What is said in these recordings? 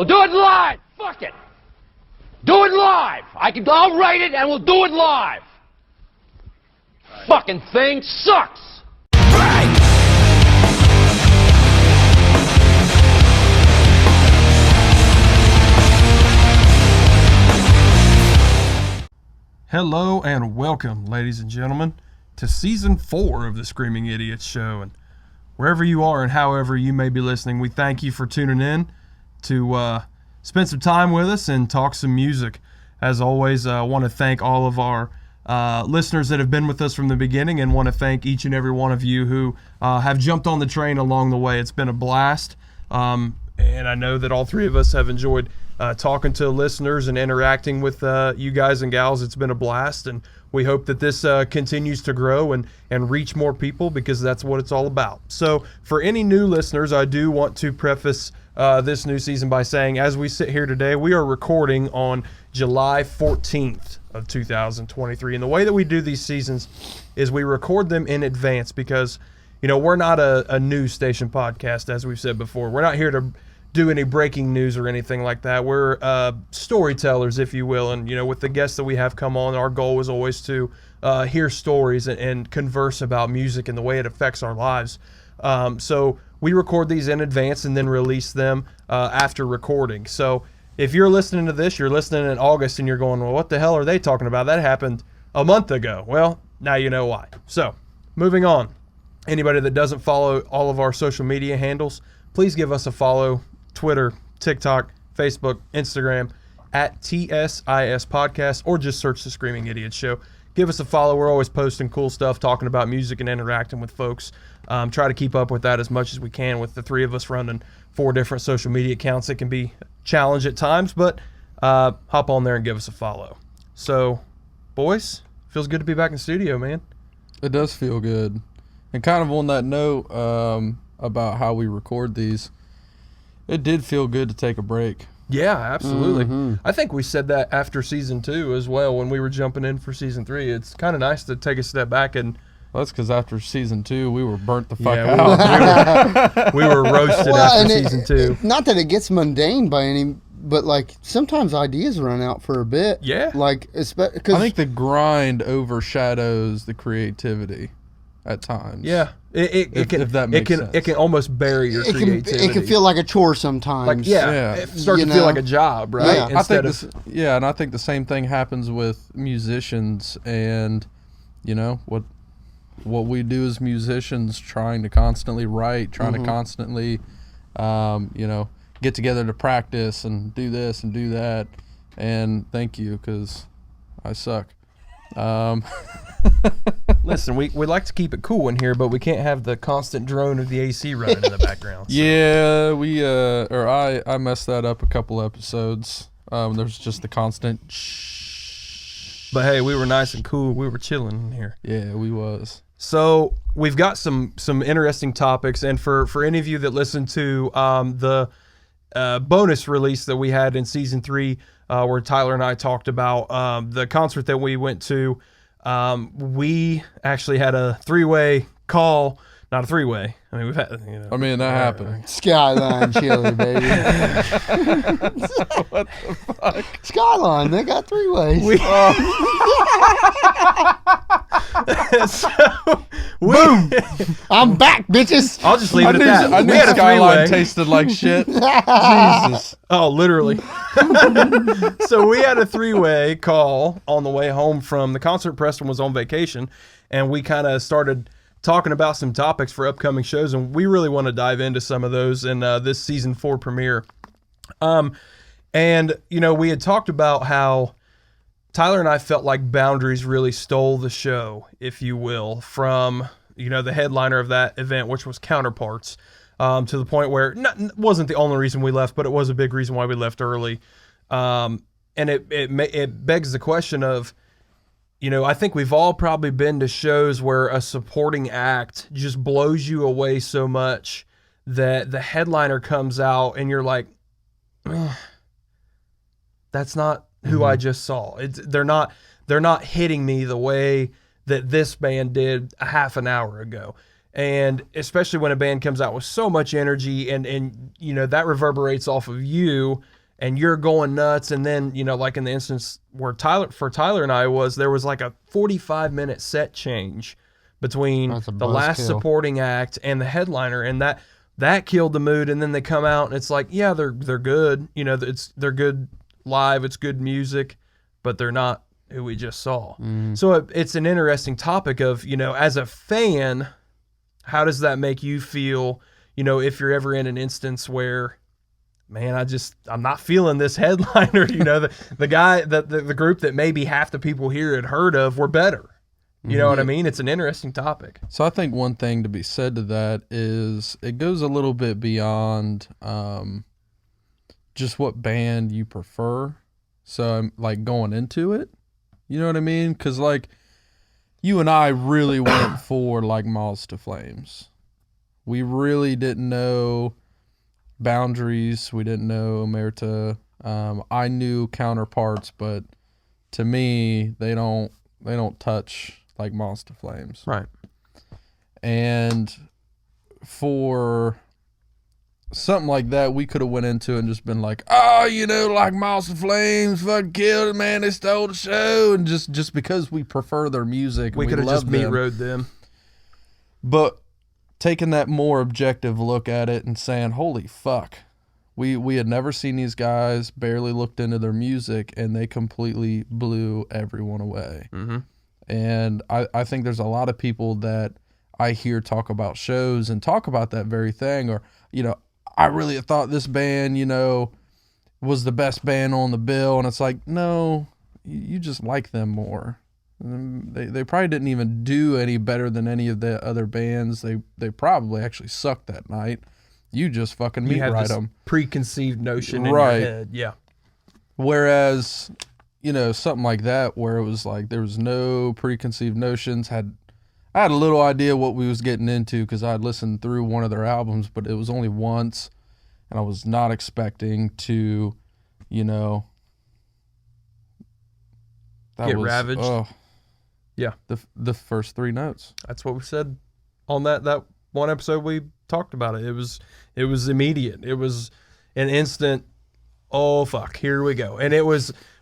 We'll do it live. Fuck it. Do it live. I'll write it and we'll do it live. Right. Fucking thing sucks. Hello and welcome, ladies and gentlemen, to Season 4 of the Screaming Idiots Show. And wherever you are and however you may be listening, we thank you for tuning in to spend some time with us and talk some music. As always, I want to thank all of our listeners that have been with us from the beginning, and want to thank each and every one of you who have jumped on the train along the way. It's been a blast, and I know that all three of us have enjoyed talking to listeners and interacting with you guys and gals. It's been a blast, and we hope that this continues to grow and reach more people, because that's what it's all about. So for any new listeners, I do want to preface this new season by saying, as we sit here today, we are recording on July 14th of 2023. And the way that we do these seasons is we record them in advance, because, you know, we're not a news station podcast, as we've said before. We're not here to do any breaking news or anything like that. We're storytellers, if you will, and, you know, with the guests that we have come on, our goal is always to hear stories and converse about music and the way it affects our lives. So we record these in advance and then release them after recording. So if you're listening to this, you're listening in August and you're going, well, what the hell are they talking about? That happened a month ago. Well, now you know why. So moving on, anybody that doesn't follow all of our social media handles, please give us a follow. Twitter, TikTok, Facebook, Instagram, at TSIS Podcast, or just search the Screaming Idiots Show. Give us a follow. We're always posting cool stuff, talking about music and interacting with folks. Try to keep up with that as much as we can. With the three of us running 4 different social media accounts, it can be a challenge at times, but hop on there and give us a follow. So, boys, feels good to be back in the studio, man. It does feel good. And kind of on that note about how we record these, it did feel good to take a break. Yeah, absolutely. Mm-hmm. I think we said that after season 2 as well, when we were jumping in for season 3. It's kind of nice to take a step back and... Well, that's because after season 2, we were burnt the fuck out. We were roasted after season 2. Not that it gets mundane by any... But, like, sometimes ideas run out for a bit. Yeah. Like, I think the grind overshadows the creativity at times. Yeah. It can almost bury your creativity. It can feel like a chore sometimes. Like, it starts to feel like a job, right? Yeah. And I think the same thing happens with musicians, and, you know, what we do as musicians, trying to constantly write, trying to constantly, you know, get together to practice and do this and do that. And thank you, because I suck. Listen, we like to keep it cool in here, but we can't have the constant drone of the AC running in the background. So. Yeah, I messed that up a couple episodes. There's just the constant shh. But hey, we were nice and cool. We were chilling in here. Yeah, we was. So we've got some interesting topics, and for any of you that listened to the bonus release that we had in season 3, where Tyler and I talked about the concert that we went to. We actually had a 3-way call, not a 3-way. I mean, we've had, you know. I mean, that happened. Skyline chili, baby. What the fuck? Skyline, they got 3 ways. Boom! I'm back, bitches. I'll just leave it at that. I knew Skyline tasted like shit. Jesus. Oh, literally. So we had a 3-way call on the way home from the concert. Preston was on vacation, and we kind of started talking about some topics for upcoming shows, and we really want to dive into some of those in this season 4 premiere. And, you know, we had talked about how Tyler and I felt like Boundaries really stole the show, if you will, from, you know, the headliner of that event, which was Counterparts, to the point where it wasn't the only reason we left, but it was a big reason why we left early. And it begs the question of, you know, I think we've all probably been to shows where a supporting act just blows you away so much that the headliner comes out and you're like, that's not who I just saw. They're not hitting me the way that this band did a half an hour ago. And especially when a band comes out with so much energy and you know, that reverberates off of you and you're going nuts. And then, you know, like in the instance where Tyler and I there was like a 45-minute set change between the last supporting act and the headliner. And that killed the mood. And then they come out and it's like, yeah, they're good. You know, they're good live. It's good music, but they're not who we just saw. So it's an interesting topic of, you know, as a fan, how does that make you feel, you know, if you're ever in an instance where, man, I'm not feeling this headliner, you know, the guy, the group that maybe half the people here had heard of were better. You know what I mean? It's an interesting topic. So I think one thing to be said to that is it goes a little bit beyond just what band you prefer. So I'm like going into it, you know what I mean? Because like, you and I really went for like Moths to Flames. We really didn't know Boundaries. We didn't know Omerta. I knew Counterparts, but to me, they don't touch like Moths to Flames. Right. And for something like that, we could have went into and just been like, oh, you know, like Moths to Flames fucking killed it, man. They stole the show. And just because we prefer their music. We could have just meat rode them. But taking that more objective look at it and saying, holy fuck, we had never seen these guys, barely looked into their music, and they completely blew everyone away. And I think there's a lot of people that I hear talk about shows and talk about that very thing, or, you know, I really thought this band, you know, was the best band on the bill. And it's like, no, you just like them more. They probably didn't even do any better than any of the other bands. They probably actually sucked that night. You just fucking meat ride them. Preconceived notion in your head. Yeah. Whereas, you know, something like that where it was like there was no preconceived notions. I had a little idea what we was getting into because I'd listened through one of their albums, but it was only once, and I was not expecting to, you know, get ravaged. Yeah, the first three notes. That's what we said on that one episode. We talked about it. It was immediate. It was an instant. Oh fuck, here we go. And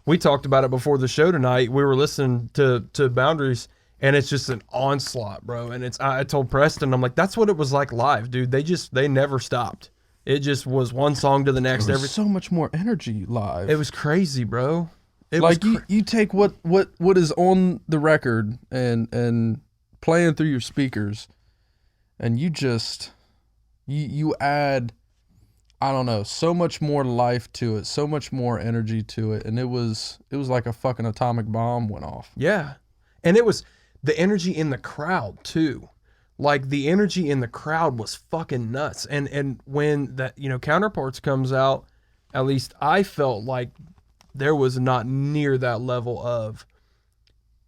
we talked about it before the show tonight. We were listening to Boundaries. And it's just an onslaught, bro. And I told Preston, I'm like, that's what it was like live, dude. They never stopped. It just was one song to the next. There was so much more energy live. It was crazy, bro. You take what is on the record and playing through your speakers, and you add, I don't know, so much more life to it, so much more energy to it, and it was like a fucking atomic bomb went off. Yeah, and it was. The energy in the crowd too, like the energy in the crowd was fucking nuts. And when that, you know, Counterparts comes out, at least I felt like there was not near that level of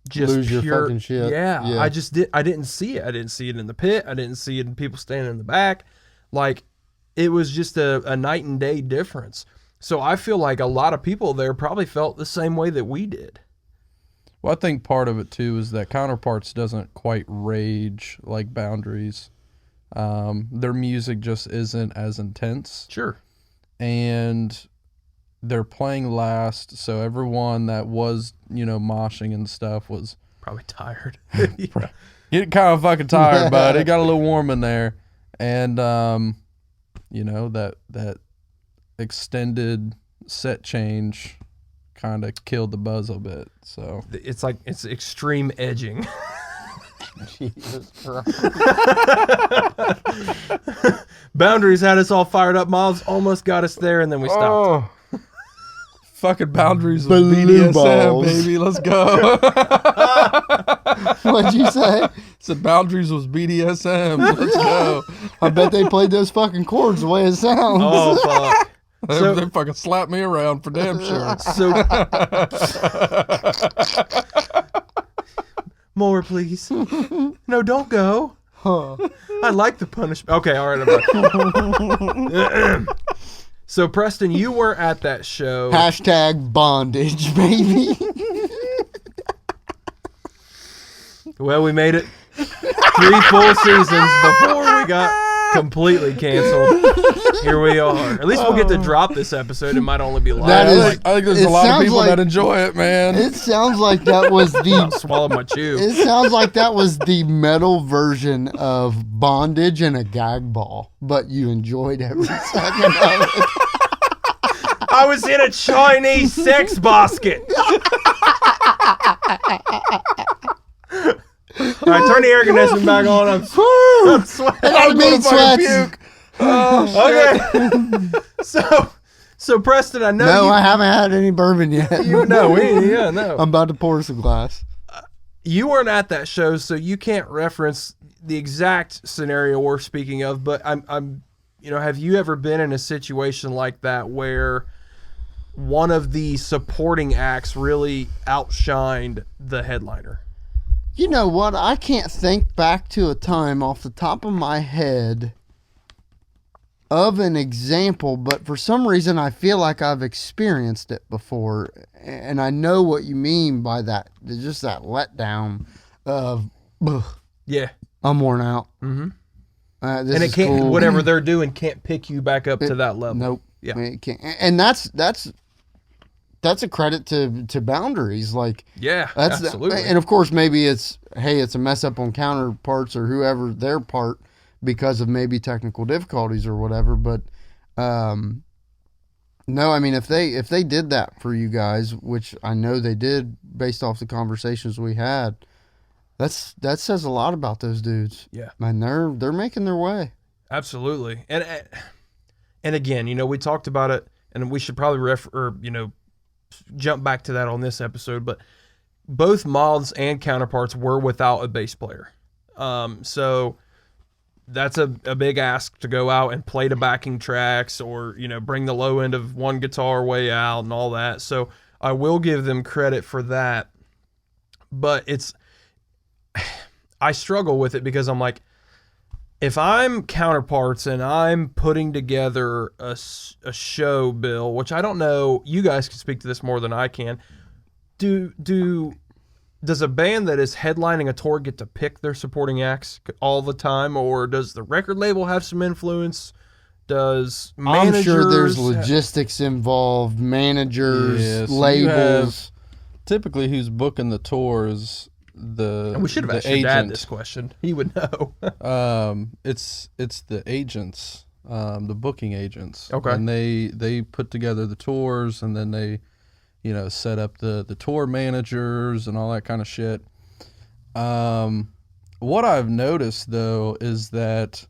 just lose pure, your fucking shit. Yeah, I didn't see it. I didn't see it in the pit. I didn't see it in people standing in the back. Like it was just a night and day difference. So I feel like a lot of people there probably felt the same way that we did. Well, I think part of it, too, is that Counterparts doesn't quite rage like Boundaries. Their music just isn't as intense. Sure. And they're playing last, so everyone that was, you know, moshing and stuff was... probably tired. Getting kind of fucking tired, bud. It got a little warm in there. And, you know, that extended set change... kind of killed the buzz a bit. So it's extreme edging. Jesus Christ. Boundaries had us all fired up. Moths almost got us there, and then we stopped. Fucking Boundaries was BDSM, balls. baby. Let's go. What'd you say? Said Boundaries was BDSM. Let's go. I bet they played those fucking chords the way it sounds. Oh fuck. So, they fucking slapped me around for damn sure. So, more, please. No, don't go. Huh. I like the punishment. Okay, all right. So, Preston, you were at that show. Hashtag bondage, baby. Well, we made it 3 full seasons before we got completely canceled. Here we are. At least we'll get to drop this episode. It might only be live. That is- Like, I think there's It a lot of sounds people like- that enjoy it, man. It sounds like that was the. swallow my chew. It sounds like that was the metal version of bondage and a gag ball, but you enjoyed every second of it. I was in a Chinese sex basket. All right, turn the air conditioning back on. I'm sweating. I mean, sweats. Okay. So Preston, I know No, you, I haven't had any bourbon yet. no. I'm about to pour some glass. You weren't at that show, so you can't reference the exact scenario we're speaking of. But I'm, have you ever been in a situation like that where one of the supporting acts really outshined the headliner? You know what? I can't think back to a time off the top of my head of an example, but for some reason I feel like I've experienced it before, and I know what you mean by that. Just that letdown of, ugh, Yeah. I'm worn out. Mm-hmm. This And it is can't, cool. whatever they're doing can't pick you back up to that level. Nope. Yeah. It can't. And that's a credit to Boundaries. Like, Yeah, that's absolutely. and of course, maybe it's a mess up on counterparts or whoever their part because of maybe technical difficulties or whatever. But no, I mean, if they did that for you guys, which I know they did based off the conversations we had, that says a lot about those dudes. Yeah. Man, they're making their way. Absolutely. And again, we talked about it, and we should probably jump back to that on this episode, but both Moths and Counterparts were without a bass player. So that's a big ask to go out and play the backing tracks or, bring the low end of one guitar way out and all that. So I will give them credit for that, but I struggle with it because I'm like, if I'm Counterparts and I'm putting together a show, Bill, which I don't know, you guys can speak to this more than I can. Does a band that is headlining a tour get to pick their supporting acts all the time, or does the record label have some influence? Does managers? I'm sure there's logistics involved, managers, Yeah, so you labels. Typically, who's booking the tours? And we should have the asked your dad agent. this question. He would know. It's the agents, the booking agents. Okay. And they put together the tours, and then they, set up the tour managers and all that kind of shit. What I've noticed though is that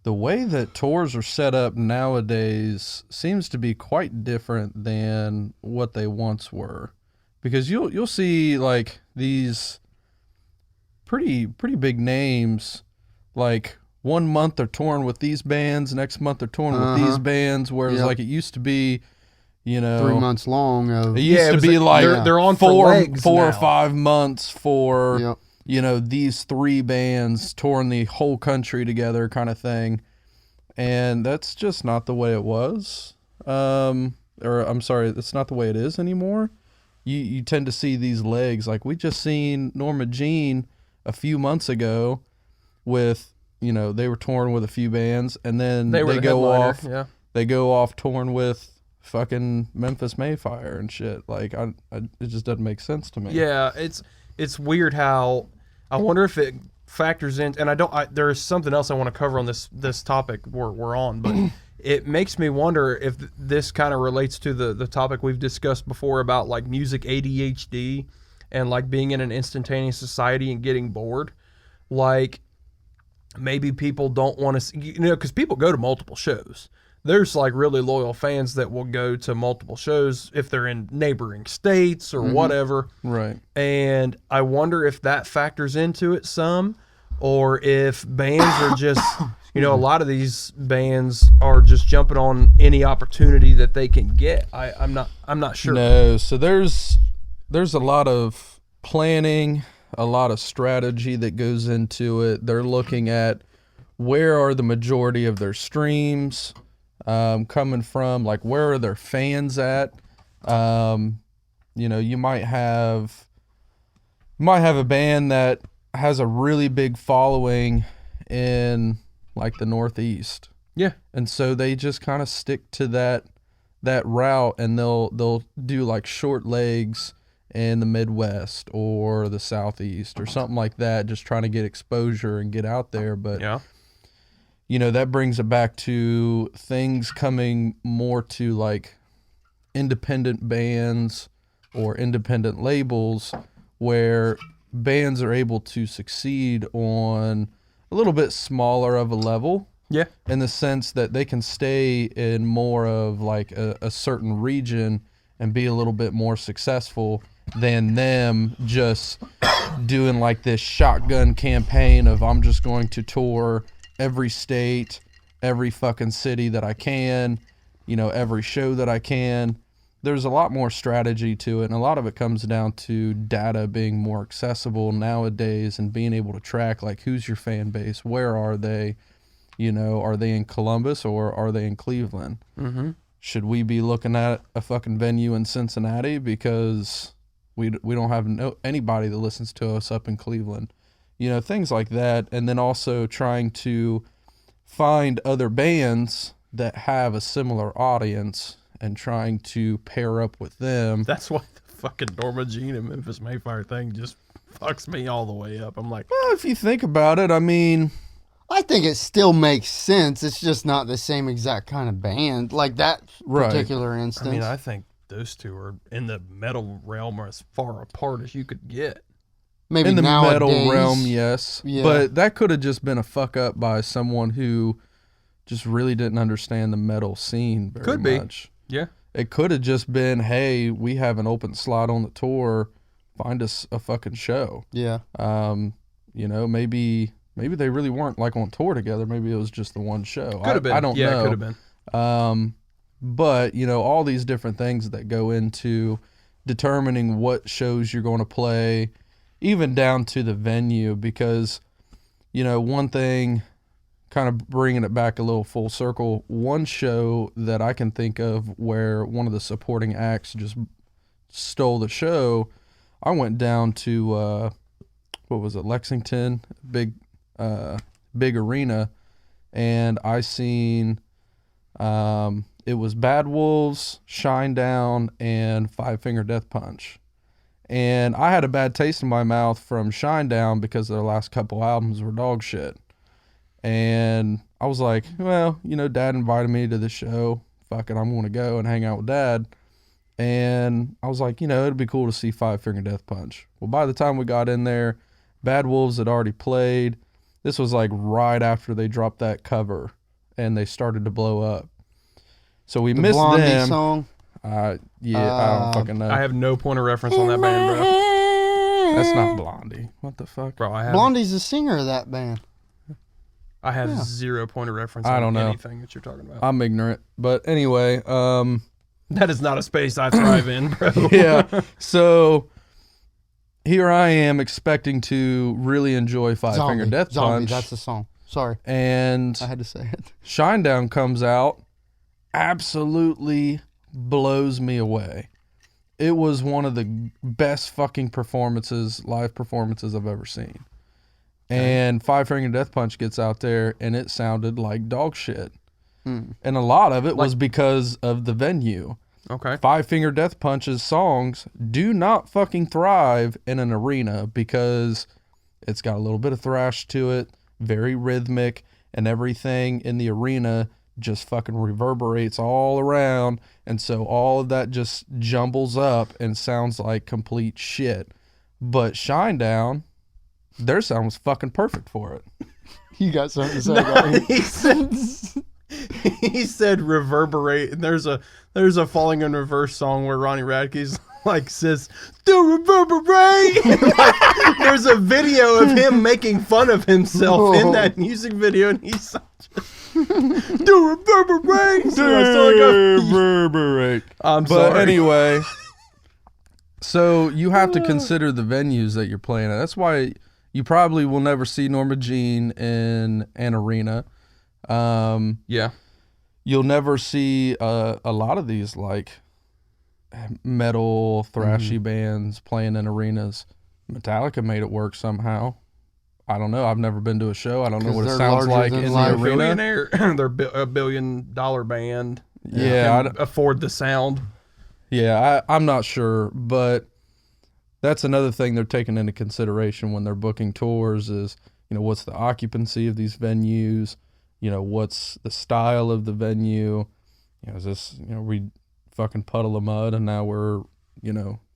the way that tours are set up nowadays seems to be quite different than what they once were. Because you'll see like these pretty big names, like 1 month they're touring with these bands, next month they're touring with these bands, whereas Yep. like it used to be, 3 months long of it used it to was be like they're on for four legs or now. 5 months for Yep. these 3 bands touring the whole country together kind of thing, and that's just not the way it was. Or I'm sorry, that's not the way it is anymore. You tend to see these legs. Like we just seen Norma Jean a few months ago with, they were touring with a few bands, and then They were the go headliner, off. yeah. They go off touring with fucking Memphis Mayfire and shit. Like it just doesn't make sense to me. Yeah, it's weird how I wonder if it factors in, and there is something else I want to cover on this topic we're on, but it makes me wonder if this kind of relates to the topic we've discussed before about like music ADHD and like being in an instantaneous society and getting bored. Like maybe people don't want to, because people go to multiple shows. There's like really loyal fans that will go to multiple shows if they're in neighboring states or whatever. Right. And I wonder if that factors into it some, or if bands are just, a lot of these bands are just jumping on any opportunity that they can get. I'm not sure. No, so there's a lot of planning, a lot of strategy that goes into it. They're looking at where are the majority of their streams coming from, like where are their fans at. You might have a band that has a really big following in like the Northeast. Yeah. And so they just kind of stick to that route, and they'll do like short legs in the Midwest or the Southeast or something like that, just trying to get exposure and get out there. But Yeah. you know, that brings it back to things coming more to like independent bands or independent labels, where bands are able to succeed on a little bit smaller of a level. Yeah. In the sense that they can stay in more of like a certain region and be a little bit more successful than them just doing like this shotgun campaign of, I'm just going to tour every state, every fucking city that I can, you know, every show that I can. There's a lot more strategy to it, and a lot of it comes down to data being more accessible nowadays and being able to track like, who's your fan base, where are they, you know, are they in Columbus or are they in Cleveland? Mm-hmm. Should we be looking at a fucking venue in Cincinnati because we don't have anybody that listens to us up in Cleveland? You know, things like that. And then also trying to find other bands that have a similar audience and trying to pair up with them. That's why the fucking Norma Jean and Memphis Mayfire thing just fucks me all the way up. I'm like, Well, if you think about it, I mean, I think it still makes sense. It's just not the same exact kind of band, like that Right. particular instance. I mean, I think those two are in the metal realm as far apart as you could get. Maybe in the nowadays, metal realm, yes. Yeah. But that could have just been a fuck up by someone who just really didn't understand the metal scene very Could be. much. Yeah. It could have just been, hey, we have an open slot on the tour. Find us a fucking show. Yeah. You know, maybe they really weren't like on tour together. Maybe it was just the one show. Could have been. I don't yeah, know. it could have been. But, you know, all these different things that go into determining what shows you're going to play, even down to the venue, because, you know, one thing, kind of bringing it back a little full circle, one show that I can think of where one of the supporting acts just stole the show, I went down to, what was it, Lexington, big arena, and I seen, it was Bad Wolves, Shinedown, and Five Finger Death Punch. And I had a bad taste in my mouth from Shinedown because their last couple albums were dog shit. And I was like, well, you know, Dad invited me to the show. Fuck it, I'm going to go and hang out with Dad. And I was like, you know, it'd be cool to see Five Finger Death Punch. Well, by the time we got in there, Bad Wolves had already played. This was like right after they dropped that cover and they started to blow up. So we The missed Blondie them. song. I don't fucking know. I have no point of reference on that band, bro. That's not Blondie. What the fuck? Bro, I have Blondie's the singer of that band. zero point of reference I on don't know. anything that you're talking about. I'm ignorant. But anyway, That is not a space I thrive in, bro. yeah. So here I am expecting to really enjoy Five Finger Death Zombie, Punch. that's the song. Sorry, And I had to say it. Shinedown comes out, absolutely blows me away. It was one of the best fucking live performances I've ever seen. And Five Finger Death Punch gets out there and it sounded like dog shit. And a lot of it was because of the venue. Okay. Five Finger Death Punch's songs do not fucking thrive in an arena because it's got a little bit of thrash to it, very rhythmic, and everything in the arena just fucking reverberates all around, and so all of that just jumbles up and sounds like complete shit. But Shinedown, their sound was fucking perfect for it. You got something to say about it? He said reverberate, and there's a Falling in Reverse song where Ronnie Radke's like says the reverberate. Like, there's a video of him making fun of himself in that music video, and he's the reverberate. So I sound like Reverberate. I'm But sorry. anyway, so you have to consider the venues that you're playing at. That's why you probably will never see Norma Jean in an arena. Yeah. You'll never see a lot of these like metal thrashy bands playing in arenas. Metallica made it work somehow. I don't know. I've never been to a show. I don't know 'Cause what it they're sounds larger like than in life. the arena. Billionaire. They're a $1 billion band. Yeah, Can afford the sound. Yeah, I'm not sure, but that's another thing they're taking into consideration when they're booking tours is, what's the occupancy of these venues? What's the style of the venue? Is this, we fucking puddle of mud and now we're,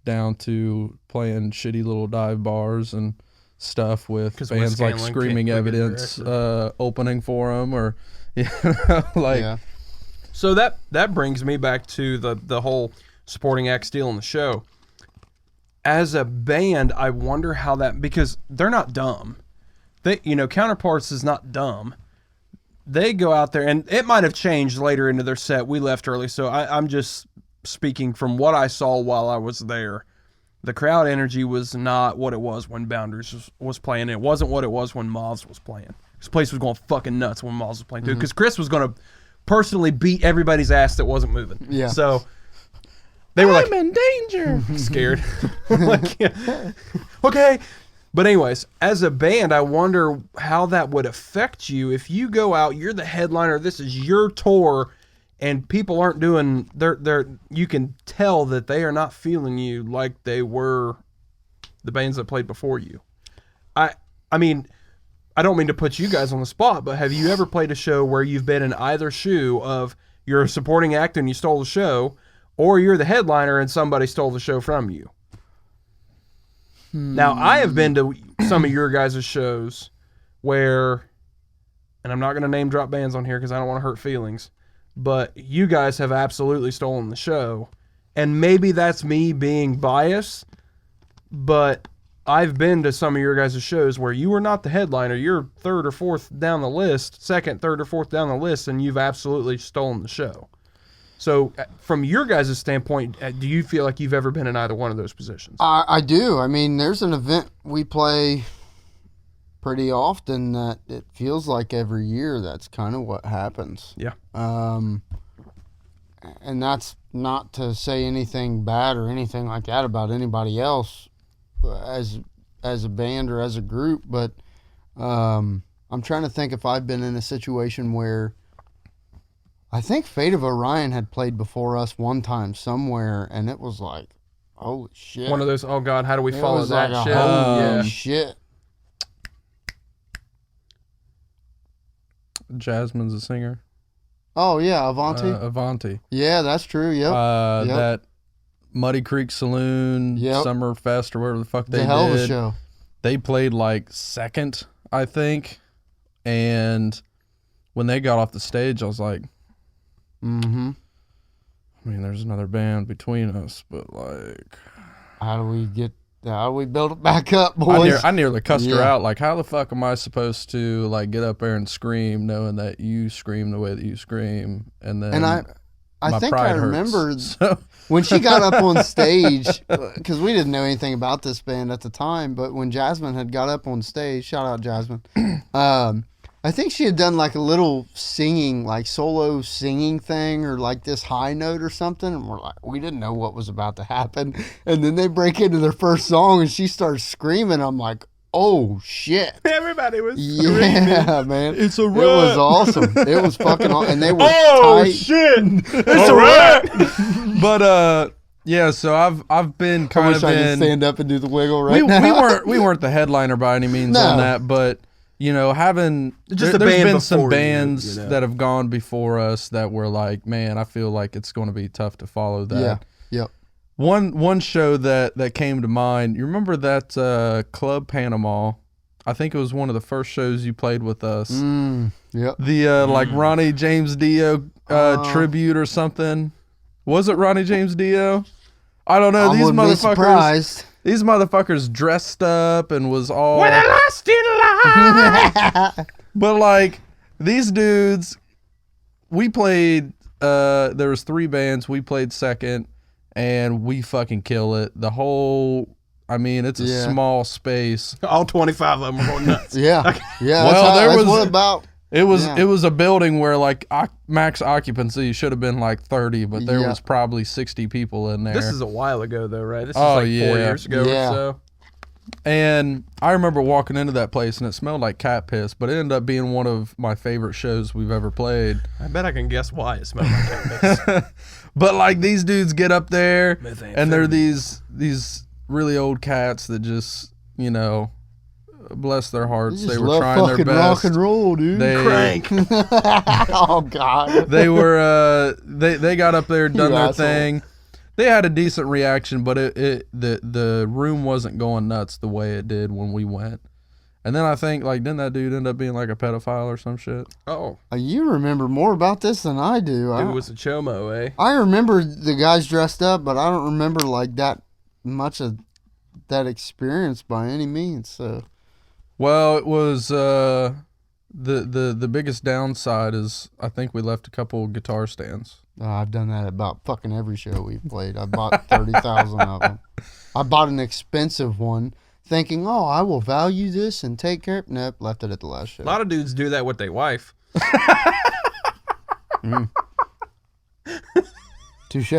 down to playing shitty little dive bars and stuff with bands like Screaming Evidence opening for them or, Yeah. So that brings me back to the whole supporting act stealing the show. As a band, I wonder how that, because they're not dumb. Counterparts is not dumb. They go out there, and it might have changed later into their set. We left early, so I'm just speaking from what I saw while I was there. The crowd energy was not what it was when Boundaries was playing. It wasn't what it was when Mavs was playing. This place was going fucking nuts when Mavs was playing, too, because Chris was going to personally beat everybody's ass that wasn't moving. Yeah. So they were I'm in danger. scared. Okay. But anyways, as a band, I wonder how that would affect you if you go out, you're the headliner, this is your tour, and people aren't doing you can tell that they are not feeling you like they were the bands that played before you. I mean, I don't mean to put you guys on the spot, but have you ever played a show where you've been in either shoe of you're a supporting act and you stole the show, or you're the headliner and somebody stole the show from you? Now, I have been to some of your guys' shows where, and I'm not going to name drop bands on here because I don't want to hurt feelings, but you guys have absolutely stolen the show. And maybe that's me being biased, but I've been to some of your guys' shows where you were not the headliner. You're third or fourth down the list, second, third, or fourth down the list, and you've absolutely stolen the show. So, from your guys' standpoint, do you feel like you've ever been in either one of those positions? I do. I mean, there's an event we play pretty often that it feels like every year that's kind of what happens. Yeah. And that's not to say anything bad or anything like that about anybody else as a band or as a group, but I'm trying to think if I've been in a situation where I think Fate of Orion had played before us one time somewhere, and it was like, holy shit. One of those, oh God, how do we follow that like shit? Holy shit. Jasmine's a singer. Oh, yeah, Avanti. Avanti. Yeah, that's true. Yep. Yep. That Muddy Creek Saloon, Yep. Summer Fest, or whatever the fuck It's they a hell did. of a show. They played like second, I think. And when they got off the stage, I was like, Mm-hmm. I mean, there's another band between us, but like, How do we build it back up, boys? I nearly cussed her Yeah. out. Like, how the fuck am I supposed to like get up there and scream, knowing that you scream the way that you scream, and then And I my think I pride hurts. remember So, when she got up on stage, because we didn't know anything about this band at the time, but when Jasmine had got up on stage, shout out Jasmine, I think she had done like a little singing, like solo singing thing or like this high note or something. And we didn't know what was about to happen. And then they break into their first song and she starts screaming. I'm like, oh shit. Everybody was Yeah, man. It's a It was rap. awesome. It was fucking awesome. And they were Oh tight. shit! It's a wrap. but yeah. So I've been I kind wish of I could in. stand up and do the wiggle right now. We weren't the headliner by any means No. on that, but having Just a there's band been some before you, bands you know. that have gone before us that were like, man, I feel like it's going to be tough to follow that. Yeah. Yep. One show that came to mind. You remember that Club Panama? I think it was one of the first shows you played with us. Yep. The like Ronnie James Dio tribute or something. Was it Ronnie James Dio? I don't know. I These wouldn't be motherfuckers. surprised. These motherfuckers dressed up and was all. When I lost in life. But like these dudes, we played. There was 3 bands. We played second, and we fucking kill it. The whole. I mean, it's a Yeah. small space. All 25 of them were going nuts. Yeah. Yeah. Well, there that's was- what about. It was Yeah. it was a building where like max occupancy should have been like 30, but there Yeah. was probably 60 people in there. This is a while ago, though, right? This is Oh, like 4 yeah. years ago Yeah. or so. And I remember walking into that place and it smelled like cat piss, but it ended up being one of my favorite shows we've ever played. I bet I can guess why it smelled like cat piss. But like these dudes get up there and they're these really old cats that just, you know, bless their hearts. They were trying their best. Rock and roll, dude. Crank. Oh God. They were they got up there, done You their asshole. thing. They had a decent reaction, but the room wasn't going nuts the way it did when we went. And then I think, like, didn't that dude end up being like a pedophile or some shit? Oh, You remember more about this than I do. it was a chomo, eh? I remember the guys dressed up, but I don't remember like that much of that experience by any means. So Well, it was the biggest downside is I think we left a couple guitar stands. I've done that about fucking every show we've played. I bought 30,000 of them. I bought an expensive one, thinking, "Oh, I will value this and take care." Nope, left it at the last show. A lot of dudes do that with their wife. Touche.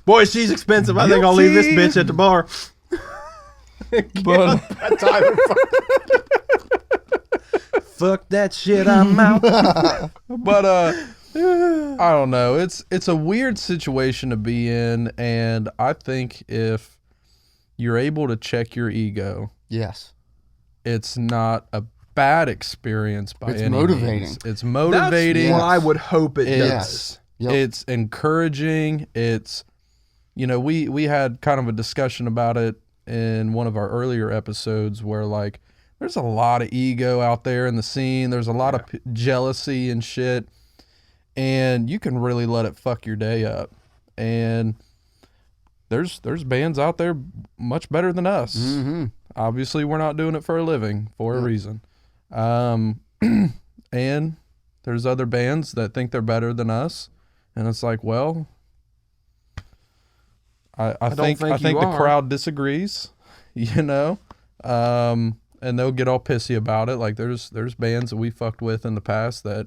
Boy, she's expensive. I think I'll leave this bitch at the bar. But Fuck that shit, I'm out. but I don't know. It's a weird situation to be in, and I think if you're able to check your ego, Yes. it's not a bad experience by It's any motivating. means. It's motivating. That's what I would hope it It's- does. Yep. It's encouraging. It's, you know, we had kind of a discussion about it in one of our earlier episodes where, like, there's a lot of ego out there in the scene. There's a lot of jealousy and shit. And you can really let it fuck your day up. And there's bands out there much better than us. Mm-hmm. Obviously, we're not doing it for a living for a reason. And there's other bands that think they're better than us. And it's like, well, I think think you the are. crowd disagrees, you know, and they'll get all pissy about it. Like there's bands that we fucked with in the past that,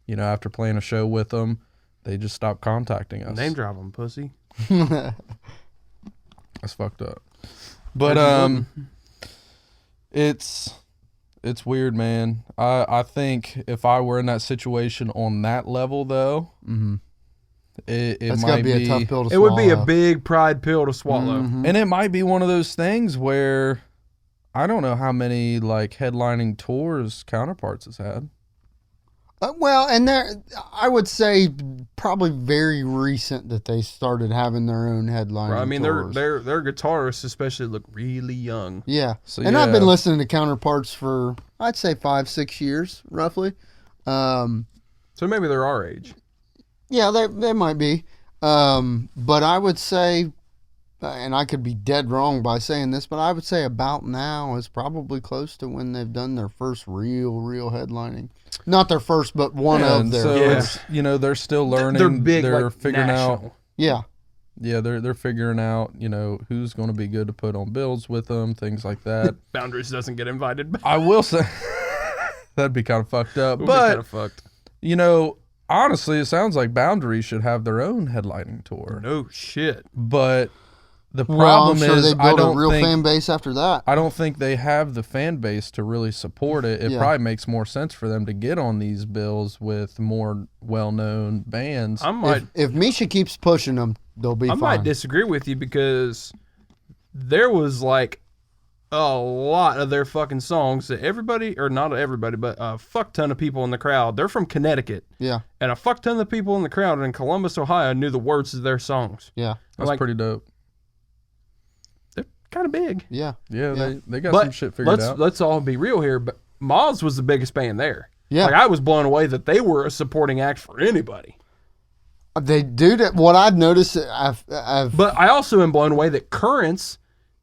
you know, after playing a show with them, they just stopped contacting us. Name drop 'em, pussy. That's fucked up. But it's weird, man. I think if I were in that situation on that level, though, it That's might got to be a tough pill to It swallow. would be a big pride pill to swallow. and it might be one of those things where I don't know how many like headlining tours Counterparts has had. Well, and I would say probably very recent that they started having their own headline. I mean, tours. their guitarists especially look really young. Yeah. So, and I've been yeah. listening to Counterparts for, I'd say 5-6 years, roughly. So maybe they're our age. Yeah, they might be. But I would say, and I could be dead wrong by saying this, but I would say about now is probably close to when they've done their first real headlining. Not their first, but one Yeah, of and their. so Yeah. it's, you know, they're still learning. They're big, They're like, figuring out. national. Yeah. Yeah, they're figuring out, you know, who's going to be good to put on bills with them, things like that. Boundaries doesn't get invited. I will say that'd be kind of fucked up, We'll be but kind of fucked. you know, honestly, it sounds like Boundaries should have their own headlining tour. No shit. But the Well, problem I'm sure is, they I built a don't real think fan base after that. I don't think they have the fan base to really support it. It Yeah. probably makes more sense for them to get on these bills with more well-known bands. I might If Misha keeps pushing them, they'll be I fine. might disagree with you because there was like a lot of their fucking songs that everybody, or not everybody, but a fuck ton of people in the crowd. They're from Connecticut, Yeah. and a fuck ton of people in the crowd in Columbus, Ohio, knew the words of their songs. Yeah. That's like- pretty dope. They're kind of big. Yeah. Yeah, Yeah. they got But some shit figured out. let's all be real here. But Moz was the biggest band there. Yeah. Like I was blown away that they were a supporting act for anybody. They do that. What I've noticed, I've But I also am blown away that Currents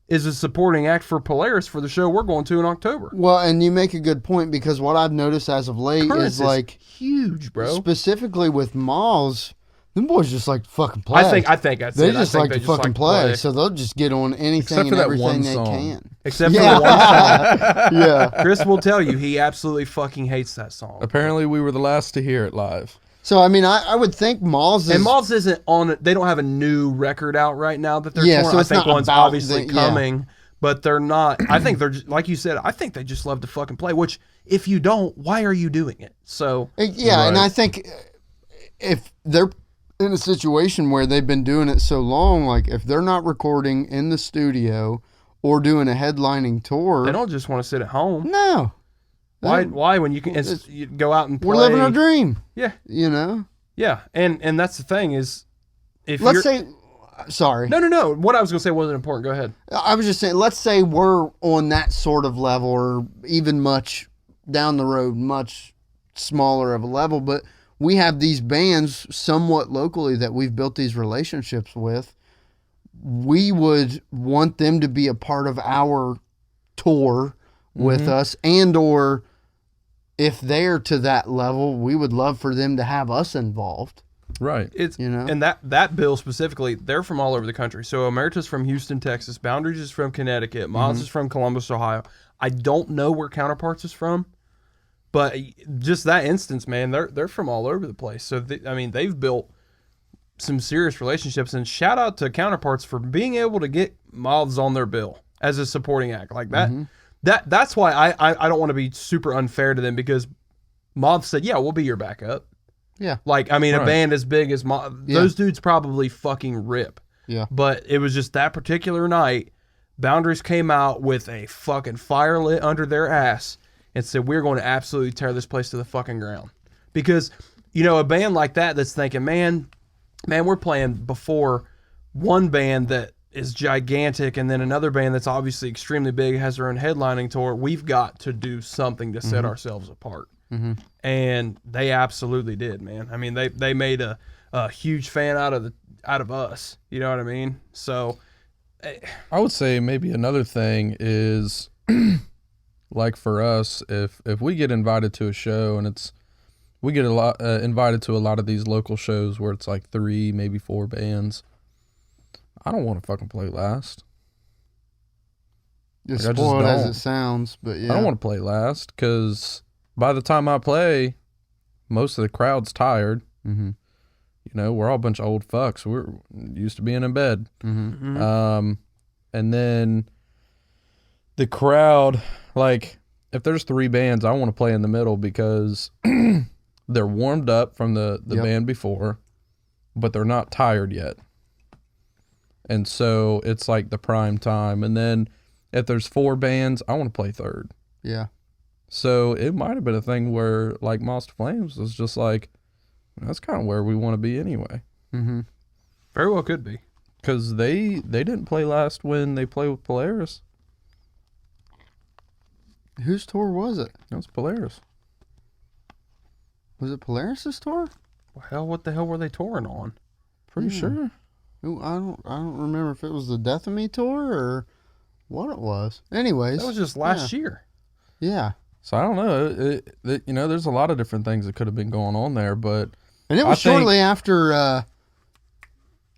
is a supporting act for Polaris for the show we're going to in October. well, and you make a good point because what I've noticed as of late Currents is like huge, bro. specifically with Malls, them boys just like to fucking play. I think that's they it. just I think like they to fucking play, so they'll just get on anything Except for and that everything one they song. can. Except for Yeah. the one song. Yeah. Chris will tell you he absolutely fucking hates that song. Apparently, we were the last to hear it live. So I mean, I would think Malls is And Malls isn't on it. They don't have a new record out right now that they're Yeah, touring. so I it's think not one's about obviously the- yeah. coming. but they're not. I think they're just, like you said. I think they just love to fucking play. Which, if you don't, why are you doing it? So Yeah, and I think if they're in a situation where they've been doing it so long, like if they're not recording in the studio or doing a headlining tour, they don't just want to sit at home. No. Why when you can you go out and play? We're living our dream. Yeah, You know? yeah, and that's the thing is, if Let's you're, say, sorry. no. What I was gonna say wasn't important. Go ahead. I was just saying, let's say we're on that sort of level or even much down the road, much smaller of a level, but we have these bands somewhat locally that we've built these relationships with. We would want them to be a part of our tour with us, and or if they're to that level, we would love for them to have us involved. Right. It's You know? and that bill specifically, they're from all over the country. So Emeritus from Houston, Texas. Boundaries is from Connecticut. Miles is from Columbus, Ohio. I don't know where Counterparts is from, but just that instance, man, they're from all over the place. So they've built some serious relationships. And shout out to Counterparts for being able to get Miles on their bill as a supporting act like that. That's why I don't want to be super unfair to them, because Moth said, yeah, we'll be your backup. Yeah. Like, I mean, a Right. band as big as Moth, those dudes probably fucking rip. Yeah. But it was just that particular night, Boundaries came out with a fucking fire lit under their ass and said, we're going to absolutely tear this place to the fucking ground. Because, a band like that that's thinking, man, we're playing before one band that is gigantic, and then another band that's obviously extremely big, has their own headlining tour. We've got to do something to set ourselves apart. And they absolutely did, man. I mean, they made a huge fan out of us. You know what I mean? So I would say maybe another thing is, like for us, if we get invited to a show and we get invited to a lot of these local shows where it's like 3, maybe 4 bands, I don't want to fucking play last. As Like, I just spoiled as don't. it sounds, but yeah. I don't want to play last because by the time I play, most of the crowd's tired. Mm-hmm. We're all a bunch of old fucks. We're used to being in bed. Mm-hmm. And then the crowd, like, if there's 3 bands, I want to play in the middle because they're warmed up from the Yep. band before, but they're not tired yet. And so it's like the prime time. And then if there's 4 bands, I want to play third. Yeah. So it might have been a thing where, like, Moss to Flames was just like, that's kind of where we want to be anyway. Mm-hmm. very well could be. Because they didn't play last when they played with Polaris. Whose tour was it? That was Polaris. Was it Polaris' tour? Well, what the hell were they touring on? Pretty sure. Ooh, I don't remember if it was the Death of Me tour or what it was. Anyways, That was just last year. yeah. So I don't know. There's a lot of different things that could have been going on there, but And it was I think- shortly after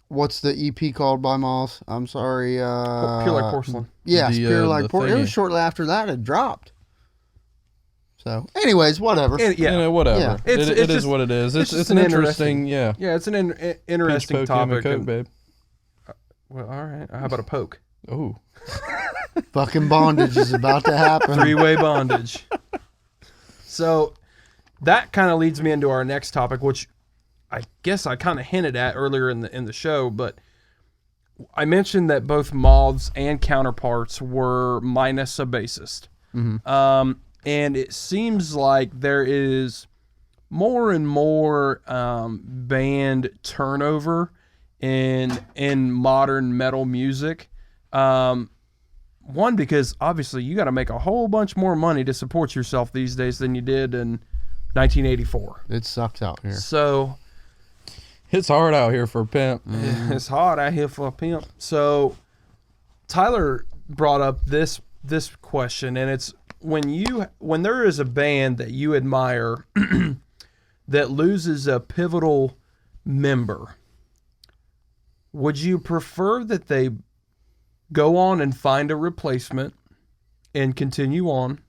what's the EP called by Moss? I'm sorry. Pure Like Porcelain. Yes, The, Pure the Like Porcelain. It was thingy. shortly after that it dropped. So, anyways, whatever. Yeah. whatever. Yeah. It It's is just- what it is. it's It's just an an interesting, yeah. Yeah, it's an Pinch, interesting poke, him, topic. and Coke, and- babe. well, all right. How about a poke? Oh, Fucking bondage is about to happen. 3-way bondage. So that kind of leads me into our next topic, which I guess I kind of hinted at earlier in the show, but I mentioned that both Moths and Counterparts were minus a bassist. And it seems like there is more and more band turnover in modern metal music. One, because obviously you got to make a whole bunch more money to support yourself these days than you did in 1984. It sucks out here. So it's hard out here for a pimp. it's hard out here for a pimp. So Tyler brought up this question, and it's when there is a band that you admire that loses a pivotal member, would you prefer that they go on and find a replacement and continue on,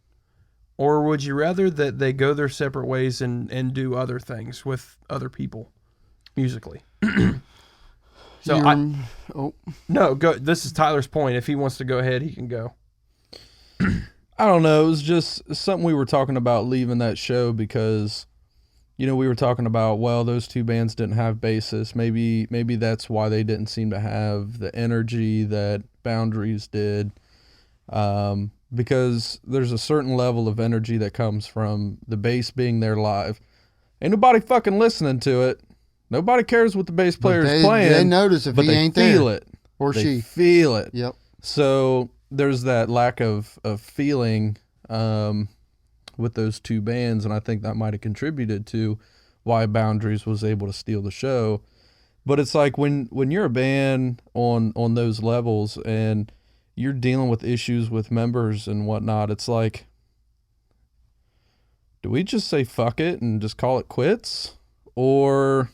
or would you rather that they go their separate ways and do other things with other people musically? So oh, no, go. This is Tyler's point. If he wants to go ahead, he can go. I don't know. It was just something we were talking about leaving that show because, you know, we were talking about, well, those two bands didn't have bassists. Maybe that's why they didn't seem to have the energy that Boundaries did. Because there's a certain level of energy that comes from the bass being there live. Ain't nobody fucking listening to it. Nobody cares what the bass player is playing. They notice if he ain't there. They feel it. Or they she. feel it. Yep. So there's that lack of feeling with those two bands, and I think that might have contributed to why Boundaries was able to steal the show. But it's like when you're a band on those levels and you're dealing with issues with members and whatnot, it's like, do we just say fuck it and just call it quits? Or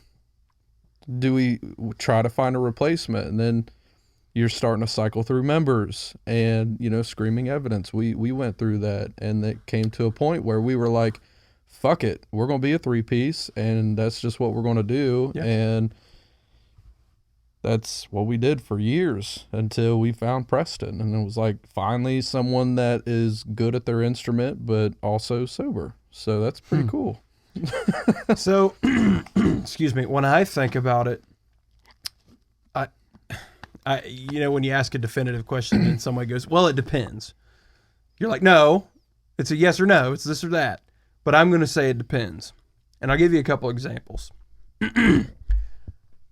do we try to find a replacement? And then you're starting to cycle through members and, you know, screaming evidence. We went through that, and it came to a point where we were like, fuck it, we're going to be a 3-piece, and that's just what we're going to do. Yeah. And that's what we did for years until we found Preston. And it was like, finally, someone that is good at their instrument, but also sober. So that's pretty cool. So, excuse me, when I think about it, I, you know, when you ask a definitive question and somebody goes, well, it depends. You're like, no, it's a yes or no. It's this or that. But I'm going to say it depends. And I'll give you a couple examples.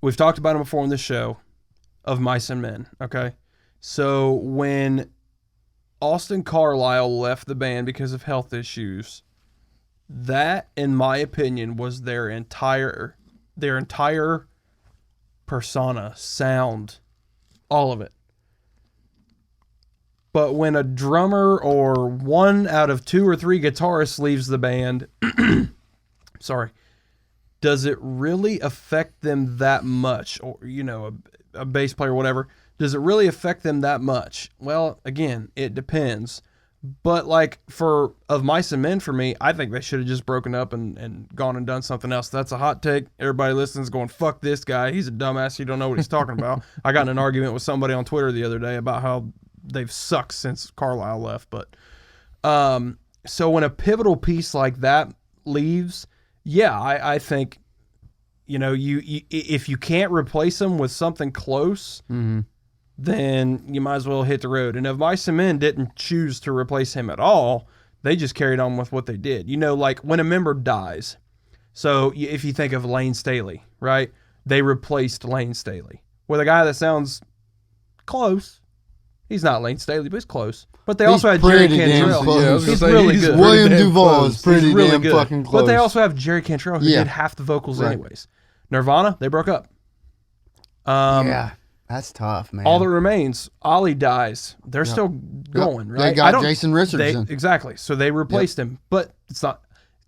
We've talked about them before on this show of Mice and Men. Okay. So when Austin Carlisle left the band because of health issues, that, in my opinion, was their entire persona, sound, all of it. But when a drummer or one out of 2 or 3 guitarists leaves the band, sorry, does it really affect them that much? Or, you know, a bass player, whatever, does it really affect them that much? Well, again, it depends. But like of Mice and Men, for me, I think they should have just broken up and gone and done something else. That's a hot take. Everybody listens going, fuck this guy. He's a dumbass. You don't know what he's talking about. I got in an argument with somebody on Twitter the other day about how they've sucked since Carlisle left. But so when a pivotal piece like that leaves, yeah, I think, you know, you if you can't replace them with something close, then you might as well hit the road. And if Mice and Men didn't choose to replace him at all, they just carried on with what they did. You know, like when a member dies, so if you think of Lane Staley, right? They replaced Lane Staley with a guy that sounds close. He's not Lane Staley, but he's close. But they also had Jerry Cantrell. Yeah, I was gonna He's say, really he's good. William damn Duvall close. is pretty He's really damn good. fucking close. But they also have Jerry Cantrell, who did half the vocals anyways. Nirvana, they broke up. Yeah, that's tough, man. All that remains, Ollie dies. They're still going, right? They got Jason Richardson. Exactly. So they replaced him. But it's not,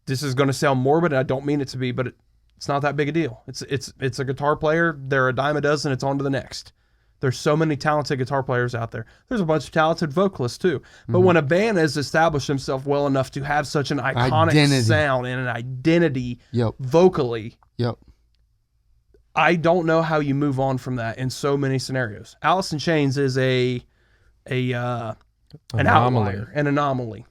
this is going to sound morbid, and I don't mean it to be, but it's not that big a deal. It's a guitar player. They're a dime a dozen. It's on to the next. There's so many talented guitar players out there. There's a bunch of talented vocalists too. But when a band has established himself well enough to have such an iconic sound and an identity vocally, I don't know how you move on from that in so many scenarios. Alice in Chains is an outlier, an anomaly.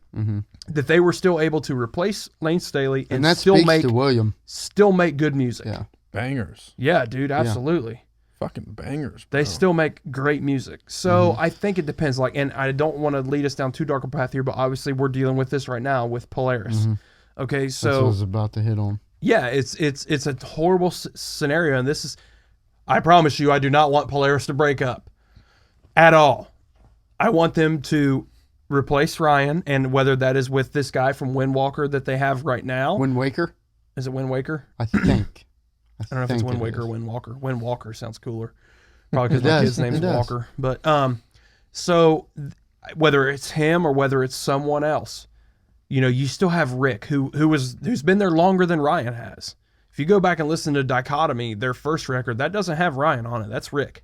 That they were still able to replace Lane Staley and that still speaks make to William. Still make good music. Yeah. Bangers. Yeah, dude, absolutely. Fucking bangers, bro. They still make great music. So I think it depends. Like, and I don't want to lead us down too dark a path here, but obviously we're dealing with this right now with Polaris. Okay, so That's what I was about to hit on. yeah, it's a horrible scenario, and this is, I promise you, I do not want Polaris to break up at all. I want them to replace Ryan, and whether that is with this guy from Windwalker that they have right now. Wind Waker? Is it Wind Waker? I think. I don't know if it's Wind Waker or Windwalker. Windwalker sounds cooler. Probably because my kid's name's Walker. But so whether it's him or whether it's someone else, you know, you still have Rick, who's been there longer than Ryan has. If you go back and listen to Dichotomy, their first record, that doesn't have Ryan on it. That's Rick.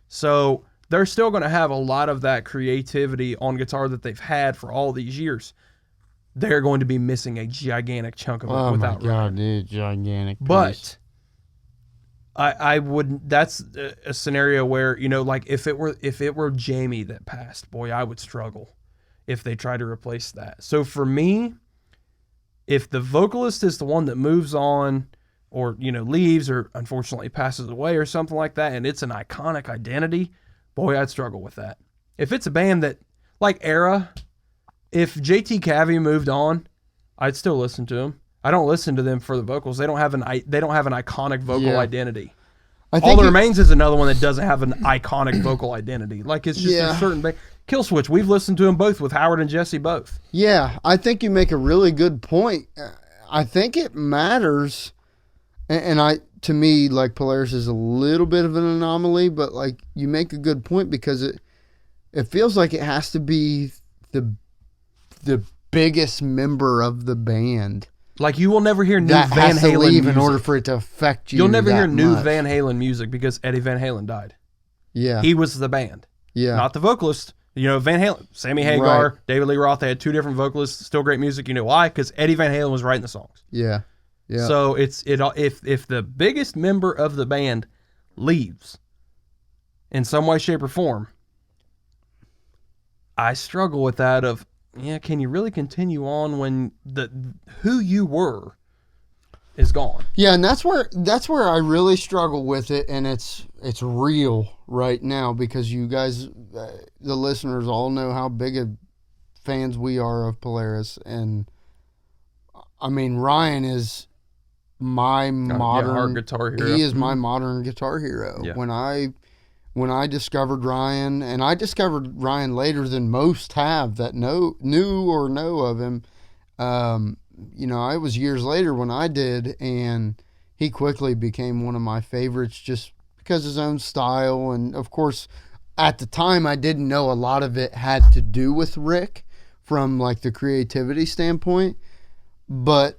So they're still going to have a lot of that creativity on guitar that they've had for all these years. They're going to be missing a gigantic chunk of it without Ryan. Dude, gigantic piece. But I wouldn't. That's a scenario where, you know, like if it were Jamie that passed, boy, I would struggle if they try to replace that. So for me, if the vocalist is the one that moves on, or, you know, leaves, or unfortunately passes away, or something like that, and it's an iconic identity, boy, I'd struggle with that. If it's a band that, like Era, if JT Cavey moved on, I'd still listen to them. I don't listen to them for the vocals. They don't have an iconic vocal identity. All That Remains is another one that doesn't have an iconic vocal identity. Like, it's just a certain band. Killswitch, we've listened to them both with Howard and Jesse both. Yeah, I think you make a really good point. I think it matters, and to me, like, Polaris is a little bit of an anomaly, but like, you make a good point because it feels like it has to be the biggest member of the band. Like, you will never hear new that Van has to Halen leave music in order for it to affect you. You'll never hear that new much. Van Halen music because Eddie Van Halen died. Yeah, He was the band, not the vocalist. You know, Van Halen, Sammy Hagar, Right. David Lee Roth, they had two different vocalists, still great music. You know why? Because Eddie Van Halen was writing the songs. yeah. So if the biggest member of the band leaves in some way, shape, or form, I struggle with that of, can you really continue on when who you were is gone? Yeah, and that's where I really struggle with it, and it's real right now because you guys, the listeners, all know how big of fans we are of Polaris, and I mean, Ryan is my modern our guitar hero. He is my modern guitar hero. Yeah. When I discovered Ryan, and I discovered Ryan later than most have that knew or know of him. You know, it was years later when I did, and he quickly became one of my favorites just because of his own style. And of course, at the time, I didn't know a lot of it had to do with Rick from like the creativity standpoint, but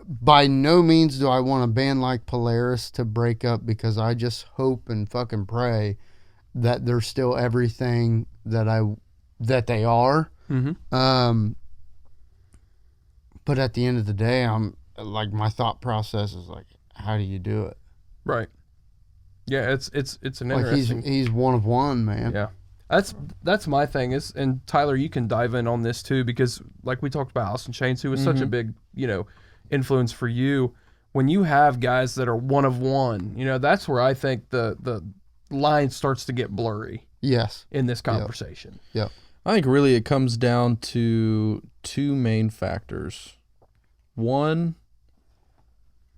by no means do I want a band like Polaris to break up, because I just hope and fucking pray that they're still everything that they are. Mm-hmm. But at the end of the day, I'm like, my thought process is like, how do you do it? Right. Yeah, it's an Like interesting. he's one of one, man. Yeah. That's my thing is, and Tyler, you can dive in on this too, because like we talked about Alice in Chains, who was such a big, you know, influence for you. When you have guys that are one of one, you know, that's where I think the line starts to get blurry. Yes. In this conversation. Yep. I think really it comes down to two main factors. One,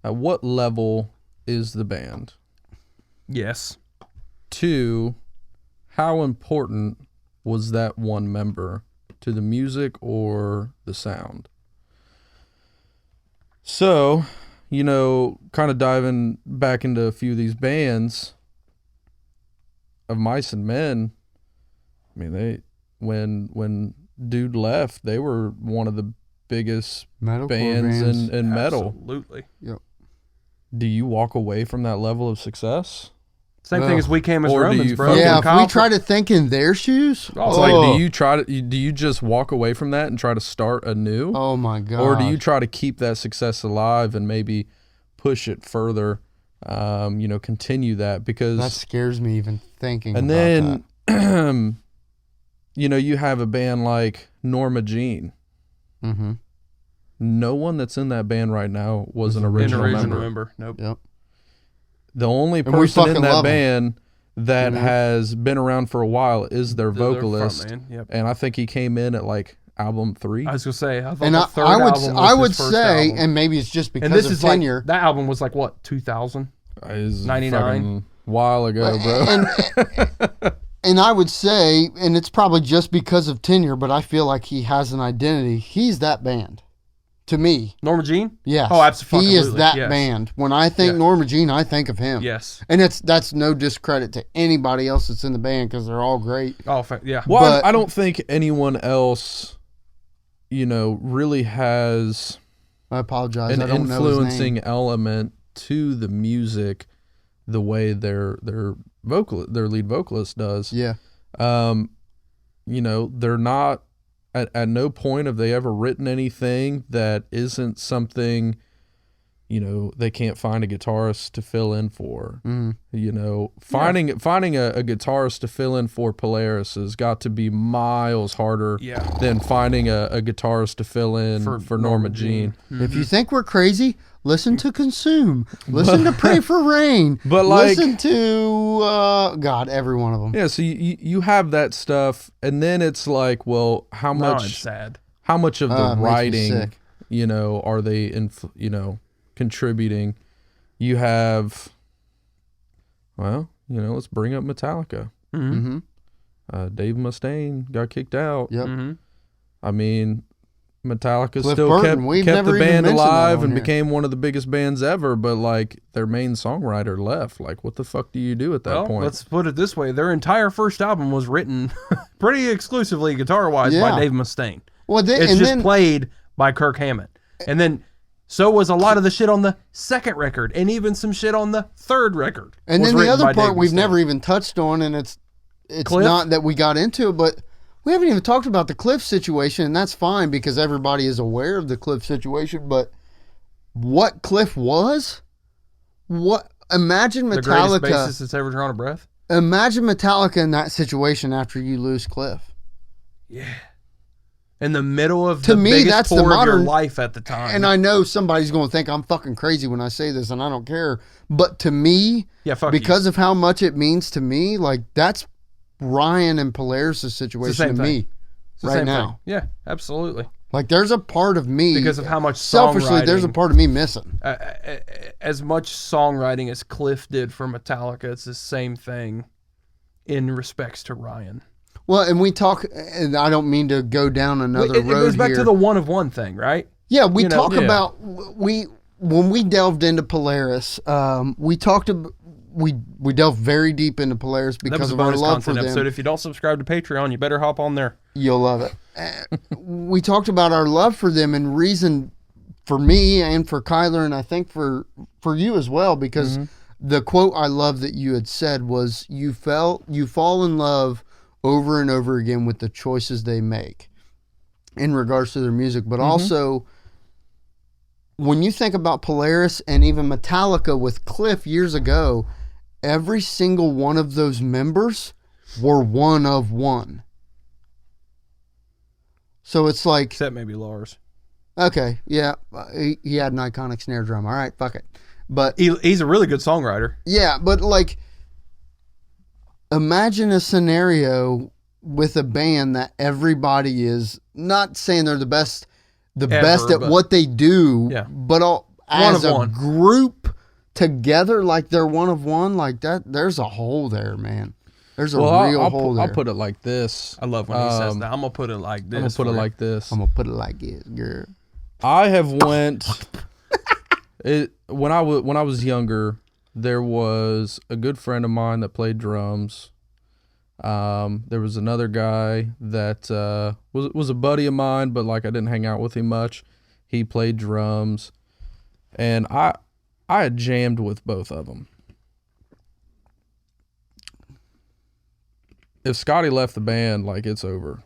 at what level is the band? Yes. Two, how important was that one member to the music or the sound? So, you know, kind of diving back into a few of these bands of Mice and Men, I mean, when Dude left, they were one of the biggest Metalcore bands in metal. Absolutely. Yep. Do you walk away from that level of success? Same thing as We Came as Or do Romans, you bro. Yeah, When if Kyle we try to think in their shoes, It's like, do you just walk away from that and try to start anew? oh my god, Or do you try to keep that success alive and maybe push it further, you know, continue that? Because that scares me even thinking. and about then you know, you have a band like Norma Jean. that. Mm-hmm. No one that's in that band right now was an original member. Nope. Yep. The only we person in fucking that love 'em. band that You know? has been around for a while is their They're their vocalist, frontman, yep. and I think he came in at like album 3. I was gonna say, I thought And the third I would album was I his would first say, album. and maybe it's just because And this of is tenure. like, that album was like what, 2000? Is 99? fucking while ago, bro. And I would say, and it's probably just because of tenure, but I feel like he has an identity. He's that band. To me, Norma Jean? yes. Oh, absolutely. He is that Yes. band. When I think Yeah. Norma Jean, I think of him. Yes. And that's no discredit to anybody else that's in the band, because they're all great. Oh, yeah. Well, But- I don't think anyone else, you know, really has I apologize. an I don't know his influencing name. element to the music the way their lead vocalist does. Yeah. You know, they're not at no point have they ever written anything that isn't something they can't find a guitarist to fill in for. Finding a guitarist to fill in for Polaris has got to be miles harder than finding a guitarist to fill in for Norma Jean. If you think we're crazy, listen to Consume. Listen to Pray for Rain. But listen to God, every one of them. Yeah, so you have that stuff, and then it's like, well, how much sad. How much of the It makes me writing, sick. are they contributing? You have, let's bring up Metallica. Mm-hmm. Dave Mustaine got kicked out. Yep. I mean, Metallica Cliff still Burton, we've kept never the even band mentioned that alive on and here. became one of the biggest bands ever, but like their main songwriter left. Like, what the fuck do you do at that point? Let's put it this way. Their entire first album was written pretty exclusively guitar-wise Yeah. by Dave Mustaine. Well, It's just played by Kirk Hammett. And then so was a lot of the shit on the second record, and even some shit on the third record. And was then the written other by part Dave we've Mustaine. never even touched on, and it's Cliff? not that we got into it, but we haven't even talked about the Cliff situation, and that's fine because everybody is aware of the Cliff situation. But what Cliff was? Imagine the greatest Metallica. bassist that's ever drawn a breath. Imagine Metallica in that situation after you lose Cliff. In the middle of To the me, biggest that's the tour of your modern- life at the time. And I know somebody's going to think I'm fucking crazy when I say this, and I don't care. But to me, fuck because of how much it means to me, like that's Ryan and Polaris' situation same to thing. me It's the right same now. thing. Yeah, absolutely. Like there's a part of me Because of how much selfishly, there's a songwriting- part of me missing. As much songwriting as Cliff did for Metallica, it's the same thing in respects to Ryan. Well, and we talk, and I don't mean to go down another It road goes back here. to the one of one thing, right? Yeah, we You know, talk yeah. about when we delved into Polaris. We talked about we delved very deep into Polaris That was because a of our bonus love for content them. episode. If you don't subscribe to Patreon, you better hop on there. You'll love it. We talked about our love for them and reason for me and for Kyler, and I think for you as well, because the quote I love that you had said was you fall in love over and over again with the choices they make in regards to their music, but also when you think about Polaris and even Metallica with Cliff years ago, every single one of those members were one of one. So it's like, Except maybe Lars. okay, yeah, he had an iconic snare drum. All right, fuck it. But He's a really good songwriter. yeah, but like, imagine a scenario with a band that everybody is not saying they're the best at but- what they do, Yeah. but as a group together, like they're one of one, like that. There's a hole there, man. There's a real hole there. I'll put it like this. I love when he says that. I'm gonna put it like this. I'm gonna put it for you. like this. I'm gonna put it like this, girl. I have went. When I was younger, there was a good friend of mine that played drums. There was another guy that was a buddy of mine, but like I didn't hang out with him much. He played drums, and I had jammed with both of them. If Scotty left the band, like it's over.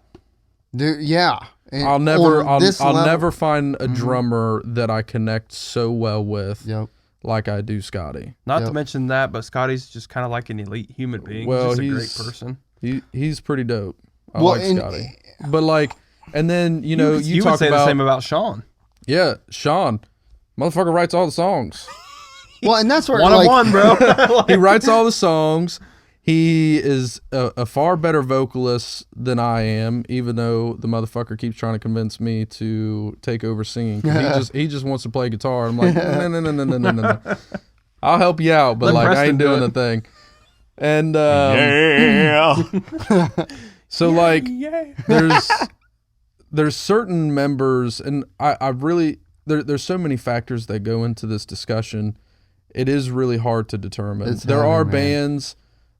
Dude, yeah. And I'll never on this level- find a drummer that I connect so well with Yep. like I do Scotty. Not to Yep. mention that, but Scotty's just kind of like an elite human being. Well, he's he's- just a great person. He's pretty dope. I Well, like and- Scotty. But like, and then you know you would talk say about the same about Sean. yeah, Sean, motherfucker writes all the songs. Well, and that's where One like, of one, bro. He writes all the songs. He is a far better vocalist than I am, even though the motherfucker keeps trying to convince me to take over singing. 'Cause he just wants to play guitar. I'm like, no. I'll help you out, but Let like I Preston ain't do doing it. the thing. And so like there's certain members, and I really there's so many factors that go into this discussion. It is really hard to determine. It's There heavy, are man. bands,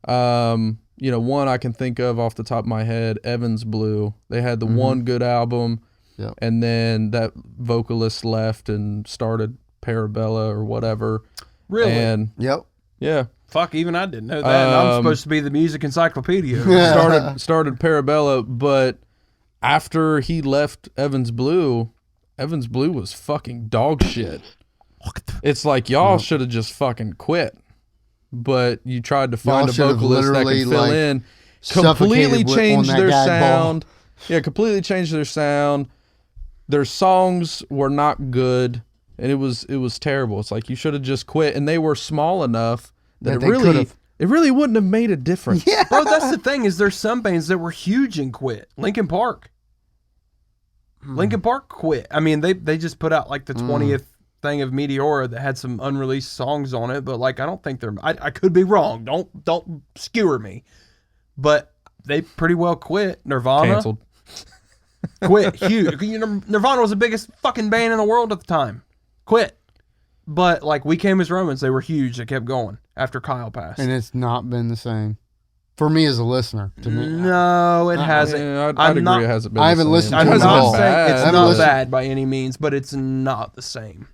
one I can think of off the top of my head, Evans Blue. They had the one good album, Yep. and then that vocalist left and started Parabella or whatever. Really? And Yep. yeah, Fuck, even I didn't know that. And I'm supposed to be the music encyclopedia. started Parabella, but after he left Evans Blue was fucking dog shit. It's like y'all should have just fucking quit, but you tried to find Y'all a should have vocalist that literally, could fill like, in, suffocated completely on change that their gag ball. sound. Yeah, completely change their sound. Their songs were not good, and it was terrible. It's like you should have just quit, and they were small enough that That they could've. it really wouldn't have made a difference. Yeah. Bro, that's the thing, is there's some bands that were huge and quit. Linkin Park. Linkin Park quit. I mean, they just put out like the 20th thing of Meteora that had some unreleased songs on it, but like I don't think they're I could be wrong. Don't skewer me. But they pretty well quit. Nirvana Canceled. quit. Huge. Nirvana was the biggest fucking band in the world at the time. Quit. But like We Came as Romans, they were huge. They kept going after Kyle passed. And it's not been the same for me as a listener. To me, No, it hasn't. Yeah, I'd I'm agree. not- It hasn't been. I the haven't same. listened to I'm it It at not hasn't all. been saying bad. it's haven't not listened- bad by any means, but it's not the same.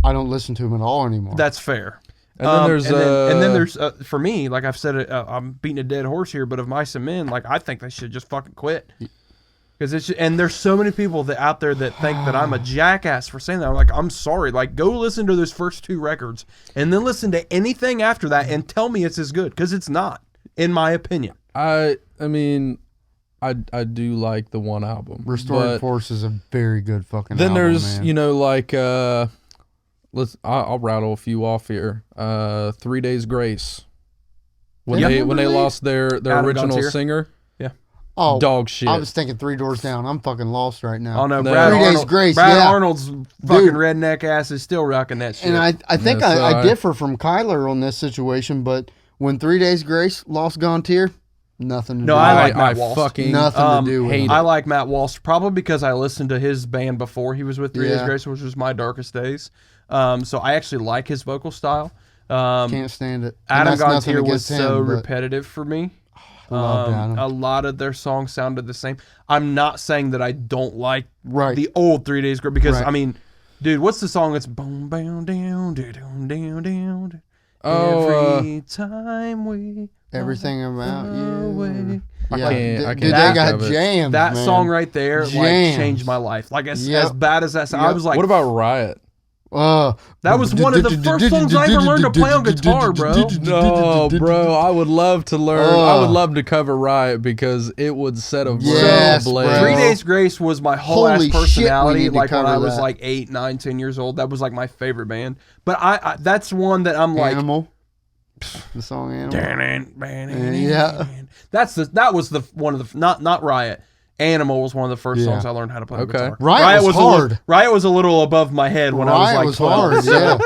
I don't listen to him at all anymore. That's fair. And then there's and then there's for me, like I've said, I'm beating a dead horse here, but of Mice and Men, like I think they should just fucking quit. Because and there's so many people that out there that think that I'm a jackass for saying that. I'm like, I'm sorry. Like, go listen to those first 2 records and then listen to anything after that and tell me it's as good, because it's not, in my opinion. I mean, I do like the one album. Restoring but Force is a very good fucking then album, there's man. like I'll rattle a few off here. 3 Days Grace. When Yep. they lost their Adam original Gontier. singer, Oh, dog shit. I was thinking 3 Doors Down. I'm fucking lost right now. Oh no, No. Brad 3 Days Arnold, Grace, Brad yeah. Arnold's fucking redneck ass is still rocking that shit. And I think Yeah, so I I- differ from Kyler on this situation, but when 3 Days Grace lost Gontier, nothing to No, do I with like it. Matt Walsh. fucking Nothing to do with hate it. I like Matt Walsh, probably because I listened to his band before he was with Three Days Yeah. Grace, which was My Darkest Days. So I actually like his vocal style. Can't stand it. And Adam that's nothing Gontier was against him, so but repetitive for me. loved Adam. A lot of their songs sounded the same. I'm not saying that I don't like Right. the old 3 Days Grace, because Right. I mean, dude, what's the song that's boom down down down down down Oh, every time we Everything about you. away. I Yeah, can't dude, think they got of it. jams. That man. song right there like Jams. changed my life. Like as Yep. bad as that sound, I Yep. was like, What about Riot? that was one of the first songs I ever learned to play on guitar, bro. No, bro, I would love to learn. I would love to cover Riot because it would set a world Yes, ablaze. bro. 3 Days Grace was my whole Holy ass shit, we personality. need to Like when cover I was that. like 8, 9, 10 years old, that was like my favorite band. But I that's one that I'm like, Animal. The song Animal. yeah. That was the one of the not Riot. Animal was one of the first Yeah. songs I learned how to play Okay. guitar. Riot was a little- hard. Riot was a little above my head when I was Riot like was 12. hard, yeah.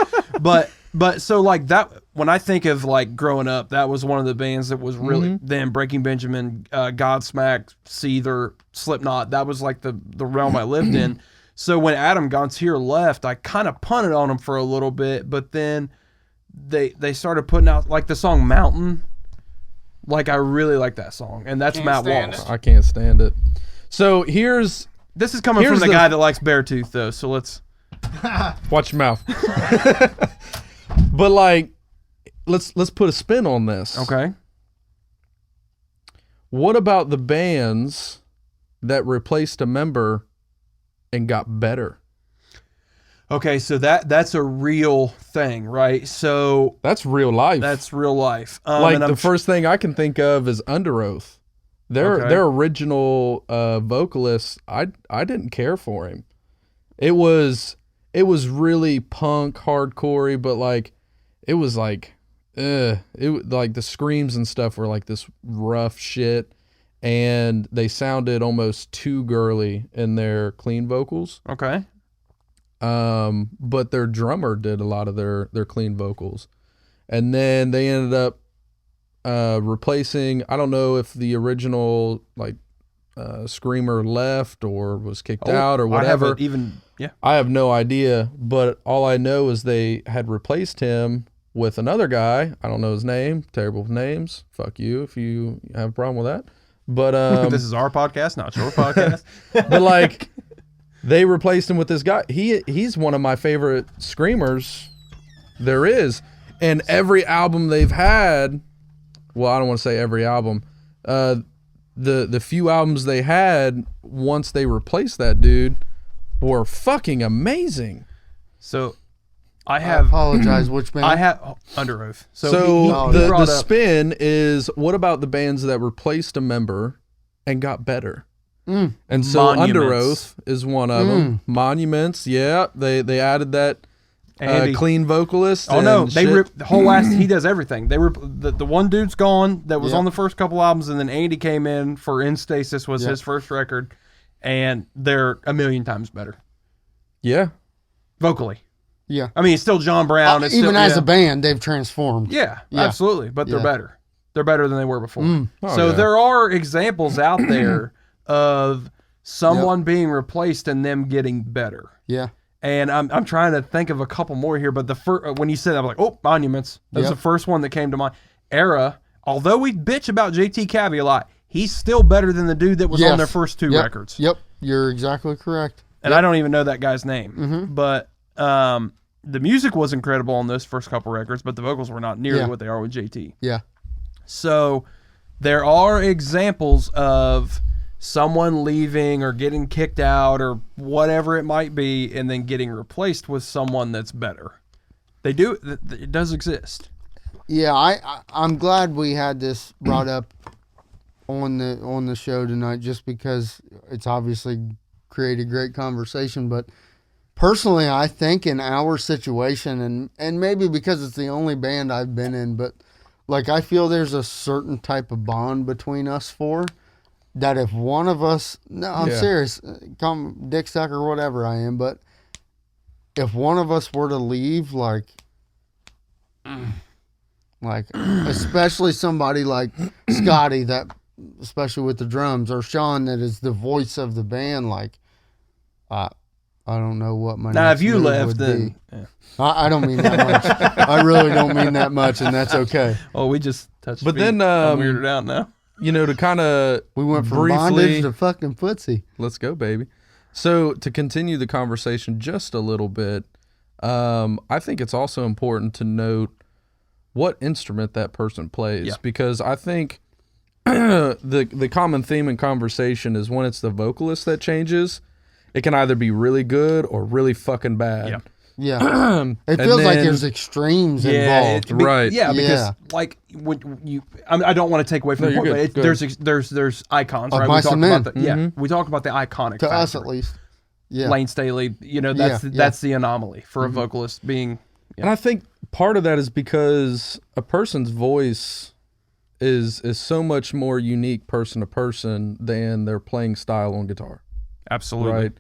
But so like that, when I think of like growing up, that was one of the bands that was really then Breaking Benjamin, Godsmack, Seether, Slipknot. That was like the realm I lived in. So when Adam Gontier left, I kind of punted on him for a little bit, but then they started putting out like the song Mountain. Like I really like that song, and that's Matt Walsh. I can't stand it. So here's This is coming from Here's the the- guy that likes Beartooth, though. So let's. watch your mouth. But like, let's put a spin on this. Okay. What about the bands that replaced a member and got better? Okay, so that's a real thing, right? So That's real life. that's real life. like and the I'm first thing I can think of is Under Oath. Their original vocalist, I didn't care for him. It was really punk, hardcore-y, but like it was like like the screams and stuff were like this rough shit, and they sounded almost too girly in their clean vocals. Okay. But their drummer did a lot of their clean vocals, and then they ended up replacing. I don't know if the original like screamer left or was kicked out or whatever. I have no idea, but all I know is they had replaced him with another guy. I don't know his name. Terrible with names. Fuck you if you have a problem with that. But This is our podcast, not your podcast. but like they replaced him with this guy. He's one of my favorite screamers there is. And every album they've had, well, I don't want to say every album. The few albums they had once they replaced that dude were fucking amazing. So I have apologize. Which band? I have Under Oath. So he the brought up- spin is, what about the bands that replaced a member and got better? And so Under Monuments. Oath is one of them. Monuments, yeah, they added that Andy. clean vocalist. Oh no, and they shit. rip the whole ass. He does everything. They the one dude's gone that was Yep. on the first couple albums, and then Andy came in for In Stasis was his first record, and they're a million times better Yeah, vocally. yeah. I mean, it's still John Brown. It's Even still, as yeah. a band, they've transformed. Yeah, Yeah. absolutely. But they're Yeah. better. They're better than they were before. Oh, So yeah. there are examples out there of someone being replaced and them getting better. Yeah. And I'm trying to think of a couple more here, but the first when you said that, I'm like, oh, Monuments. That was Yep. the first one that came to mind. Era, although we bitch about JT Cabby a lot, he's still better than the dude that was on their first two Yep. records. Yep. You're exactly correct. And I don't even know that guy's name. But the music was incredible on those first couple records, but the vocals were not nearly Yeah. what they are with JT. Yeah. So there are examples of someone leaving or getting kicked out or whatever it might be, and then getting replaced with someone that's better. They do. It does exist. Yeah, I'm glad we had this brought up on the show tonight, just because it's obviously created great conversation. But personally, I think in our situation, and maybe because it's the only band I've been in, but like I feel there's a certain type of bond between us four that if one of us, no, I'm Yeah. serious, come dick sucker, whatever I am, but if one of us were to leave, like especially somebody like Scotty, that especially with the drums, or Sean, that is the voice of the band, like I don't know what my Now, next if you move left, would then be. I don't mean that much. I really don't mean that much, and that's okay. oh, we just touched. But feet. then, I'm weirded out now. you know, to kind of We went from briefly, bondage to fucking footsie. let's go, baby. So to continue the conversation just a little bit, I think it's also important to note what instrument that person plays, Yeah. because I think the common theme in conversation is when it's the vocalist that changes, it can either be really good or really fucking bad. Yeah. Yeah, it And feels like then- there's extremes involved. Right. Yeah, because Yeah. like when you, I don't want to take away from No, the you're point, good. but Go there's icons, Of right? Mice and Men. We talk about the iconic To us, factor. at least. Yeah, Lane Staley, Yeah, that's the anomaly for a vocalist being. And I think part of that is because a person's voice is so much more unique person to person than their playing style on guitar, Absolutely. right?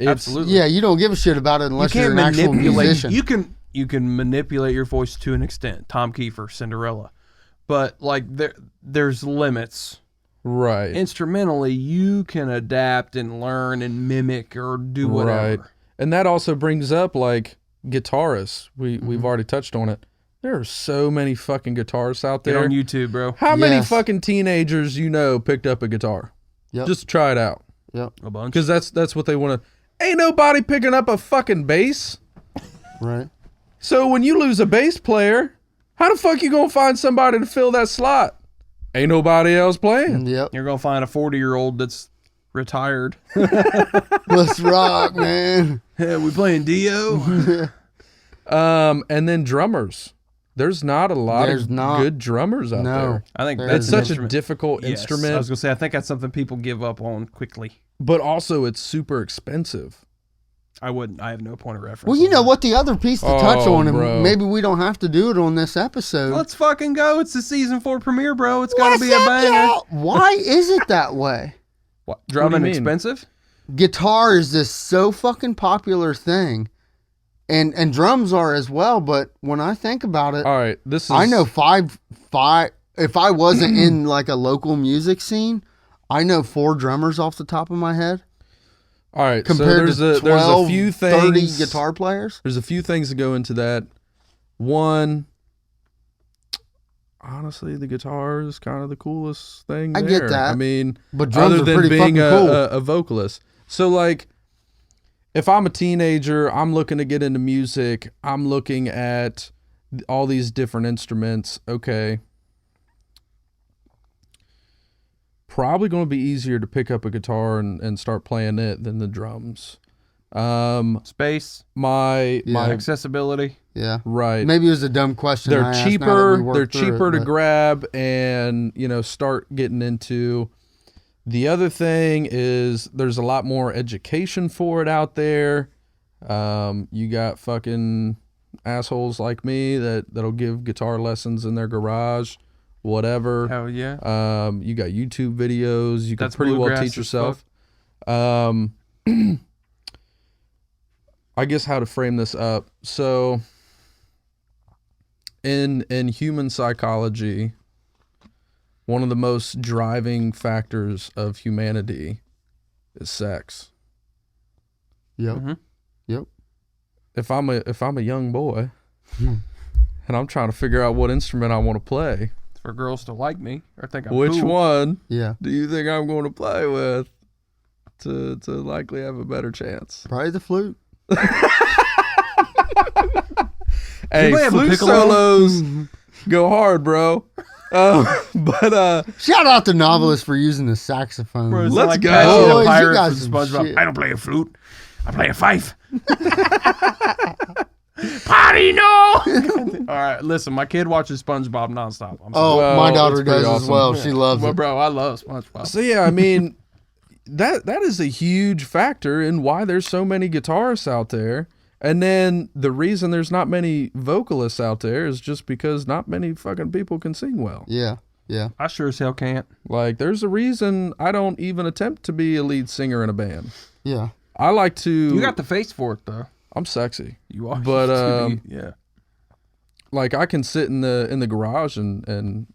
It's, Absolutely. yeah. You don't give a shit about it unless You you're can't an actual manipulate. musician. You can manipulate your voice to an extent. Tom Kiefer, Cinderella, but like there's limits. Right. Instrumentally, you can adapt and learn and mimic or do whatever. Right. And that also brings up like guitarists. We've already touched on it. There are so many fucking guitarists out Get there. on YouTube, bro. How many Yes. fucking teenagers picked up a guitar? Yep. Just try it out. Yep. A bunch. Because that's what they want to. Ain't nobody picking up a fucking bass. Right. So when you lose a bass player, how the fuck you gonna find somebody to fill that slot? Ain't nobody else playing. Yep. You're gonna find a 40-year-old that's retired. Let's rock, man. Hey, we playing Dio? And then drummers. There's not a lot There's of not. good drummers out No. there. I think There's It's an such a instrument. difficult Yes, instrument, I was gonna say I think that's something people give up on quickly. but also it's super expensive. I wouldn't. I have no point of reference. Well, you on know that. what? The other piece to touch Oh, on, and bro. maybe we don't have to do it on this episode. Let's fucking go. It's the season 4 premiere, bro. It's gotta What's be a up, banger. y'all? Why is it that way? What? Drumming mean? expensive? Guitar is this so fucking popular thing, and drums are as well. But when I think about it, All right, this is I know five. If I wasn't in like a local music scene, I know 4 drummers off the top of my head. All right, Compared so to 12, there's a few 30 things. guitar players. There's a few things that go into that. Honestly, the guitar is kind of the coolest thing. I get there. that. I mean, But drums other are than pretty being fucking cool. a vocalist. So like, if I'm a teenager, I'm looking to get into music. I'm looking at all these different instruments. Okay. Probably going to be easier to pick up a guitar and start playing it than the drums. Space, My Yeah. accessibility. Yeah. Right. Maybe it was a dumb question. They're I asked now that we cheaper. worked They're through cheaper it, to but- grab and, start getting into. The other thing is there's a lot more education for it out there. You got fucking assholes like me that'll give guitar lessons in their garage, whatever. Hell yeah. You got YouTube videos. You can That's pretty well bluegrass teach as yourself. I guess how to frame this up. So in human psychology, one of the most driving factors of humanity is sex. Yep. Mhm. Yep. If I'm a young boy and I'm trying to figure out what instrument I want to play, For girls to like me or think I'm which cool. one Yeah. do you think I'm going to play with to likely have a better chance? Probably the flute. Hey, Anybody have a flute piccolo? solos go hard, bro. But Shout out to novelists for using the saxophone. Bro, it's Let's like go. Patty the Boys, you Pirate got from some SpongeBob. shit. I don't play a flute. I play a fife. Patty, no! All right, listen, my kid watches SpongeBob nonstop. I'm sorry. Oh, Well, my daughter that's pretty does as awesome. well. She loves Well, it. bro, I love SpongeBob. so yeah, I mean, that is a huge factor in why there's so many guitarists out there. And then the reason there's not many vocalists out there is just because not many fucking people can sing well. Yeah. Yeah. I sure as hell can't. Like, there's a reason I don't even attempt to be a lead singer in a band. Yeah. I like to. You got the face for it, though. I'm sexy. You are. But, yeah. Like, I can sit in the garage and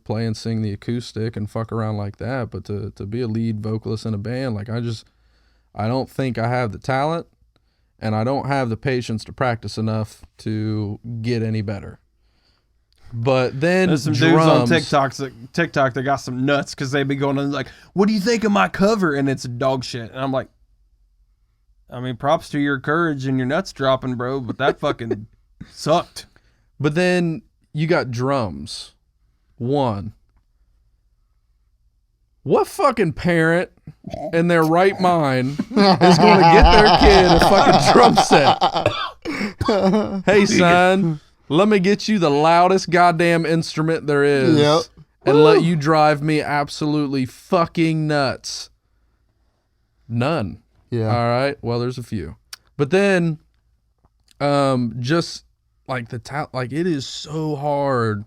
play and sing the acoustic and fuck around like that. But to be a lead vocalist in a band, like, I don't think I have the talent, and I don't have the patience to practice enough to get any better. But then There's some drums, dudes on TikTok that got some nuts because they be going on like, "What do you think of my cover?" And it's dog shit. And I'm like, I mean, props to your courage and your nuts dropping, bro. But that fucking sucked. But then you got drums. One. What fucking parent in their right mind is going to get their kid a fucking drum set? Hey, son, let me get you the loudest goddamn instrument there is. Yep. And let you drive me absolutely fucking nuts. None. Yeah. All right. Well, there's a few. But then, just like it is so hard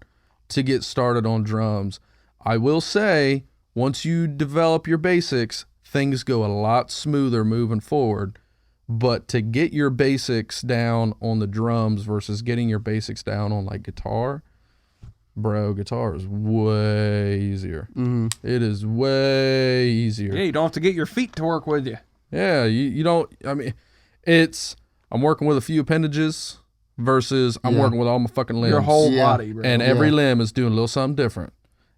to get started on drums. I will say, once you develop your basics, things go a lot smoother moving forward. But to get your basics down on the drums versus getting your basics down on like guitar, bro, guitar is way easier. Mm-hmm. It is way easier. Yeah, you don't have to get your feet to work with you. Yeah, you don't. I mean, I'm working with a few appendages versus I'm Yeah. working with all my fucking limbs. Your whole Yeah. body, bro. And every Yeah. limb is doing a little something different.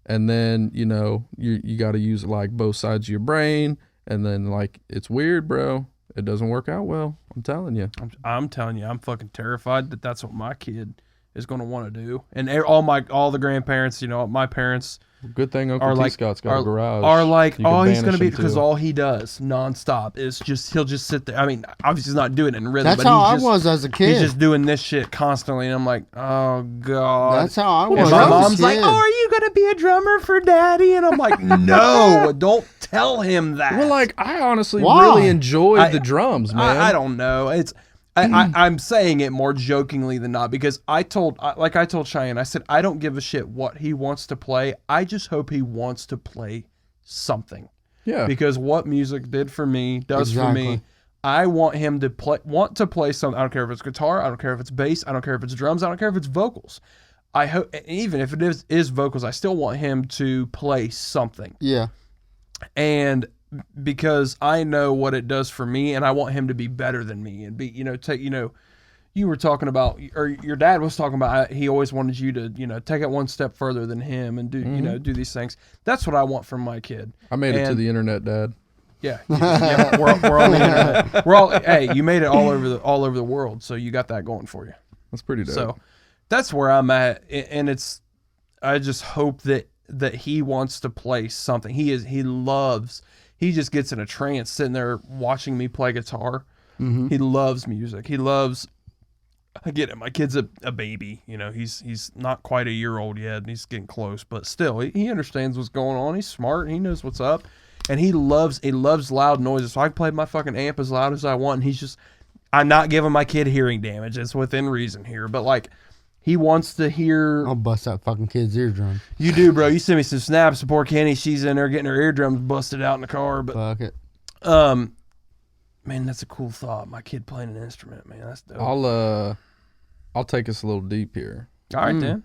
And then, you got to use like both sides of your brain. And then like, it's weird, bro. It doesn't work out well. I'm telling you. I'm telling you, I'm fucking terrified that that's what my kid is going to want to do. And all the grandparents, my parents Good thing Uncle are T. like Scott's got a garage. Are like, You can oh, he's banish going to be him because to. all he does nonstop is he'll just sit there. I mean, obviously he's not doing it in rhythm. That's but how he's I just, was as a kid. He's just doing this shit constantly, and I'm like, oh god. That's how I And was. my as a mom's like, kid. oh, are you gonna be a drummer for daddy? And I'm like, no, don't tell him that. Well, like, I honestly Why? really enjoyed I- the drums, man. I don't know. I'm saying it more jokingly than not because I told Cheyenne, I said, I don't give a shit what he wants to play. I just hope he wants to play something. Yeah. Because what music did for me does for Exactly. me. I want him to play something. I don't care if it's guitar. I don't care if it's bass. I don't care if it's drums. I don't care if it's vocals. I hope, even if it is vocals, I still want him to play something. Yeah. And because I know what it does for me, and I want him to be better than me, and be, you were talking about, or your dad was talking about, he always wanted you to, take it one step further than him and do, do these things. That's what I want from my kid. I made it to And- the internet, Dad. Yeah, we're on the internet. Hey, you made it all over the world, so you got that going for you. That's pretty dope. So that's where I'm at, and I just hope that he wants to play something. He just gets in a trance sitting there watching me play guitar. Mm-hmm. He loves music. He loves I get it. My kid's a baby. You know, he's not quite a year old yet, and he's getting close. But still, he understands what's going on. He's smart. He knows what's up, and he loves loud noises. So I can play my fucking amp as loud as I want. And he's just, I'm not giving my kid hearing damage. It's within reason here, but like, he wants to hear. I'll bust that fucking kid's eardrum. You do, bro. You send me some snaps. The poor Kenny, she's in there getting her eardrums busted out in the car. But Fuck it. man, that's a cool thought. My kid playing an instrument, man. That's dope. I'll take us a little deep here All right, then.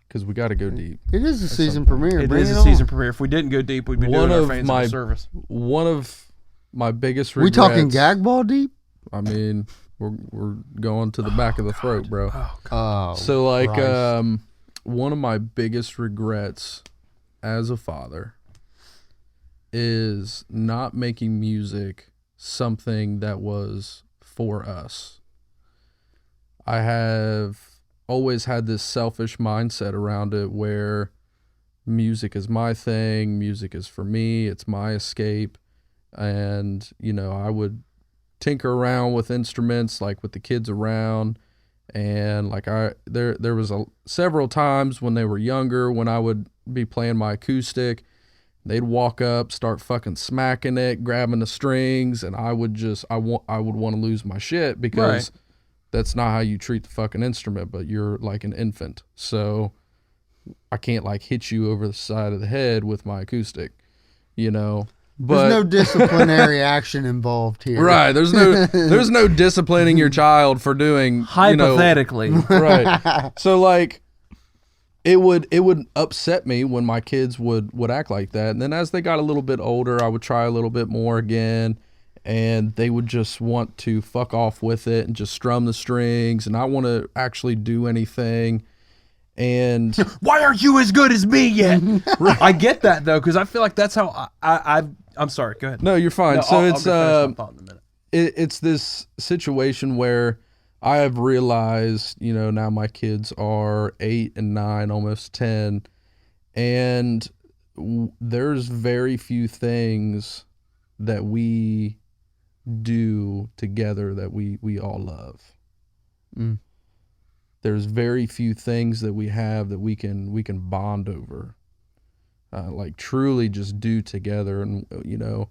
because we got to go deep. It is a season premiere. It Bring is it a on. season premiere. If we didn't go deep, we'd be doing our fans a service. One of my biggest We regrets. talking gag ball deep? I mean, we're going to the back of the throat, bro. Oh, So like, Christ. one of my biggest regrets as a father is not making music something that was for us. I have always had this selfish mindset around it where music is my thing, music is for me, it's my escape. And, you know, I would tinker around with instruments like with the kids around, and like there was several times when they were younger when I would be playing my acoustic, they'd walk up, start fucking smacking it, grabbing the strings, and I would want to lose my shit because that's not how you treat the fucking instrument, but you're like an infant. So I can't like hit you over the side of the head with my acoustic, you know. But there's no disciplinary action involved here. right, there's no disciplining your child for doing Hypothetically. Right. So like it would upset me when my kids would act like that. And then as they got a little bit older, I would try a little bit more again, and they would just want to fuck off with it and just strum the strings and not want to actually do anything. And Why aren't you as good as me yet? I get that though, because I feel like that's how I'm sorry. Go ahead. no, you're fine. No, So I'll it's go finish my thought in a minute. it's this situation where I have realized, you know, now my kids are 8 and 9, almost 10, and there's very few things that we do together that we all love. Mm. There's very few things that we have that we can bond over, like truly just do together. And you know,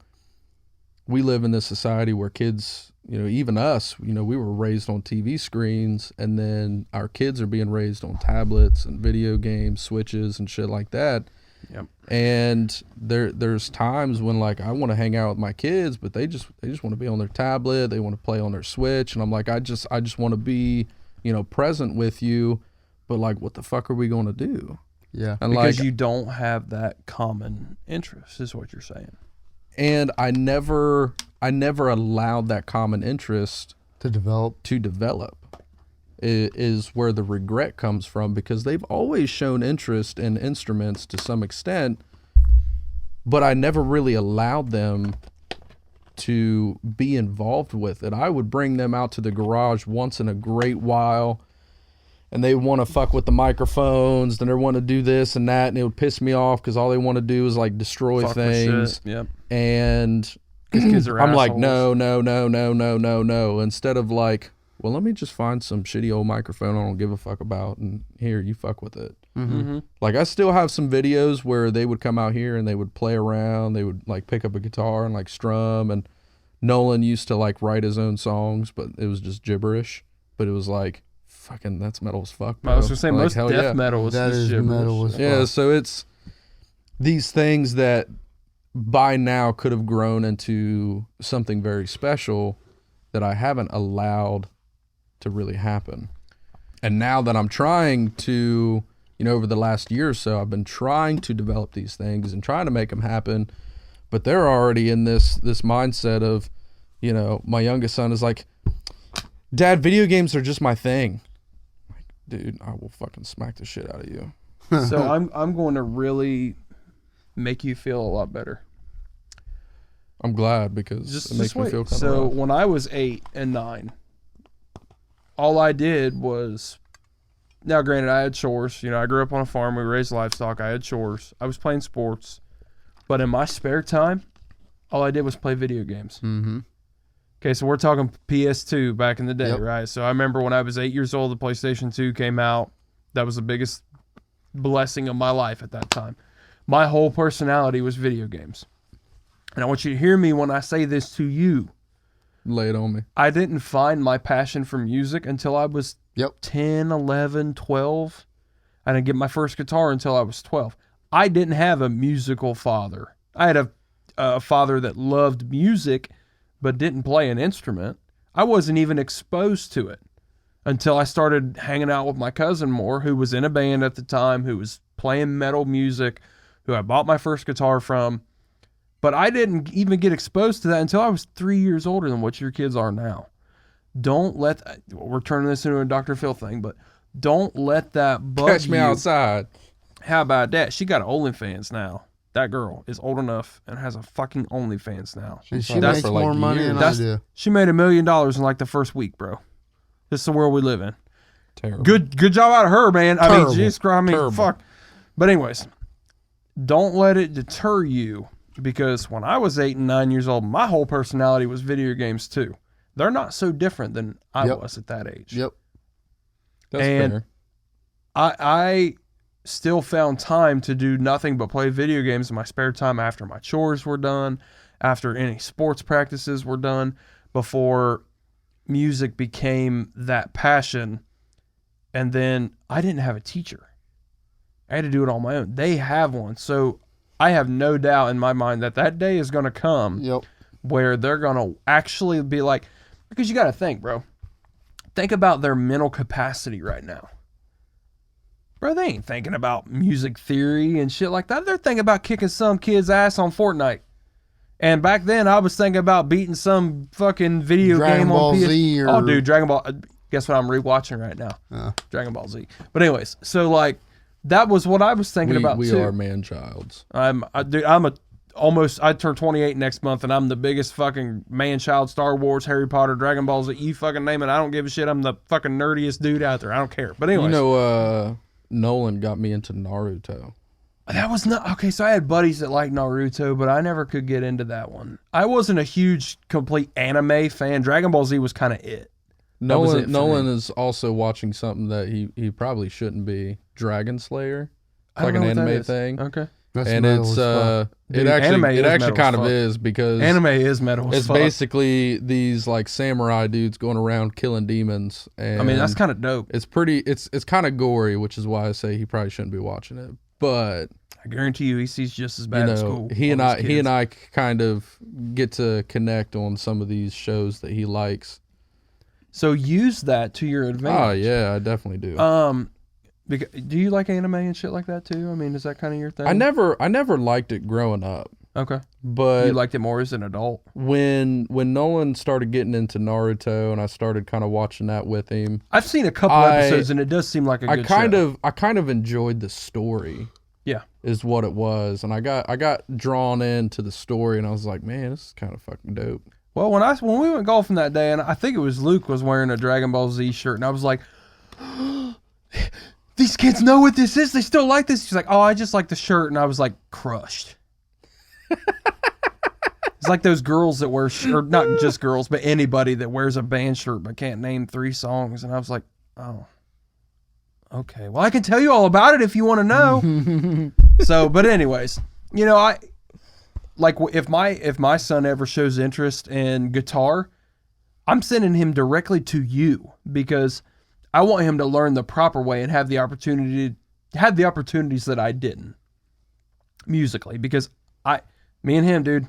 we live in this society where kids, you know, even us, you know, we were raised on TV screens, and then our kids are being raised on tablets and video games, Switches and shit like that. Yep. And there's times when like I want to hang out with my kids, but they just want to be on their tablet, they want to play on their Switch, and I'm like, I just want to be, you know, present with you, but like, what the fuck are we going to do? Yeah. And Because like, you don't have that common interest, is what you're saying. and I never allowed that common interest To develop. is where the regret comes from, because they've always shown interest in instruments to some extent, but I never really allowed them to be involved with it. I would bring them out to the garage once in a great while, and they want to fuck with the microphones, and they want to do this and that, and it would piss me off because all they want to do is like destroy Fuck with things. shit. Yep. And Kids are I'm like, assholes. no. Instead of like, well, let me just find some shitty old microphone I don't give a fuck about, and here, you fuck with it. Mm-hmm. Like, I still have some videos where they would come out here and they would play around. They would like pick up a guitar and like strum. And Nolan used to like write his own songs, but it was just gibberish. But it was like, fucking, that's metal as fuck, bro. I was gonna say Like, most hell death yeah. metal is That is gibberish. metal as Yeah, fuck. so it's these things that by now could have grown into something very special that I haven't allowed to really happen. And now that I'm trying to, you know, over the last year or so, I've been trying to develop these things and trying to make them happen, but they're already in this mindset of, you know, my youngest son is like, Dad, video games are just my thing. Like, dude, I will fucking smack the shit out of you. So I'm going to really make you feel a lot better. I'm glad, because Just it makes me wait. feel kind So of when I was 8 and 9, all I did was, now granted, I had chores. You know, I grew up on a farm. We raised livestock. I had chores. I was playing sports, but in my spare time, all I did was play video games. Mm-hmm. Okay, so we're talking PS2 back in the day, Yep. right? So I remember when I was 8 years old, the PlayStation 2 came out. That was the biggest blessing of my life at that time. My whole personality was video games. And I want you to hear me when I say this to you. Lay it on me. I didn't find my passion for music until I was Yep. 10, 11, 12. I didn't get my first guitar until I was 12. I didn't have a musical father. I had a father that loved music but didn't play an instrument. I wasn't even exposed to it until I started hanging out with my cousin more, who was in a band at the time, who was playing metal music, who I bought my first guitar from. But I didn't even get exposed to that until I was 3 years older than what your kids are now. Don't let, we're turning this into a Dr. Phil thing, but don't let that bug Catch me you. outside. How about that? She got OnlyFans now. That girl is old enough and has a fucking OnlyFans now. And she That's makes for, like, more money than I That's- do. She made $1 million in like the first week, bro. This is the world we live in. Terrible. Good job out of her, man. I Terrible. mean, Jesus Christ, I mean, Terrible. fuck. But anyways, don't let it deter you, because when I was 8 and 9 years old, my whole personality was video games too. They're not so different than I Yep. was at that age. Yep. That's and- fair. I still found time to do nothing but play video games in my spare time after my chores were done, after any sports practices were done, before music became that passion. And then I didn't have a teacher. I had to do it on my own. They have one. So I have no doubt in my mind that that day is going to come Yep. where they're going to actually be like, because you got to think, bro. Think about their mental capacity right now. Bro, they ain't thinking about music theory and shit like that. They're thinking about kicking some kid's ass on Fortnite. And back then, I was thinking about beating some fucking video Dragon game Ball on PS. Z or- Oh, dude, Dragon Ball. Guess what I'm rewatching right now? Dragon Ball Z. But anyways, so like that was what I was thinking about We too. are man-childs. I turn 28 next month, and I'm the biggest fucking man-child. Star Wars, Harry Potter, Dragon Balls, that you fucking name it. I don't give a shit. I'm the fucking nerdiest dude out there. I don't care. But anyways, You know, Nolan got me into Naruto. that was not okay. So I had buddies that liked Naruto, but I never could get into that one. I wasn't a huge, complete anime fan. Dragon Ball Z was kind of it. That was it for Nolan me. is also watching something that he probably shouldn't be. Dragon Slayer. It's I don't like an know what that anime is. thing. Okay. That's And metal it's as fuck. Dude, it anime actually is metal kind as of fuck. is because Anime is metal as it's fuck. basically these like samurai dudes going around killing demons. And I mean, that's kind of dope. it's pretty. It's kind of gory, which is why I say he probably shouldn't be watching it. But I guarantee you, he sees just as you bad as know, cool. he and I kind of get to connect on some of these shows that he likes. So use that to your advantage. Oh yeah, I definitely do. Do you like anime and shit like that too? I mean, is that kind of your thing? I never liked it growing up, Okay. but You liked it more as an adult. when Nolan started getting into Naruto and I started kind of watching that with him, I've seen a couple episodes, and it does seem like a good show. I kind of enjoyed the story. Yeah. Is what it was, and I got drawn into the story, and I was like, man, this is kind of fucking dope. Well, when we went golfing that day, and I think it was Luke was wearing a Dragon Ball Z shirt, and I was like, these kids know what this is. They still like this. He's like, oh, I just like the shirt, and I was like, crushed. It's like those girls that wear, or not just girls, but anybody that wears a band shirt but can't name 3 songs, and I was like, oh, okay. Well, I can tell you all about it if you want to know. So, but anyways, you know, I like if my son ever shows interest in guitar, I'm sending him directly to you because I want him to learn the proper way and have the opportunities that I didn't musically, because me and him, dude,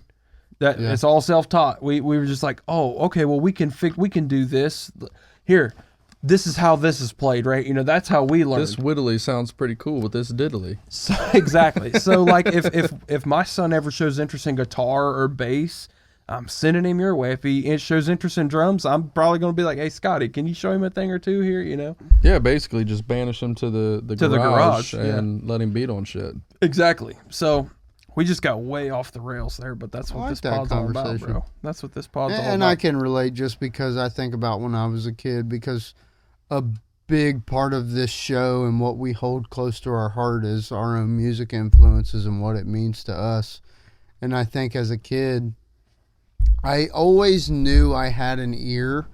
that it's all self-taught. We were just like, oh, okay, well we can do this here. This is how this is played, right? You know, that's how we learned. This widdly sounds pretty cool with this diddly. So, exactly. So, like, if my son ever shows interest in guitar or bass, I'm sending him your way. If he shows interest in drums, I'm probably going to be like, hey, Scotty, can you show him a thing or two here, you know? Yeah, basically just banish him to the garage, yeah. and let him beat on shit. Exactly. So, we just got way off the rails there, but that's what I like this that pod's all about, conversation. bro. That's what this pod's all about. And I can relate just because I think about when I was a kid, because a big part of this show and what we hold close to our heart is our own music influences and what it means to us. And I think as a kid, I always knew I had an ear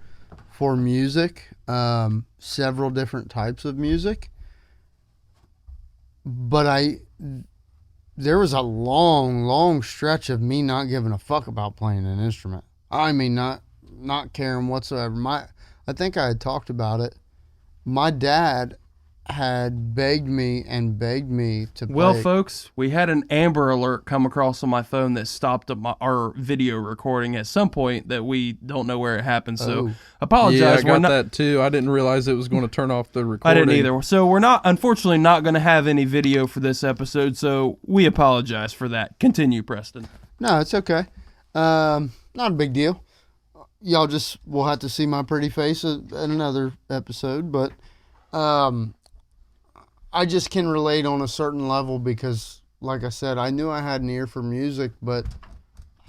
for music, several different types of music. But there was a long, long stretch of me not giving a fuck about playing an instrument. I mean, not caring whatsoever. I think I had talked about it. My dad had begged me to play. Well, folks, we had an Amber Alert come across on my phone that stopped our video recording at some point that we don't know where it happened. So apologize. Yeah, I got that too. I didn't realize it was going to turn off the recording. I didn't either. So we're unfortunately not going to have any video for this episode. So we apologize for that. Continue, Preston. No, it's okay. Not a big deal. Y'all just will have to see my pretty face in another episode, but I just can relate on a certain level because, like I said, I knew I had an ear for music, but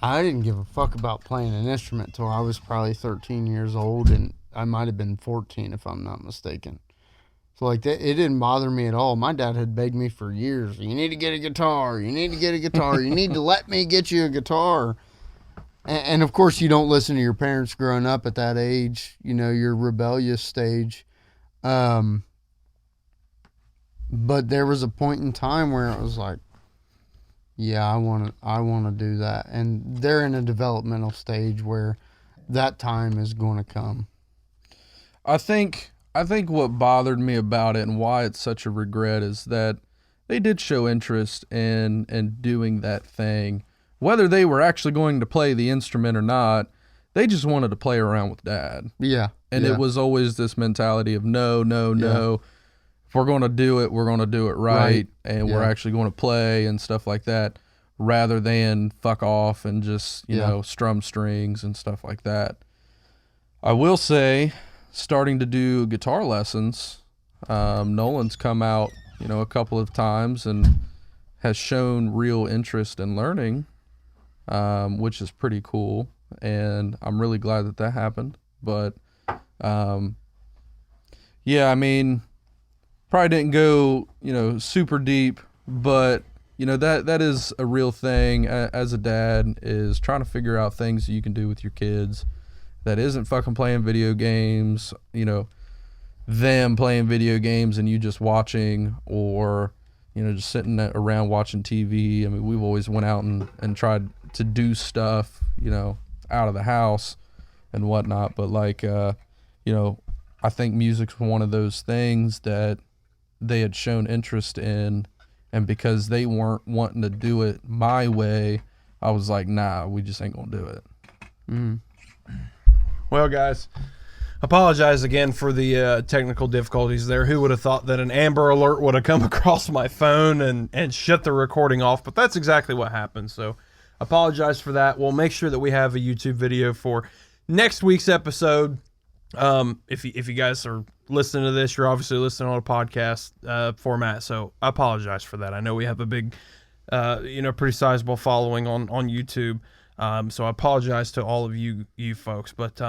I didn't give a fuck about playing an instrument till I was probably 13 years old, and I might have been 14 if I'm not mistaken. So, like, it didn't bother me at all. My dad had begged me for years, you need to get a guitar, you need to get a guitar, you need to let me get you a guitar. And of course, you don't listen to your parents growing up at that age, you know, your rebellious stage. But there was a point in time where it was like, yeah, I want to do that. And they're in a developmental stage where that time is going to come. I think what bothered me about it and why it's such a regret is that they did show interest in doing that thing. Whether they were actually going to play the instrument or not, they just wanted to play around with Dad. Yeah. And it was always this mentality of no. If we're going to do it, we're going to do it right. And we're actually going to play and stuff like that, rather than fuck off and just, you know, strum strings and stuff like that. I will say, starting to do guitar lessons, Nolan's come out, you know, a couple of times and has shown real interest in learning, which is pretty cool. And I'm really glad that happened. But, yeah, I mean, probably didn't go, you know, super deep, but, you know, that is a real thing as a dad, is trying to figure out things that you can do with your kids that isn't fucking playing video games, you know, them playing video games and you just watching, or, you know, just sitting around watching TV. I mean, we've always went out and tried to do stuff, you know, out of the house and whatnot. But like, you know, I think music's one of those things that they had shown interest in, and because they weren't wanting to do it my way, I was like, nah, we just ain't gonna do it. Well, guys, apologize again for the technical difficulties there. Who would have thought that an Amber Alert would have come across my phone and shut the recording off? But that's exactly what happened. So apologize for that. We'll make sure that we have a YouTube video for next week's episode. If you guys are listening to this, you're obviously listening on a podcast format, so I apologize for that. I know we have a big, you know, pretty sizable following on YouTube, so I apologize to all of you folks. But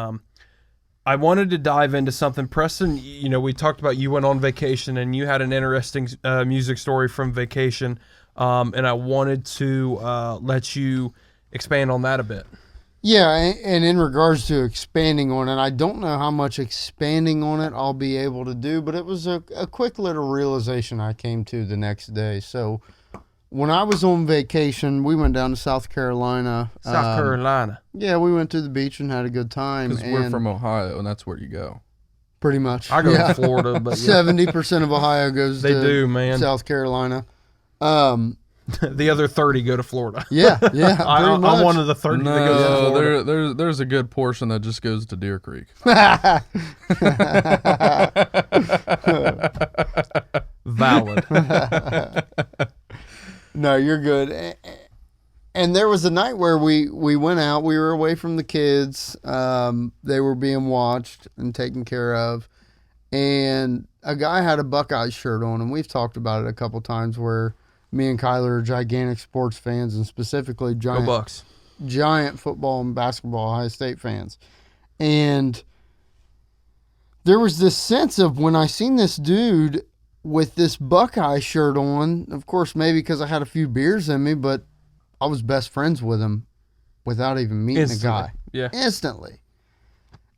I wanted to dive into something. Preston, you know, we talked about you went on vacation and you had an interesting music story from vacation, and I wanted to let you expand on that a bit. Yeah, and in regards to expanding on it, I don't know how much expanding on it I'll be able to do, but it was a quick little realization I came to the next day. So when I was on vacation, we went down to South Carolina. South Carolina. Yeah, we went to the beach and had a good time. Because we're from Ohio, and that's where you go. Pretty much. I go to Florida, but 70% of Ohio goes to South Carolina. The other 30 go to Florida. Yeah. I'm one of the 30 that goes to Florida. There's a good portion that just goes to Deer Creek. Valid. No, you're good. And there was a night where we went out. We were away from the kids. They were being watched and taken care of. And a guy had a Buckeye shirt on, and we've talked about it a couple times where me and Kyler are gigantic sports fans, and specifically Go Bucks. Giant football and basketball Ohio State fans. And there was this sense of when I seen this dude with this Buckeye shirt on, of course, maybe because I had a few beers in me, but I was best friends with him without even meeting the guy. Yeah. Instantly.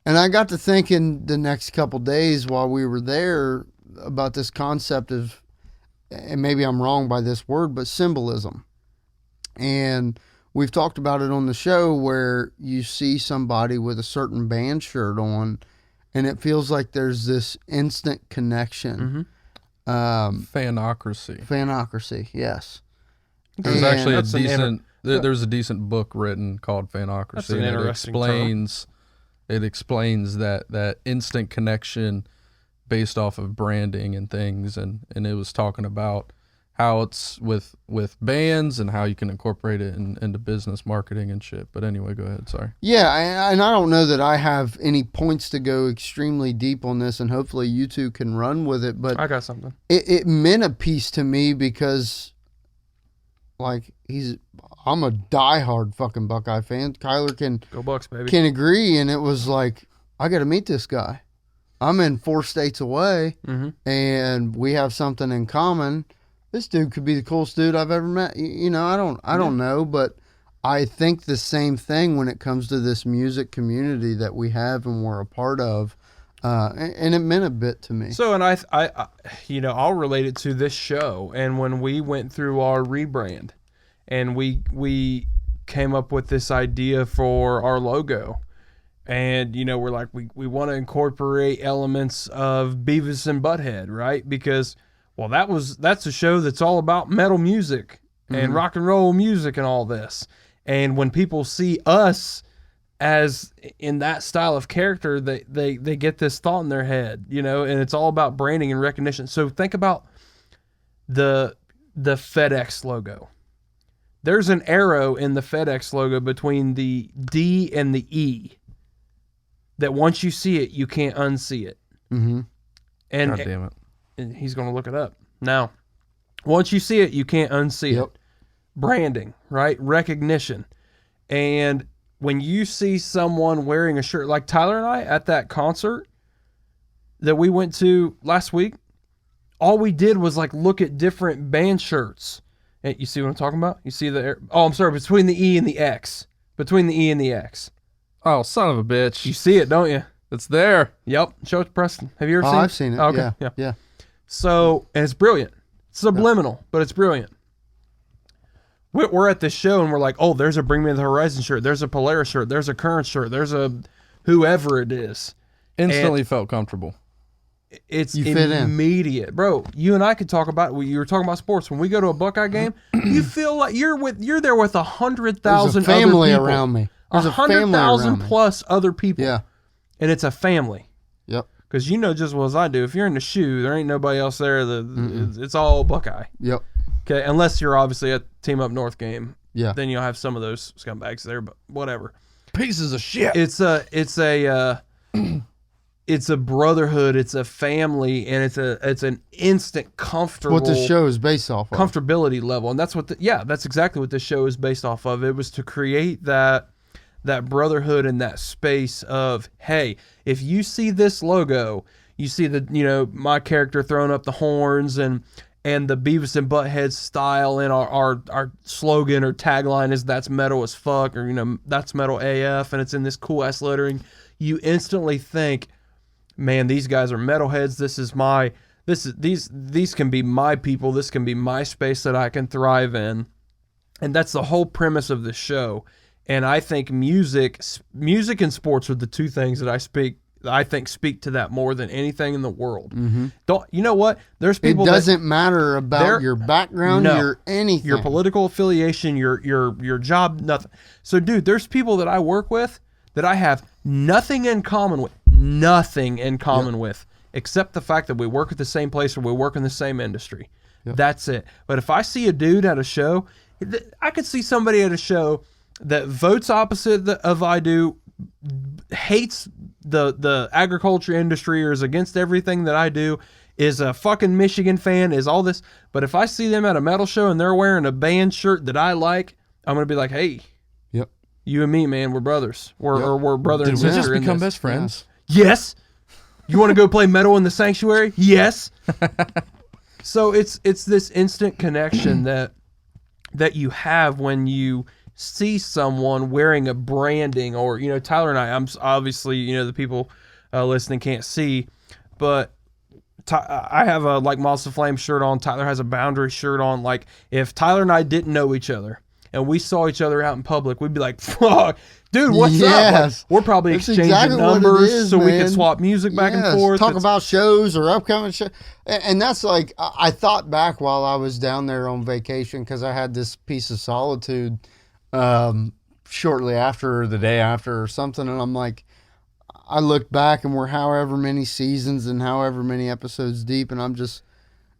And I got to thinking the next couple days while we were there about this concept of, and maybe I'm wrong by this word, but symbolism. And we've talked about it on the show where you see somebody with a certain band shirt on and it feels like there's this instant connection. Fanocracy, yes. There's And actually That's there's a decent book written called Fanocracy. That's an and interesting it explains that instant connection based off of branding and things, and it was talking about how it's with bands and how you can incorporate it into business marketing and shit. But anyway, go ahead. Sorry. Yeah, and I don't know that I have any points to go extremely deep on this, and hopefully you two can run with it. But I got something. It meant a piece to me because, like, I'm a diehard fucking Buckeye fan. Kyler Go Bucks, baby. can agree, and it was like, I got to meet this guy. I'm in 4 states away, and we have something in common. This dude could be the coolest dude I've ever met. You know, I don't know, but I think the same thing when it comes to this music community that we have and we're a part of, and it meant a bit to me. So, and I I'll relate it to this show. And when we went through our rebrand, and we came up with this idea for our logo, and we're like, we want to incorporate elements of Beavis and Butthead, right? Because that's a show that's all about metal music and rock and roll music and all this. And when people see us as in that style of character, they get this thought in their head, and it's all about branding and recognition. So think about the FedEx logo. There's an arrow in the FedEx logo between the D and the E that once you see it, you can't unsee it. Mm-hmm. And God damn it. and he's going to look it up. Now, once you see it, you can't unsee it. Branding, right? Recognition. And when you see someone wearing a shirt, like Tyler and I at that concert that we went to last week, all we did was like look at different band shirts. And you see what I'm talking about? You see between the E and the X. Between the E and the X. Oh, son of a bitch. You see it, don't you? It's there. Yep. Show it to Preston. Have you ever seen it? I've seen it. Oh, okay. Yeah. So, and it's brilliant. It's subliminal, but it's brilliant. We're at this show and we're like, oh, there's a Bring Me the Horizon shirt. There's a Polaris shirt. There's a Current shirt. There's a whoever it is. Instantly felt comfortable. It's You fit in. immediate. Bro, you and I could talk about, you were talking about sports. When we go to a Buckeye game, you feel like you're there with 100,000 There's a other family people. around me. There's a family 100,000 around me. plus other people. Yeah. And it's a family. Yep. Because you know just as well as I do, if you're in the shoe, there ain't nobody else there. It's all Buckeye. Yep. Okay, unless you're obviously at Team Up North game. Yeah. Then you'll have some of those scumbags there, but whatever. Pieces of shit. It's a brotherhood, it's a family, and it's an instant comfortable What the show is based off of. comfortability level. And that's that's exactly what this show is based off of. It was to create that brotherhood and that space of, hey, if you see this logo, you see my character throwing up the horns and the Beavis and Butthead style, and our slogan or tagline is "That's metal as fuck," or "That's metal AF," and it's in this cool ass lettering. You instantly think, man, these guys are metalheads. These can be my people. This can be my space that I can thrive in, and that's the whole premise of the show. And I think music and sports are the two things that I think speak to that more than anything in the world. Mm-hmm. You know what? There's people. It doesn't matter about your background, your anything, your political affiliation, your job, nothing. So, dude, there's people that I work with that I have nothing in common with, except the fact that we work at the same place or we work in the same industry. Yep. That's it. But if I see a dude at a show, I could see somebody at a show that votes opposite of I do, hates the agriculture industry or is against everything that I do, is a fucking Michigan fan, is all this. But if I see them at a metal show and they're wearing a band shirt that I like, I'm going to be like, hey, Yep. you and me, man, we're brothers. We're brother and Did we sister just in become this. best friends? Yes. You want to go play metal in the sanctuary? Yes. So it's this instant connection that you have when you see someone wearing a branding, or, you know, Tyler and I'm obviously, you know, the people listening can't see, but I have a like Moss of Flame shirt on. Tyler has a Boundary shirt on. Like, if Tyler and I didn't know each other and we saw each other out in public, we'd be like, fuck, dude, what's up? Like, we're probably That's exchanging exactly numbers so we man. can swap music back and forth. Talk about shows or upcoming shows. And that's like, I thought back while I was down there on vacation, because I had this piece of solitude shortly after, or the day after or something. And I'm like, I look back and we're however many seasons and however many episodes deep. And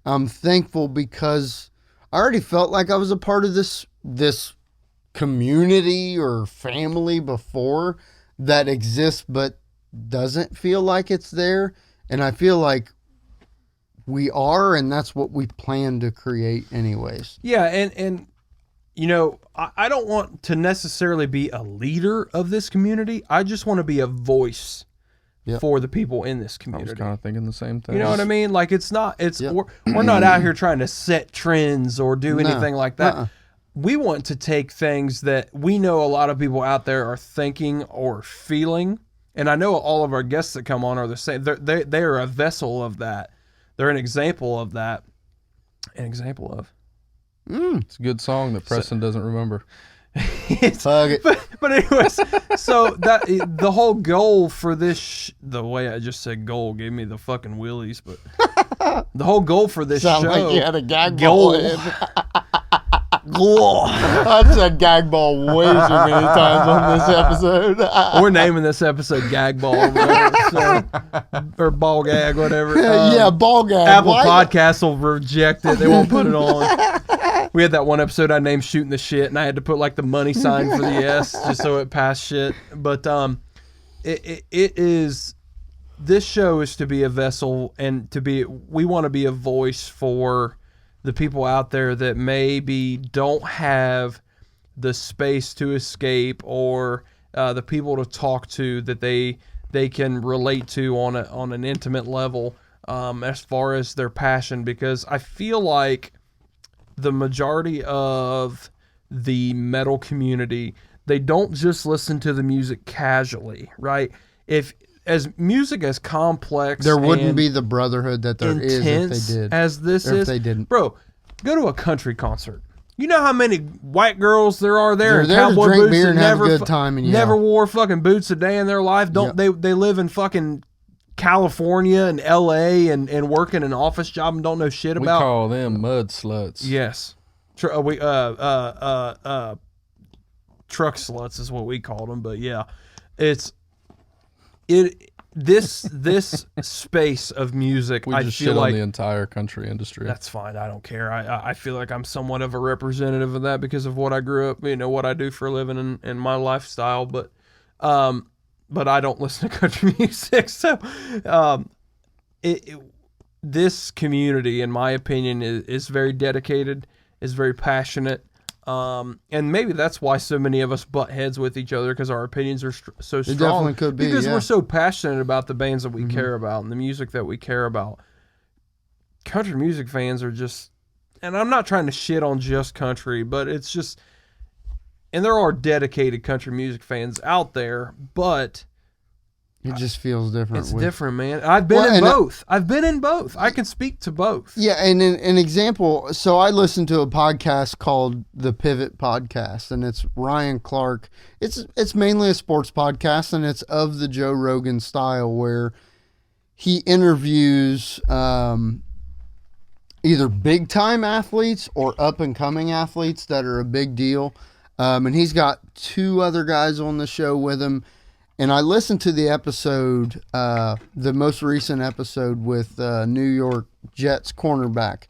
I'm thankful, because I already felt like I was a part of this community or family before that exists, but doesn't feel like it's there. And I feel like we are, and that's what we plan to create anyways. Yeah. And you know, I don't want to necessarily be a leader of this community. I just want to be a voice for the people in this community. I was kind of thinking the same thing. You know what I mean? Like, we're not out here trying to set trends or do anything like that. We want to take things that we know a lot of people out there are thinking or feeling. And I know all of our guests that come on are the same. They are a vessel of that. They're an example of that. An example of. It's a good song that Preston doesn't remember. But anyways, so that the whole goal for this, the way I just said goal gave me the fucking willies, but the whole goal for this Sound show. like you had a gag ball in. I've said gag ball way too many times on this episode. We're naming this episode Gag Ball, or whatever, so, or Ball Gag, whatever. Yeah, ball gag. Apple Podcasts will reject it. They won't put it on. We had that one episode I named Shooting the Shit, and I had to put like the money sign for the S just so it passed shit. But it is, this show is to be a vessel, and we want to be a voice for the people out there that maybe don't have the space to escape, or the people to talk to that they can relate to on an intimate level, as far as their passion. Because I feel like the majority of the metal community, they don't just listen to the music casually, right? As music as complex, there wouldn't be the brotherhood that there is if they did. As this or is, if they didn't. Bro, go to a country concert. You know how many white girls there are there in They're there to cowboy drink boots beer that and have a good time and never yell. wore fucking boots a day in their life? Don't they live in fucking California and LA and working an office job and don't know shit We about. call them mud sluts. Yes. Truck sluts is what we called them, but yeah. This space of music, We I just feel shit like on the entire country industry. that's fine. I don't care. I feel like I'm somewhat of a representative of that because of what I grew up, you know, what I do for a living and my lifestyle. But I don't listen to country music. So, this community, in my opinion, is very dedicated, is very passionate. And maybe that's why so many of us butt heads with each other, because our opinions are so strong. It definitely could be, because yeah. we're so passionate about the bands that we care about and the music that we care about. Country music fans are just, and I'm not trying to shit on just country, but it's just, and there are dedicated country music fans out there, but It just feels different. it's different, man. I've been in both. I've been in both. I can speak to both. Yeah, and an example, so I listened to a podcast called The Pivot Podcast, and it's Ryan Clark. It's mainly a sports podcast, and it's of the Joe Rogan style, where he interviews either big-time athletes or up-and-coming athletes that are a big deal. And he's got two other guys on the show with him. And I listened to the episode, the most recent episode with New York Jets cornerback.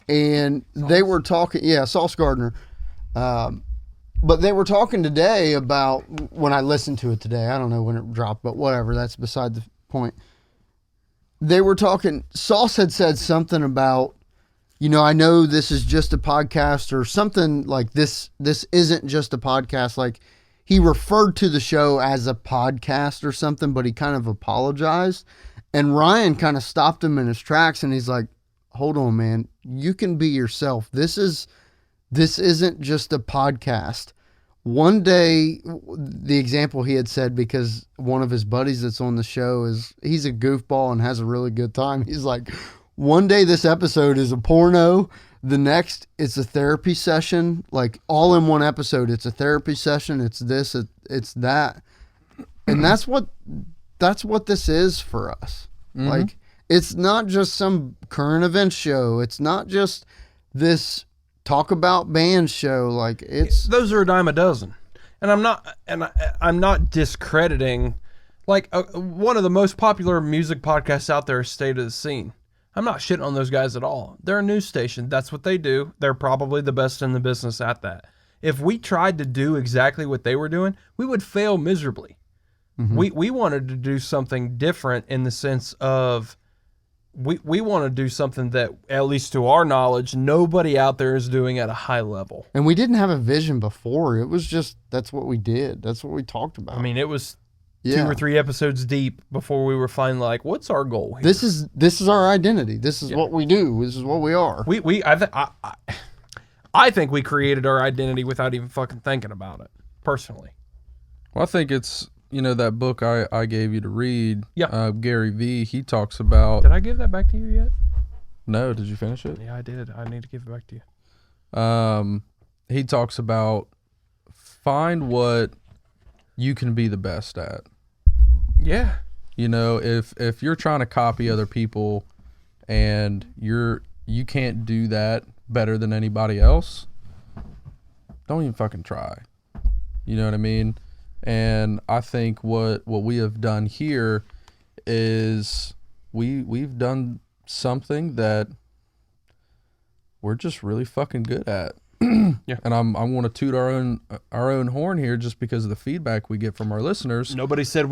And they were talking, Sauce Gardner. But they were talking today about, when I listened to it today, I don't know when it dropped, but whatever, that's beside the point. They were talking, Sauce had said something about, you know, I know this is just a podcast, or something like this isn't just a podcast, like, he referred to the show as a podcast or something, but he kind of apologized. And Ryan kind of stopped him in his tracks, and he's like, hold on, man. You can be yourself. This isn't just a podcast. one day, the example he had said, because one of his buddies that's on the show he's a goofball and has a really good time. He's like, one day this episode is a porno. The next, it's a therapy session, like all in one episode. It's a therapy session. It's this, it's that. And that's what this is for us. Mm-hmm. Like, it's not just some current event show. It's not just this talk about band show. Like, it's those are a dime a dozen, and I'm not discrediting. Like one of the most popular music podcasts out there is State of the Scene. I'm not shitting on those guys at all. They're a news station. That's what they do. They're probably the best in the business at that. If we tried to do exactly what they were doing, we would fail miserably. Mm-hmm. We wanted to do something different in the sense of we want to do something that, at least to our knowledge, nobody out there is doing at a high level. And we didn't have a vision before. It was just, that's what we did. That's what we talked about. I mean, it was 2 or 3 episodes deep before we were finally like, what's our goal here? This is our identity. This is what we do. This is what we are. I think we created our identity without even fucking thinking about it, personally. Well, I think it's, that book I gave you to read, yeah. Gary V, he talks about... Did I give that back to you yet? No, did you finish it? Yeah, I did. I need to give it back to you. He talks about find what you can be the best at. Yeah. If you're trying to copy other people and you can't do that better than anybody else, don't even fucking try. You know what I mean? And I think what we have done here is we've done something that we're just really fucking good at. Yeah. And I want to toot our own horn here just because of the feedback we get from our listeners. Nobody said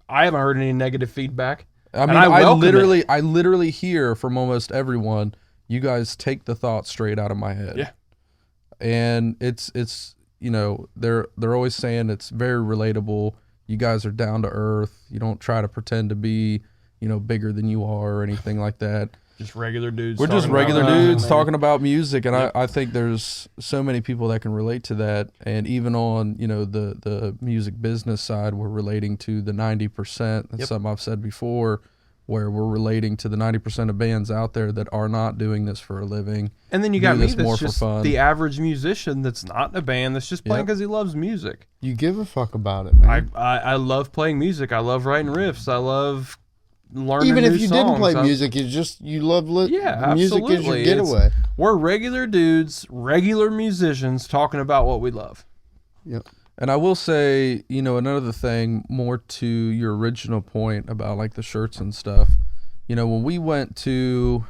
I haven't heard any negative feedback. I mean, I literally hear from almost everyone, you guys take the thought straight out of my head. Yeah. And it's they're always saying it's very relatable. You guys are down to earth. You don't try to pretend to be, bigger than you are or anything like that. Just regular dudes. We're just regular dudes talking about music, and I think there's so many people that can relate to that. And even on the music business side, we're relating to the 90%. That's something I've said before, where we're relating to the 90% of bands out there that are not doing this for a living. And then you got me that's just the average musician that's not in a band, that's just playing because he loves music. You give a fuck about it, man. I love playing music. I love writing riffs. I love learning even new if you songs. didn't play music, you love music is your getaway. We're regular dudes, regular musicians talking about what we love. Yep. And I will say, another thing more to your original point about like the shirts and stuff, when we went to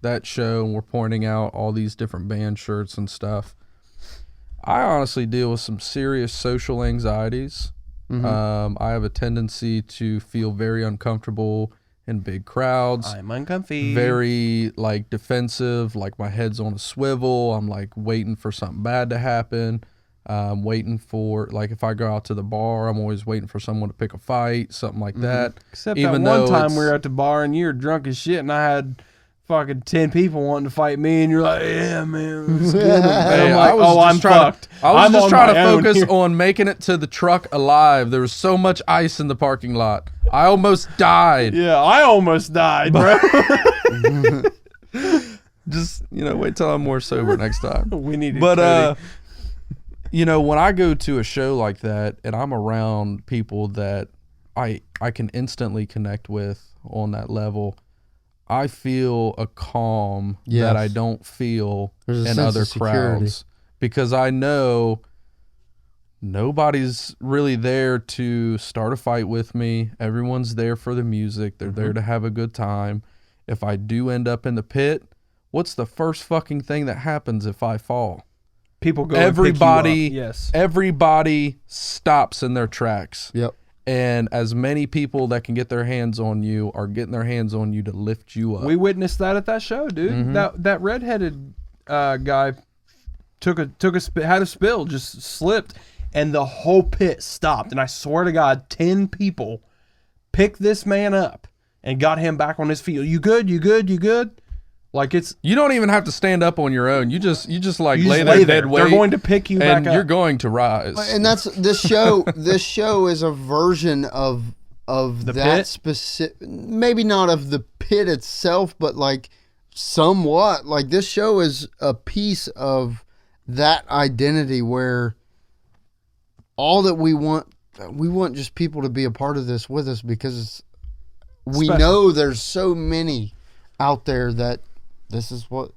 that show and we're pointing out all these different band shirts and stuff, I honestly deal with some serious social anxieties. Mm-hmm. I have a tendency to feel very uncomfortable in big crowds. I'm uncomfy. Very defensive, like my head's on a swivel. I'm waiting for something bad to happen. Waiting for, if I go out to the bar, I'm always waiting for someone to pick a fight, something like that. Except even that one time we were at the bar and you were drunk as shit and I had fucking 10 people wanting to fight me and you're like, yeah, man, let's get it. And I'm like, I'm fucked. I was just trying to focus on making it to the truck alive. There was so much ice in the parking lot. I almost died. Yeah, I almost died, bro. Just, wait till I'm more sober next time. We need to when I go to a show like that and I'm around people that I can instantly connect with on that level, I feel a calm that I don't feel in other crowds, because I know nobody's really there to start a fight with me. Everyone's there for the music. They're there to have a good time. If I do end up in the pit, what's the first fucking thing that happens if I fall? People go everybody, and pick you up. Yes. Everybody stops in their tracks. Yep. And as many people that can get their hands on you are getting their hands on you to lift you up. We witnessed that at that show, dude. Mm-hmm. That redheaded guy had a spill, just slipped, and the whole pit stopped. And I swear to God, 10 people picked this man up and got him back on his feet. You good? You good? You good? Like You don't even have to stand up on your own. You just like you lay just there lay dead weight. They're going to pick you back and up. you're going to rise. And that's this show. This show is a version of The that pit? specific. Maybe not of the pit itself, but like somewhat. Like this show is a piece of that identity where all that we want just people to be a part of this with us, because we Special. know there's so many out there that this is what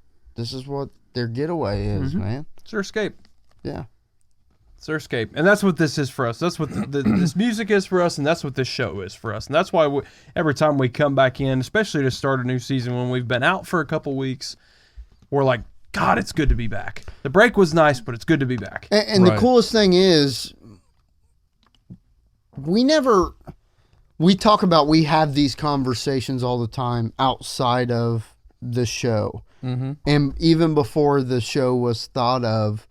their getaway is, man. It's their escape. Yeah. It's their escape. And that's what this is for us. That's what this music is for us, and that's what this show is for us. And that's why every time we come back in, especially to start a new season when we've been out for a couple weeks, we're like, God, it's good to be back. The break was nice, but it's good to be back. And the Right. coolest thing is, we have these conversations all the time outside of the show. Mm-hmm. And even before the show was thought of.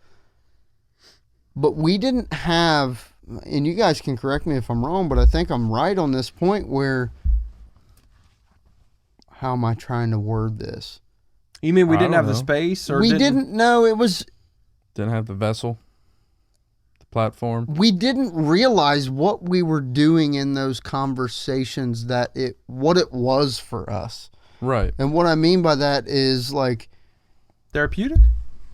But we didn't have, and you guys can correct me if I'm wrong, but I think I'm right on this point where, how am I trying to word this? You mean we I didn't don't have the know. space? Or We didn't know it was, Didn't have the vessel, the platform. we didn't realize what we were doing in those conversations, what it was for us. Right. And what I mean by that is like, Therapeutic?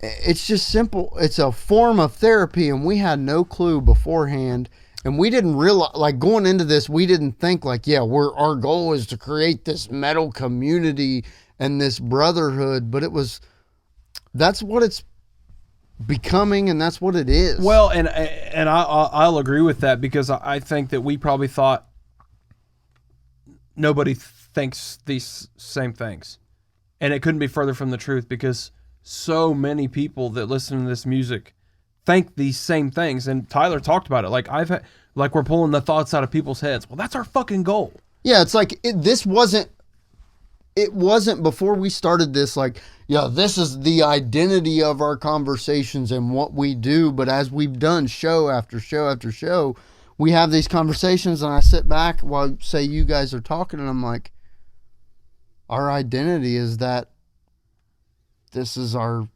it's just simple. It's a form of therapy, and we had no clue beforehand. And we didn't realize, like going into this, we didn't think like, yeah, our goal is to create this metal community and this brotherhood. But that's what it's becoming, and that's what it is. Well, and I'll agree with that, because I think that we probably thought nobody thinks these same things. And it couldn't be further from the truth, because so many people that listen to this music think these same things. And Tyler talked about it. Like we're pulling the thoughts out of people's heads. Well, that's our fucking goal. Yeah, it's like it wasn't before we started this like, yeah, this is the identity of our conversations and what we do. But as we've done show after show after show, we have these conversations, and I sit back while, say, you guys are talking, and I'm like, our identity is that this is our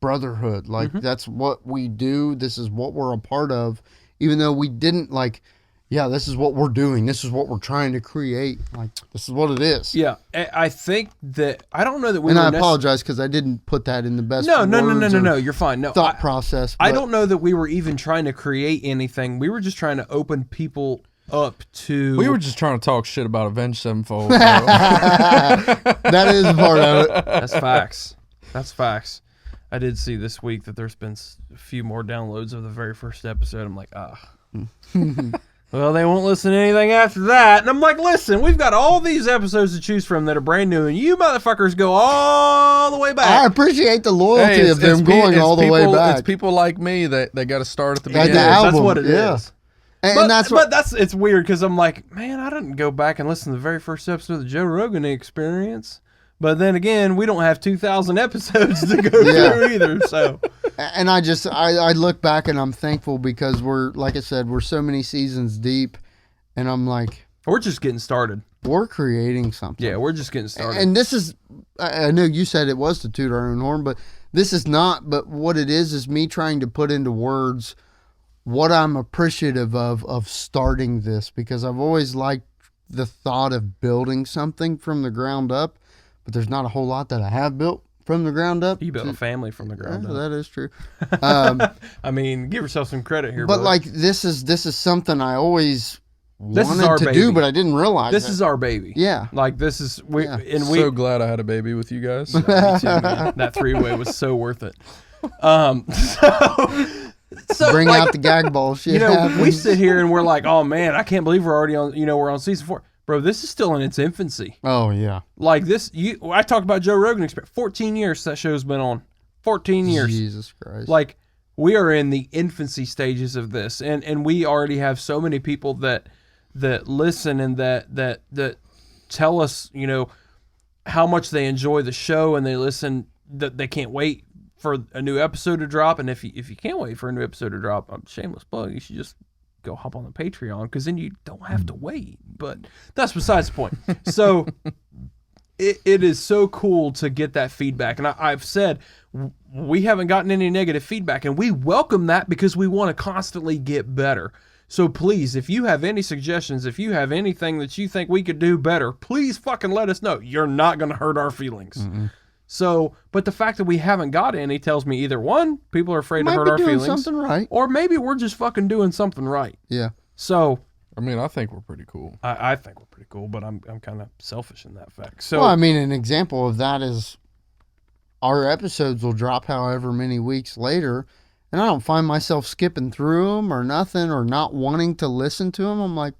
brotherhood. Like, that's what we do. This is what we're a part of. Even though we didn't like, yeah, this is what we're doing. This is what we're trying to create. Like, this is what it is. Yeah. I think that, I don't know that we And were I apologize because I didn't put that in the best No. words or You're fine. No, thought process. I but- don't know that we were even trying to create anything. We were just trying to open people up to. We were just trying to talk shit about Avenged Sevenfold. That is part of it. That's facts. That's facts. I did see this week that there's been a few more downloads of the very first episode. I'm like, well, they won't listen to anything after that. And I'm like, listen, we've got all these episodes to choose from that are brand new, and you motherfuckers go all the way I back. appreciate the loyalty Hey, of them going all the way back. It's people like me that got to start at the Like beginning. the album, That's what it is. yeah. And But that's but it's weird, because I'm like, man, I didn't go back and listen to the very first episode of the Joe Rogan Experience. But then again, we don't have 2,000 episodes to go Yeah. through either. So And I look back and I'm thankful because like I said, we're so many seasons deep, and I'm like, we're just getting started. we're creating something. Yeah, we're just getting started. And this is, I know you said it was to toot our own horn, but this is not. But what it is me trying to put into words what I'm appreciative of starting this, because I've always liked the thought of building something from the ground up, but there's not a whole lot that I have built from the ground up. You built a family from the ground Yeah, up. that is true. I mean, give yourself some credit here. But brother. like this is something I always This is our wanted to baby. do, but I didn't realize this it. is our baby. Yeah. Like this is Yeah. and we So glad I had a baby with you guys. Me too, man. That three-way was so worth it. So Bring like, out the gag ball shit. you know, we happens. sit here and we're like, oh man, I can't believe we're already on. We're on season 4, bro. This is still in its infancy. Oh yeah. Like this, I talked about Joe Rogan Experience. 14 years that show's been on. 14 years. Jesus Christ. Like we are in the infancy stages of this, and we already have so many people that listen and that tell us, how much they enjoy the show, and they listen, that they can't wait for a new episode to drop. And if you can't wait for a new episode to drop, shameless plug, you should just go hop on the Patreon, because then you don't have to wait. But that's besides the point. So it is so cool to get that feedback. And I've said we haven't gotten any negative feedback, and we welcome that because we want to constantly get better. So please, if you have any suggestions, if you have anything that you think we could do better, please fucking let us know. You're not going to hurt our feelings. Mm-mm. So, but the fact that we haven't got any tells me either one, people are afraid to hurt our doing feelings, something right, or maybe we're just fucking doing something right. Yeah. So, I mean, I think we're pretty cool. I think we're pretty cool, but I'm kind of selfish in that fact. So, Well, I mean, an example of that is our episodes will drop however many weeks later, and I don't find myself skipping through them or nothing or not wanting to listen to them. I'm like,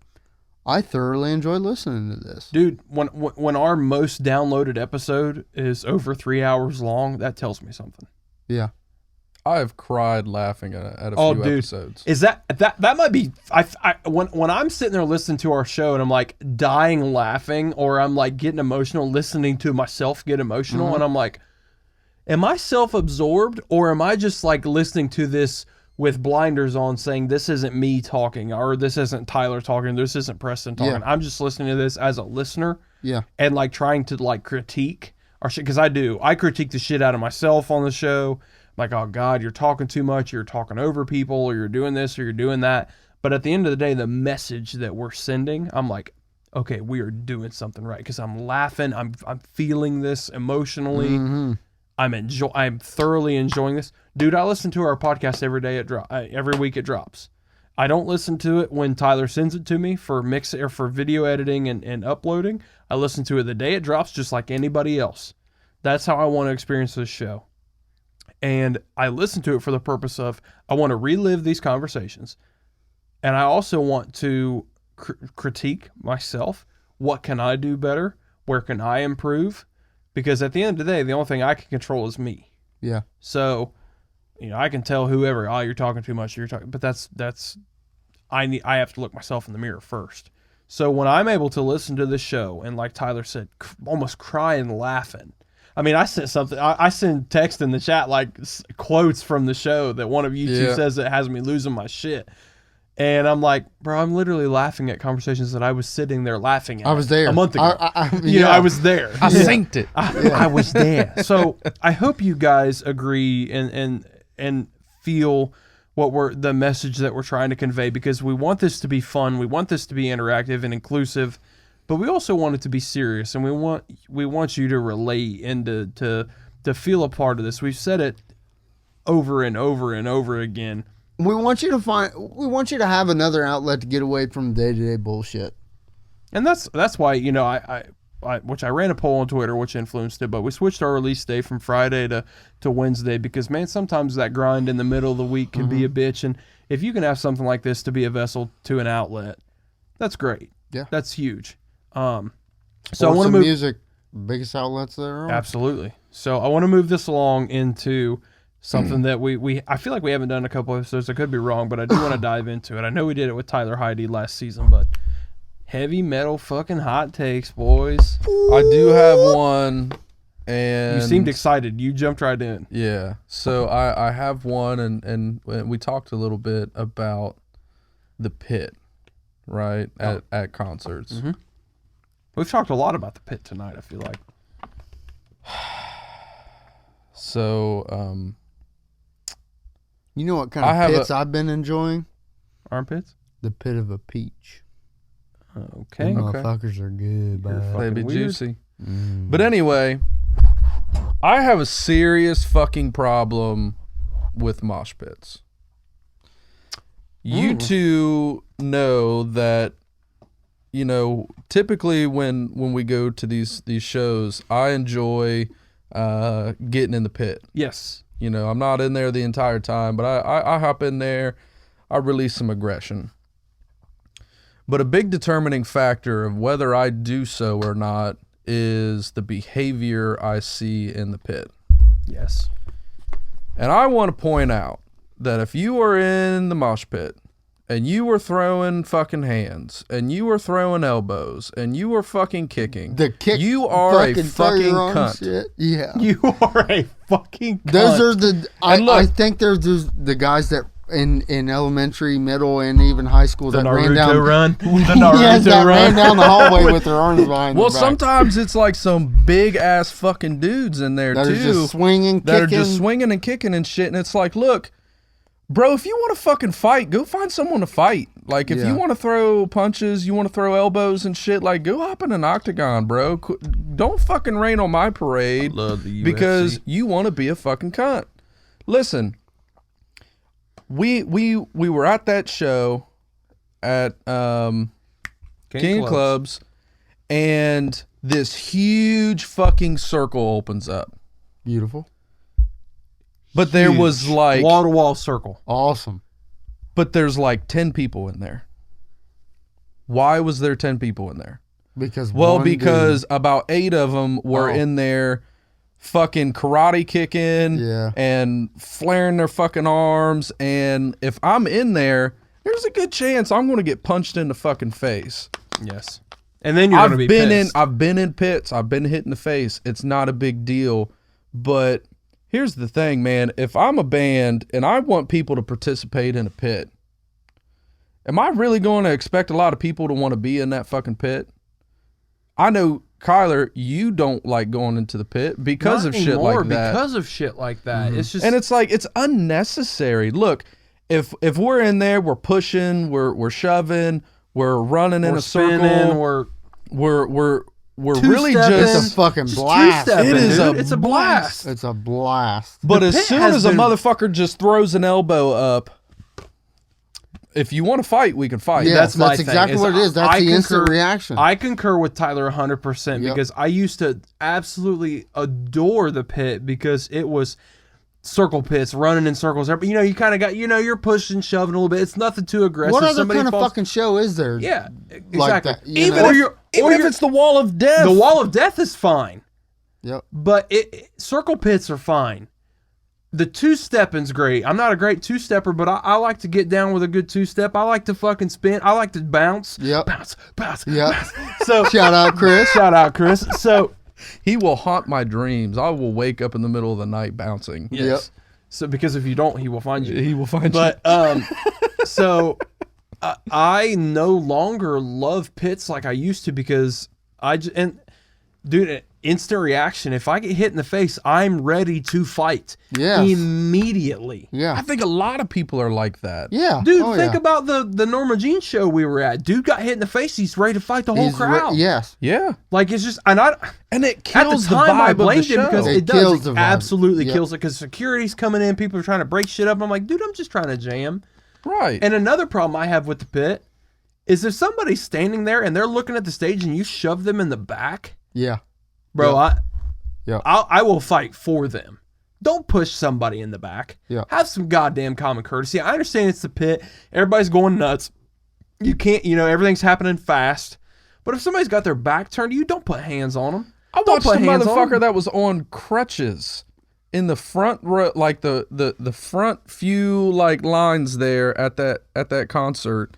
I thoroughly enjoy listening to this. dude, when our most downloaded episode is over 3 hours long, that tells me something. Yeah. I have cried laughing at a few episodes. Is that might be when I'm sitting there listening to our show and I'm like dying laughing, or I'm like getting emotional listening to myself get emotional, and I'm like, am I self-absorbed, or am I just like listening to this with blinders on, saying this isn't me talking, or this isn't Tyler talking, this isn't Preston talking. Yeah. I'm just listening to this as a listener, Yeah. and like trying to like critique our shit, because I critique the shit out of myself on the show. Like, oh God, you're talking too much, you're talking over people, or you're doing this, or you're doing that. But at the end of the day, the message that we're sending, I'm like, okay, we are doing something right, because I'm laughing, I'm feeling this emotionally. Mm-hmm. I'm thoroughly enjoying this. Dude, I listen to our podcast every day. Every week it drops. I don't listen to it when Tyler sends it to me for mix or for video editing and uploading. I listen to it the day it drops, just like anybody else. That's how I want to experience this show. And I listen to it for the purpose of, I want to relive these conversations. And I also want to critique myself. What can I do better? Where can I improve? Because at the end of the day, the only thing I can control is me. Yeah. So, I can tell whoever, oh, you're talking too much, but I have to look myself in the mirror first. So when I'm able to listen to this show and, like Tyler said, almost crying laughing. I mean, I sent something, I send text in the chat, like quotes from the show that one of you two says that has me losing my shit. And I'm like, bro, I'm literally laughing at conversations that I was sitting there laughing at. I was there a month ago. I was there. I synced it. I was there. So I hope you guys agree and feel what the message that we're trying to convey, because we want this to be fun. We want this to be interactive and inclusive, but we also want it to be serious, and we want you to relate and to feel a part of this. We've said it over and over and over again. We want you to have another outlet to get away from day-to-day bullshit. And that's why, I which I ran a poll on Twitter, which influenced it, but we switched our release day from Friday to Wednesday, because, man, sometimes that grind in the middle of the week can be a bitch. And if you can have something like this to be a vessel to an outlet, that's great. Yeah. That's huge. So I I want to move music, biggest outlets there are. Absolutely. So I want to move this along into something that I feel like we haven't done a couple episodes. I could be wrong, but I do want to dive into it. I know we did it with Tyler Heide last season, but heavy metal fucking hot takes, boys. I do have one, and You seemed excited. You jumped right in. yeah. So I have one, and we talked a little bit about the pit, right, at concerts. Mm-hmm. We've talked a lot about the pit tonight, I feel like. So, You know what kind of pits I've been enjoying? Armpits? The pit of a peach. Okay. Them motherfuckers are good, bud. they'd be weird. juicy. But anyway, I have a serious fucking problem with mosh pits. You two know that, typically when we go to these shows, I enjoy getting in the pit. Yes. I'm not in there the entire time, but I hop in there, I release some aggression. But a big determining factor of whether I do so or not is the behavior I see in the pit. Yes. And I want to point out that if you are in the mosh pit and you were throwing fucking hands and you were throwing elbows and you were fucking kicking, you are a fucking cunt. Shit. Yeah. You are a fucking cunt. Those are I think they're the guys that in elementary, middle, and even high school The that ran down Naruto run. The Naruto yes, that run. ran down the hallway with their arms behind Well, their back. sometimes it's like some big ass fucking dudes in there that too are just swinging, that kicking. are just swinging and kicking and shit. And it's like, look, bro, if you want to fucking fight, go find someone to fight. Like, if Yeah. you want to throw punches, you want to throw elbows and shit, like, go hop in an octagon, bro. Don't fucking rain on my parade Love the UFC. because you want to be a fucking cunt. Listen, we were at that show at King of Clubs, and this huge fucking circle opens up. Beautiful. But there was like wall-to-wall circle. Awesome. But there's like 10 people in there. Why was there 10 people in there? Because Because about 8 of them were in there fucking karate kicking and flaring their fucking arms. And if I'm in there, there's a good chance I'm going to get punched in the fucking face. Yes. And then you're going to be pissed. I've been in pits. I've been hit in the face. It's not a big deal. But here's the thing, man. If I'm a band and I want people to participate in a pit, am I really going to expect a lot of people to want to be in that fucking pit? I know, Kyler, you don't like going into the pit because Not of shit anymore, like that. Because of shit like that. It's just... And it's like, it's unnecessary. Look, if we're in there, we're pushing, we're shoving, we're running in a spinning, circle, we're really two-stepping. just... It's a fucking Just blast. two-stepping, It is dude. a It's a blast. It's a blast. But The as pit soon has as a been- motherfucker just throws an elbow up, if you want to fight, we can fight. Yeah, That's my that's thing, exactly is what it is. That's I the instant concur- reaction. I concur with Tyler 100% Yep. because I used to absolutely adore the pit because it was circle pits, running in circles. You know, you kind of got, you're pushing, shoving a little bit. It's nothing too aggressive. what other Somebody kind of falls- fucking show is there? Yeah, exactly. like that, you Even know? if it's the wall of death. The wall of death is fine, Yep. but circle pits are fine. The two-stepping's great. I'm not a great two-stepper, but I like to get down with a good two-step. I like to fucking spin. I like to bounce. Yep. Bounce. Yep. So Shout out, Chris. shout out, Chris. So He will haunt my dreams. I will wake up in the middle of the night bouncing. yes. So because if you don't, he will find you. He will find you. But so I no longer love pits like I used to because dude, instant reaction. If I get hit in the face, I'm ready to fight. Yes. Immediately. Yeah. I think a lot of people are like that. Yeah. Dude, Oh, think yeah. about the Norma Jean show we were at. Dude got hit in the face. He's ready to fight the whole crowd. Yes. Yeah. Like it's just, And it at the kills the, time I vibe of the blamed show. it because It it kills does. the It vibe. absolutely Yep. kills it because security's coming in. People are trying to break shit up. I'm like, dude, I'm just trying to jam. Right. And another problem I have with the pit is if somebody's standing there and they're looking at the stage and you shove them in the back, Yeah. bro, Yeah. I will fight for them. Don't push somebody in the back. Yeah. Have some goddamn common courtesy. I understand it's the pit. Everybody's going nuts. You can't, everything's happening fast. But if somebody's got their back turned to you, don't put hands on them. I Don't watched a put hands on motherfucker 'em. that was on crutches in the front row, like the front few like lines there at that concert,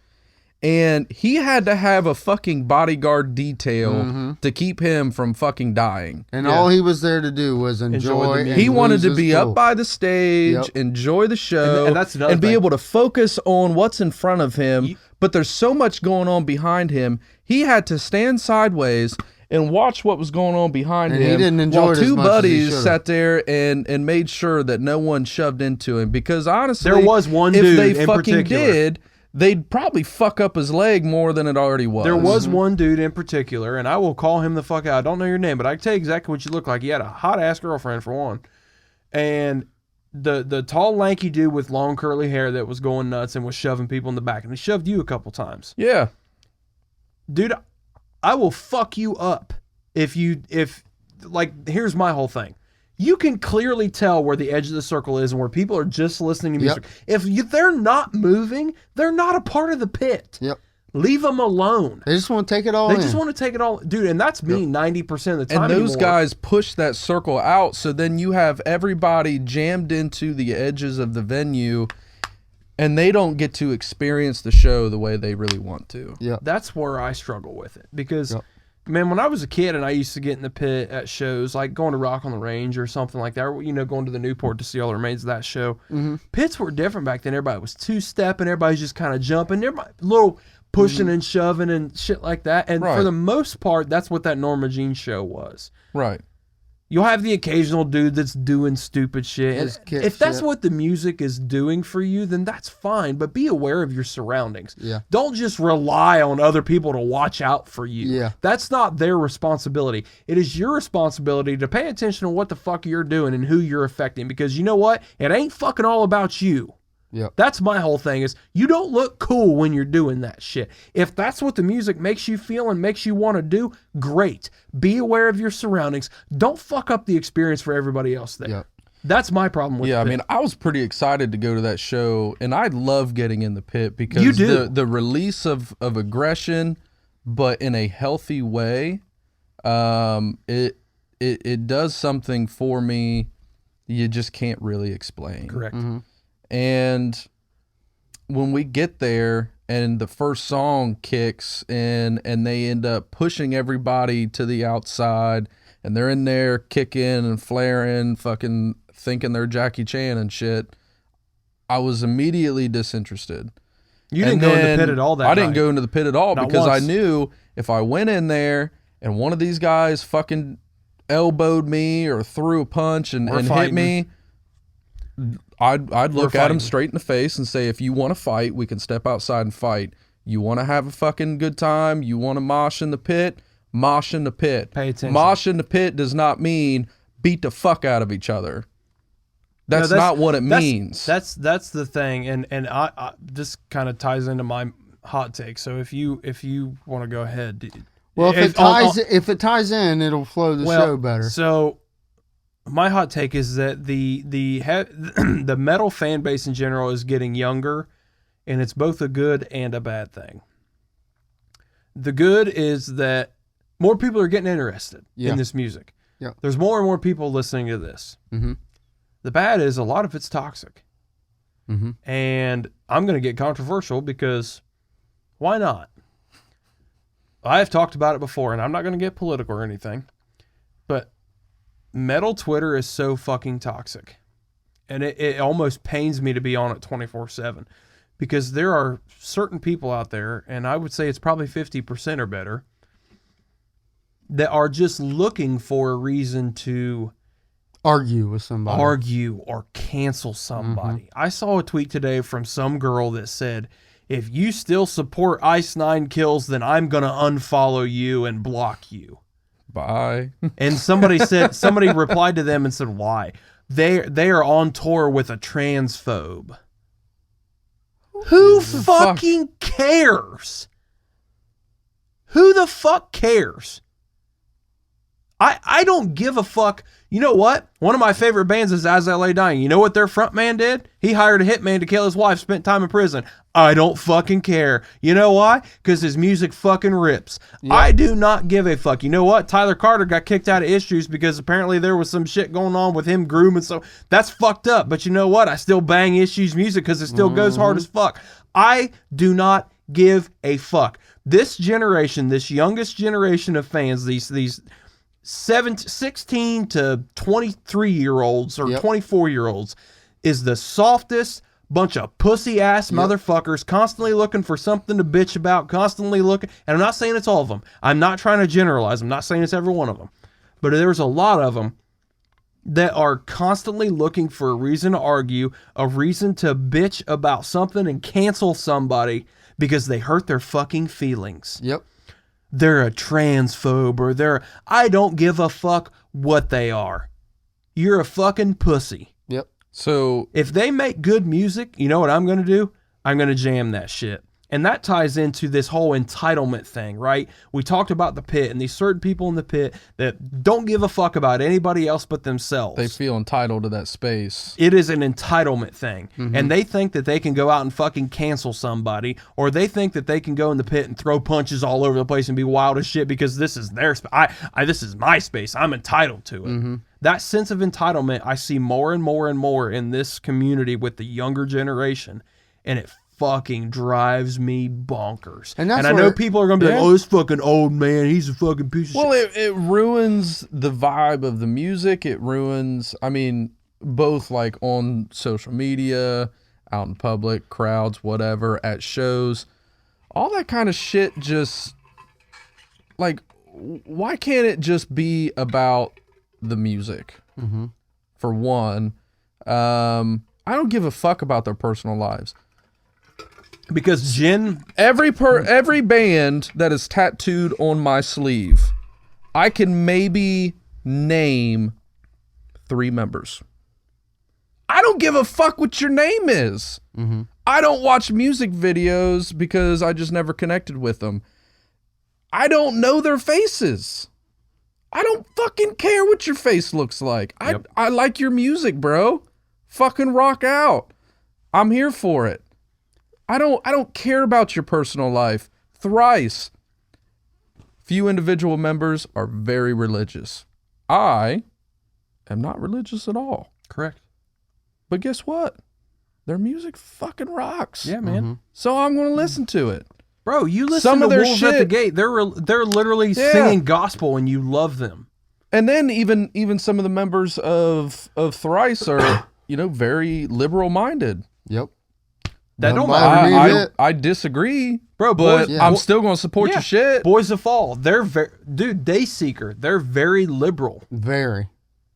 and he had to have a fucking bodyguard detail to keep him from fucking dying. And Yeah. all he was there to do was Enjoy enjoy. the and music. He wanted lose to his be cool. up by the stage, Yep. enjoy the show, And that's another be thing. able to focus on what's in front of him. But there's so much going on behind him. He had to stand sideways and watch what was going on behind And him. he didn't enjoy while it as two much as he buddies should've. sat there and made sure that no one shoved into him. Because honestly, There was one if dude they in fucking particular. did, they'd probably fuck up his leg more than it already was. There was one dude in particular, and I will call him the fuck out. I don't know your name, but I can tell you exactly what you look like. He had a hot-ass girlfriend, for one. And the tall, lanky dude with long, curly hair that was going nuts and was shoving people in the back. And he shoved you a couple times. Yeah. Dude, I will fuck you up if here's my whole thing. You can clearly tell where the edge of the circle is and where people are just listening to music. Yep. If they're not moving, they're not a part of the pit. Yep. Leave them alone. They just want to take it all They in. just want to take it all, dude, and that's me 90% of the time. And those anymore. guys push that circle out, so then you have everybody jammed into the edges of the venue, and they don't get to experience the show the way they really want to. Yeah. That's where I struggle with it because, Yep. Man, when I was a kid and I used to get in the pit at shows, like going to Rock on the Range or something like that, or, going to the Newport to see all the remains of that show, pits were different back then. Everybody was two-stepping, everybody's just kind of jumping, everybody, little pushing and shoving and shit like that. And for the most part, that's what that Norma Jean show was. Right. You'll have the occasional dude that's doing stupid shit. And if that's shit. what the music is doing for you, then that's fine. But be aware of your surroundings. Yeah. Don't just rely on other people to watch out for you. Yeah. That's not their responsibility. It is your responsibility to pay attention to what the fuck you're doing and who you're affecting. Because you know what? It ain't fucking all about you. Yep. That's my whole thing is you don't look cool when you're doing that shit. If that's what the music makes you feel and makes you want to do, great. Be aware of your surroundings. Don't fuck up the experience for everybody else there. Yep. That's my problem with Yeah, the I pit. mean, I was pretty excited to go to that show, and I love getting in the pit because You do. the release of aggression, but in a healthy way, it does something for me you just can't really explain. Correct. And when we get there and the first song kicks in and they end up pushing everybody to the outside and they're in there kicking and flaring, fucking thinking they're Jackie Chan and shit, I was immediately disinterested. You didn't go in the pit at all that night. I didn't go into the pit at all Not because once. I knew if I went in there and one of these guys fucking elbowed me or threw a punch and hit fighting. me, I'd look at him fighting. straight in the face and say, if you want to fight, we can step outside and fight. You want to have a fucking good time? You want to mosh in the pit? Mosh in the pit. Pay attention. Mosh in the pit does not mean beat the fuck out of each other. That's not what it means. That's the thing, and I this kind of ties into my hot take. So if you want to go ahead, Well, if it ties in, it'll flow the show better. So my hot take is that the metal fan base in general is getting younger, and it's both a good and a bad thing. The good is that more people are getting interested in this music. Yeah. There's more and more people listening to this. Mm-hmm. The bad is a lot of it's toxic. Mm-hmm. And I'm going to get controversial because why not? I have talked about it before, and I'm not going to get political or anything, but metal Twitter is so fucking toxic. And it almost pains me to be on it 24/7 because there are certain people out there, and I would say it's probably 50% or better, that are just looking for a reason to Argue with somebody. argue or cancel somebody. I saw a tweet today from some girl that said, if you still support Ice Nine Kills, then I'm going to unfollow you and block you. Bye. And somebody replied to them and said, why? They are on tour with a transphobe. Who fucking cares? Who the fuck cares? I don't give a fuck. You know what? One of my favorite bands is As I Lay Dying. You know what their frontman did? He hired a hitman to kill his wife, spent time in prison. I don't fucking care. You know why? Because his music fucking rips. Yeah. I do not give a fuck. You know what? Tyler Carter got kicked out of Issues because apparently there was some shit going on with him grooming. So that's fucked up. But you know what? I still bang Issues music because it still goes hard as fuck. I do not give a fuck. This generation, this youngest generation of fans, these 16 to 23-year-olds or 24-year-olds is the softest bunch of pussy-ass motherfuckers constantly looking for something to bitch about, constantly looking. And I'm not saying it's all of them. I'm not trying to generalize. I'm not saying it's every one of them. But there's a lot of them that are constantly looking for a reason to argue, a reason to bitch about something and cancel somebody because they hurt their fucking feelings. Yep. They're a transphobe or I don't give a fuck what they are. You're a fucking pussy. Yep. So If they make good music, you know what I'm going to do? I'm going to jam that shit. And that ties into this whole entitlement thing, right? We talked about the pit and these certain people in the pit that don't give a fuck about anybody else but themselves. they feel entitled to that space. It is an entitlement thing. And they think that they can go out and fucking cancel somebody, or they think that they can go in the pit and throw punches all over the place and be wild as shit because this is their space. This is my space. I'm entitled to it. That sense of entitlement I see more and more and more in this community with the younger generation, and it fucking drives me bonkers. And that's I know where- people are going to be like, oh, this fucking old man, he's a fucking piece of Well, shit. it ruins the vibe of the music. It ruins, I mean, both like on social media, out in public, crowds, whatever, at shows. All that kind of shit just, like, why can't it just be about the music? Mm-hmm. For one, I don't give a fuck about their personal lives. Because Jen... Every band that is tattooed on my sleeve, I can maybe name 3 members. I don't give a fuck what your name is. Mm-hmm. I don't watch music videos because I just never connected with them. I don't know their faces. I don't fucking care what your face looks like. Yep. I like your music, bro. Fucking rock out. I'm here for it. I don't care about your personal life. Thrice. Few individual members are very religious. I am not religious at all. Correct. But guess what? Their music fucking rocks. Yeah, man. Mm-hmm. So I'm going to listen to it. Bro, you listen Some to of their Wolves at the shit- Gate. They're literally Yeah. singing gospel and you love them. And then even some of the members of Thrice are, very liberal minded. Yep. That don't Nobody matter. need it. I disagree, Bro, but boys, I'm still going to support your shit. Boys of Fall, they're Dayseeker. They're very liberal. Very.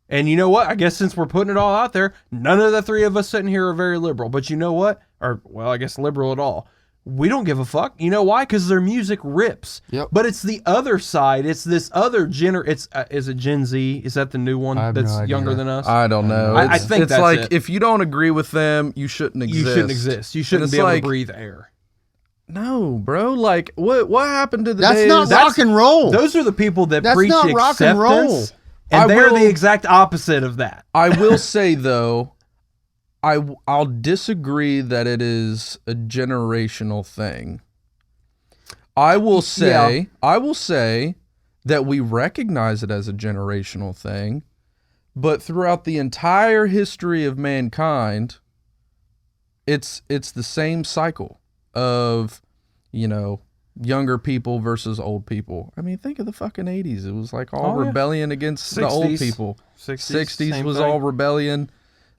And you know what? I guess since we're putting it all out there, none of the 3 of us sitting here are very liberal. But you know what? I guess liberal at all. We don't give a fuck. You know why? Because their music rips. Yep. But it's the other side. It's this other is it Gen Z? Is that the new one I have no that's idea. younger than us? I don't know. I think it's that's like it. if you don't agree with them, you shouldn't exist. You shouldn't exist. You shouldn't And be it's able like, to breathe air. No, bro. Like what happened to the That's days? not rock and roll. Those are the people that That's preach not rock and roll. acceptance, and I they're will- the exact opposite of that. I will say though, I'll disagree that it is a generational thing. I will say that we recognize it as a generational thing, but throughout the entire history of mankind, it's the same cycle of, younger people versus old people. I mean, think of the fucking 80s. It was like all rebellion against the old 60s. people. 60s 60s was same thing. all rebellion.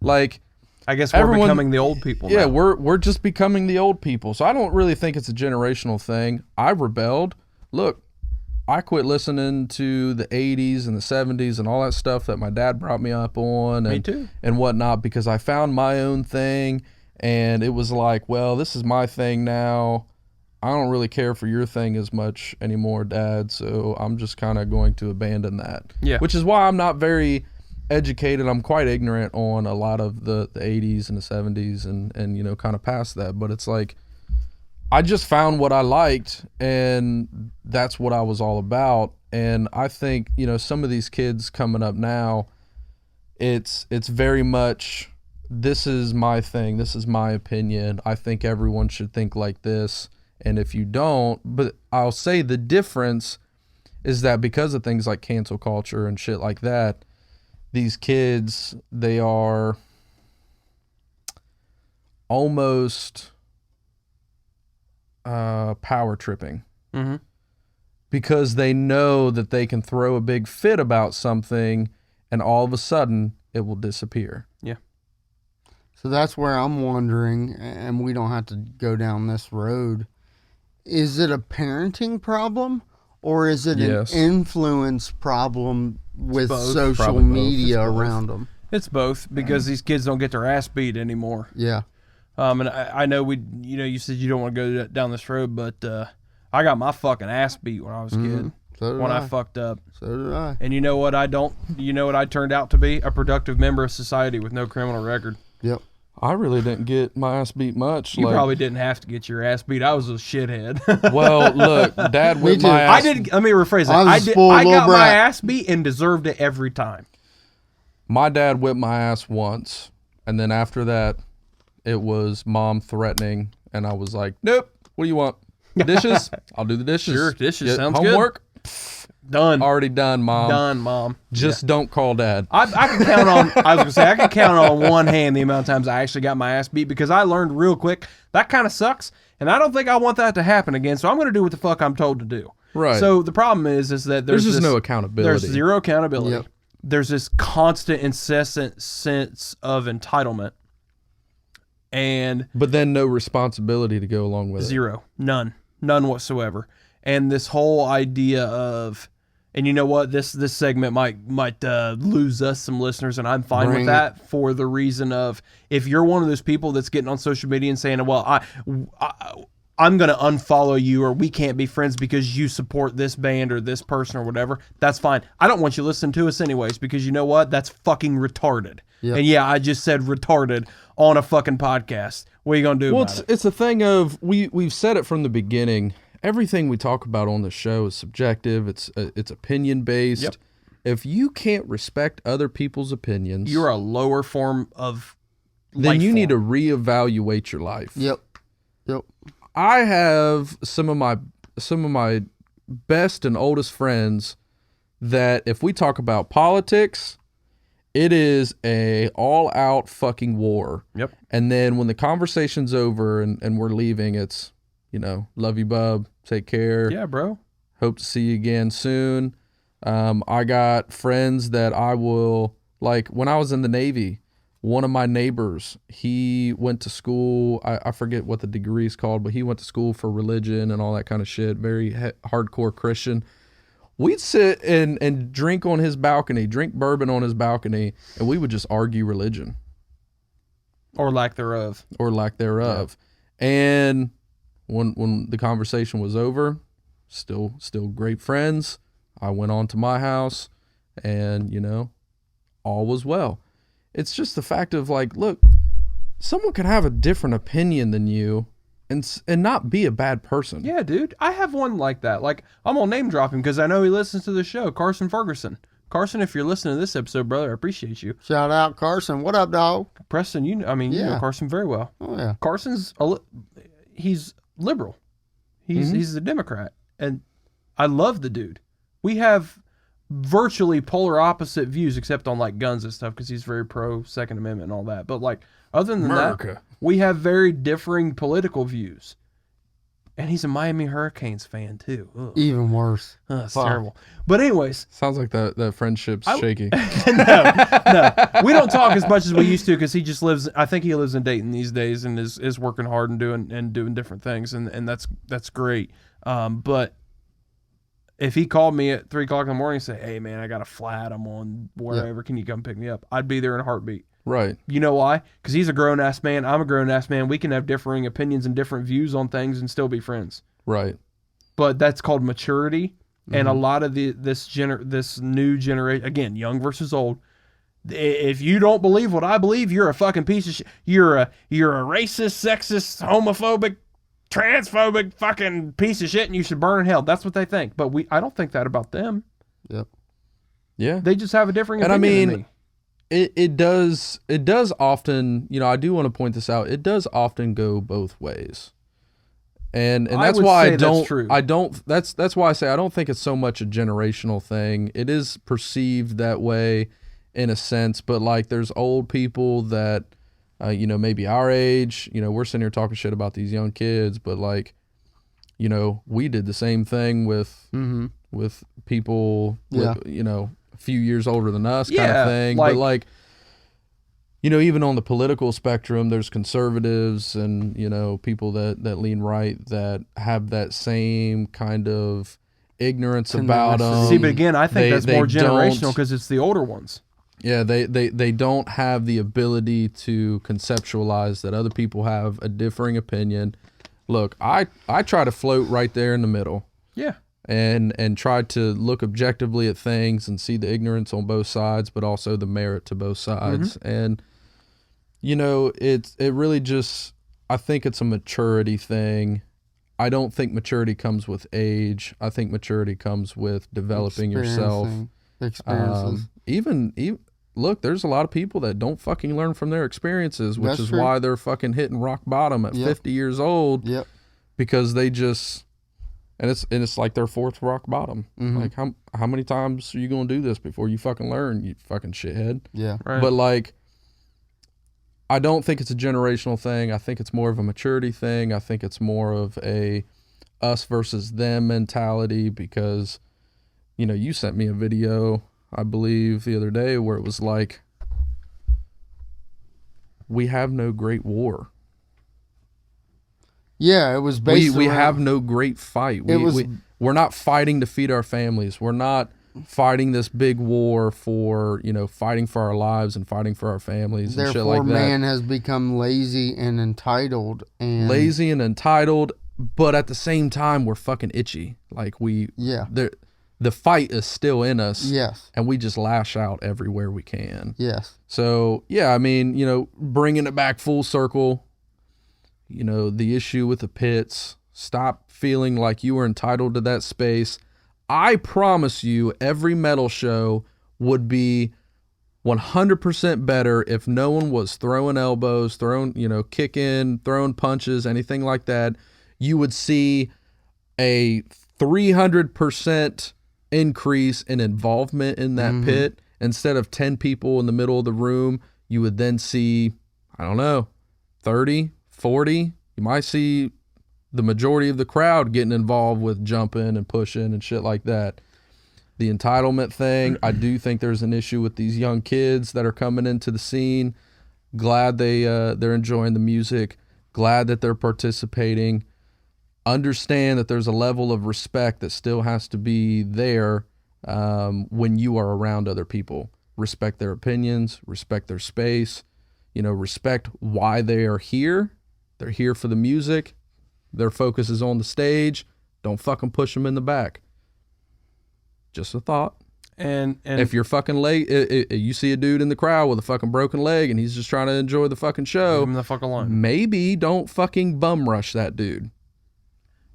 Like, I guess we're everyone- becoming the old people yeah, now. we're just becoming the old people. So I don't really think it's a generational thing. I rebelled. Look, I quit listening to the 80s and the 70s and all that stuff that my dad brought me up on Me too. and whatnot because I found my own thing and it was like, well, this is my thing now. I don't really care for your thing as much anymore, Dad, so I'm just kind of going to abandon that. Yeah. Which is why I'm not very educated. I'm quite ignorant on a lot of the 80s and the 70s and kind of past that. But it's like, I just found what I liked and that's what I was all about. And I think, some of these kids coming up now, it's very much, this is my thing. This is my opinion. I think everyone should think like this. And if you don't, but I'll say the difference is that because of things like cancel culture and shit like that, these kids, they are almost power tripping Mm-hmm. because they know that they can throw a big fit about something and all of a sudden it will disappear. Yeah. So that's where I'm wondering, and we don't have to go down this road. Is it a parenting problem or is it Yes. an influence problem with both. social Probably both. media It's both. around them? It's both because these kids don't get their ass beat anymore. Yeah. And I know you said you don't want to go down this road, but I got my fucking ass beat when I was a kid. So did When I I. fucked up. So did I. And you know what you know what I turned out to be? A productive member of society with no criminal record. Yep. I really didn't get my ass beat much. You probably didn't have to get your ass beat. I was a shithead. Well, look, Dad whipped too. my ass. let me rephrase I it. was a spoiled I little got my brat. ass beat and deserved it every time. My dad whipped my ass once, and then after that, it was Mom threatening, and I was like, "Nope. What do you want? Dishes? I'll do the dishes. Sure, dishes Get sounds good. homework? Already done, Mom. Done, Mom. Just don't call Dad. I can count on. I was gonna say I can count on one hand the amount of times I actually got my ass beat because I learned real quick that kind of sucks, and I don't think I want that to happen again. So I'm gonna do what the fuck I'm told to do. Right. So the problem is that there's just this, no accountability. There's zero accountability. Yep. There's this constant, incessant sense of entitlement, and But then no responsibility to go along with it. zero, none whatsoever. And this whole idea of, and you know what, this segment might lose us some listeners, and I'm fine with that for the reason of if you're one of those people that's getting on social media and saying, well, I'm going to unfollow you or we can't be friends because you support this band or this person or whatever, that's fine. I don't want you listening to us anyways because you know what? That's fucking retarded. Yep. And yeah, I just said retarded on a fucking podcast. What are you going to do about it? It's a thing of, we've said it from the beginning. Everything we talk about on the show is subjective. It's opinion based. Yep. If you can't respect other people's opinions, You're a lower form of then you need to reevaluate your life. Yep. I have some of my best and oldest friends that if we talk about politics, it is a all-out fucking war. Yep. And then when the conversation's over and we're leaving, it's, love you, bub, take care. Yeah, bro. Hope to see you again soon. I got friends that I will, like when I was in the Navy, one of my neighbors, he went to school, I forget what the degree is called, but he went to school for religion and all that kind of shit, very hardcore Christian. We'd sit and drink on his balcony, drink bourbon on his balcony, and we would just argue religion. Or lack thereof. Yeah. And when the conversation was over, still great friends. I went on to my house and, all was well. It's just the fact of like, look, someone can have a different opinion than you and not be a bad person. Yeah, dude. I have one like that. Like, I'm going to name drop him because I know he listens to the show. Carson Ferguson. Carson, if you're listening to this episode, brother, I appreciate you. Shout out Carson. What up, dog? Preston, you know Carson very well. Oh yeah. Carson's he's liberal. He's a Democrat, and I love the dude. We have virtually polar opposite views, except on like guns and stuff, because he's very pro Second Amendment and all that. But like other than that, we have very differing political views. And he's a Miami Hurricanes fan too. Ugh. Even worse. That's terrible. But anyways, sounds like that friendship's shaky. no, we don't talk as much as we used to because he just lives. I think he lives in Dayton these days and is working hard and doing different things, and that's great. But if he called me at 3:00 in the morning and said, "Hey man, I got a flat. I'm on wherever. Can you come pick me up?" I'd be there in a heartbeat. Right. You know why? Because he's a grown-ass man. I'm a grown-ass man. We can have differing opinions and different views on things and still be friends. Right. But that's called maturity. And a lot of this new generation, again, young versus old, if you don't believe what I believe, you're a fucking piece of shit. You're a racist, sexist, homophobic, transphobic fucking piece of shit and you should burn in hell. That's what they think. But I don't think that about them. Yep. Yeah. They just have a differing opinion than me. It does often, I do want to point this out. It does often go both ways. And that's why that's why I say I don't think it's so much a generational thing. It is perceived that way in a sense, but like there's old people that maybe our age, we're sitting here talking shit about these young kids, but like we did the same thing with people with, a few years older than us kind of thing. But like, even on the political spectrum, there's conservatives and, people that lean right that have that same kind of ignorance about them. See, but again, I think that's more generational because it's the older ones. Yeah, they don't have the ability to conceptualize that other people have a differing opinion. Look, I try to float right there in the middle. Yeah. And try to look objectively at things and see the ignorance on both sides, but also the merit to both sides. And, it really just, I think it's a maturity thing. I don't think maturity comes with age. I think maturity comes with developing yourself. Experiences. Even look, there's a lot of people that don't fucking learn from their experiences, which is why they're fucking hitting rock bottom at 50 years old. Yep. Because they just... And it's like their fourth rock bottom. Mhm. Like how many times are you gonna do this before you fucking learn, you fucking shithead? Yeah. Right. But like, I don't think it's a generational thing. I think it's more of a maturity thing. I think it's more of a us versus them mentality because, you know, you sent me a video, I believe, the other day where it was like, we have no great war. Yeah, it was based We around- have no great fight. We're not fighting to feed our families. We're not fighting this big war for, you know, fighting for our lives and fighting for our families and shit Therefore, like that. man has become lazy and entitled and Lazy and entitled, but at the same time, we're fucking itchy. Like Yeah. the fight is still in us. Yes. And we just lash out everywhere we can. Yes. So, yeah, I mean, you know, bringing it back full circle, you know, the issue with the pits, stop feeling like you were entitled to that space. I promise you, every metal show would be 100% better if no one was throwing elbows, kicking, throwing punches, anything like that. You would see a 300% increase in involvement in that pit. Instead of 10 people in the middle of the room, you would then see, I don't know, 30, 40. You might see the majority of the crowd getting involved with jumping and pushing and shit like that. The entitlement thing, I do think there's an issue with these young kids that are coming into the scene. Glad they're enjoying the music. Glad that they're participating. Understand that there's a level of respect that still has to be there when you are around other people. Respect their opinions, respect their space, respect why they are here. They're here for the music. Their focus is on the stage. Don't fucking push them in the back. Just a thought. And if you're fucking late, you see a dude in the crowd with a fucking broken leg and he's just trying to enjoy the fucking show. leave him the fuck alone. Maybe don't fucking bum rush that dude.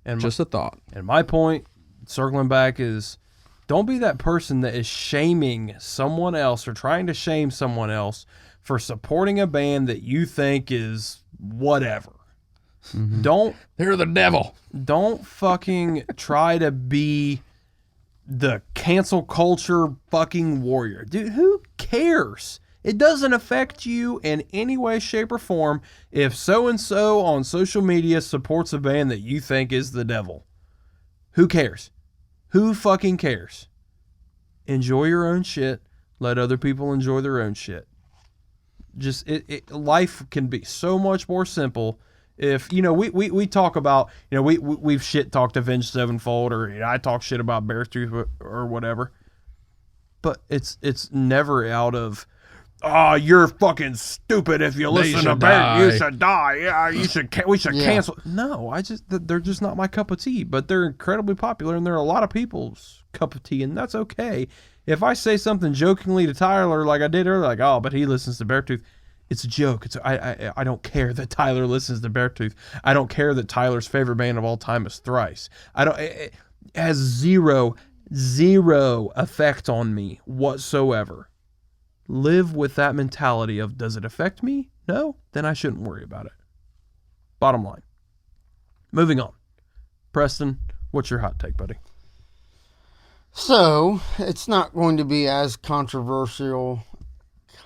And Just a thought. And my point, circling back, is don't be that person that is shaming someone else or trying to shame someone else for supporting a band that you think is whatever. Don't They're the devil. don't fucking try to be the cancel culture fucking warrior. Dude, who cares? It doesn't affect you in any way, shape, or form if so-and-so on social media supports a band that you think is the devil. Who cares? Who fucking cares? Enjoy your own shit. Let other people enjoy their own shit. Just life can be so much more simple if, we talk about, we've shit talked Avenged Sevenfold, or I talk shit about Beartooth or whatever. But it's never out of, oh, you're fucking stupid if you listen to Bear. You should die. Yeah, we should cancel. No, they're just not my cup of tea, but they're incredibly popular and they're a lot of people's cup of tea, and that's okay. If I say something jokingly to Tyler like I did earlier, like, oh, but he listens to Beartooth, it's a joke. I don't care that Tyler listens to Beartooth. I don't care that Tyler's favorite band of all time is Thrice. It has zero effect on me whatsoever. Live with that mentality of, does it affect me? No? Then I shouldn't worry about it. Bottom line. Moving on. Preston, what's your hot take, buddy? So, it's not going to be as controversial.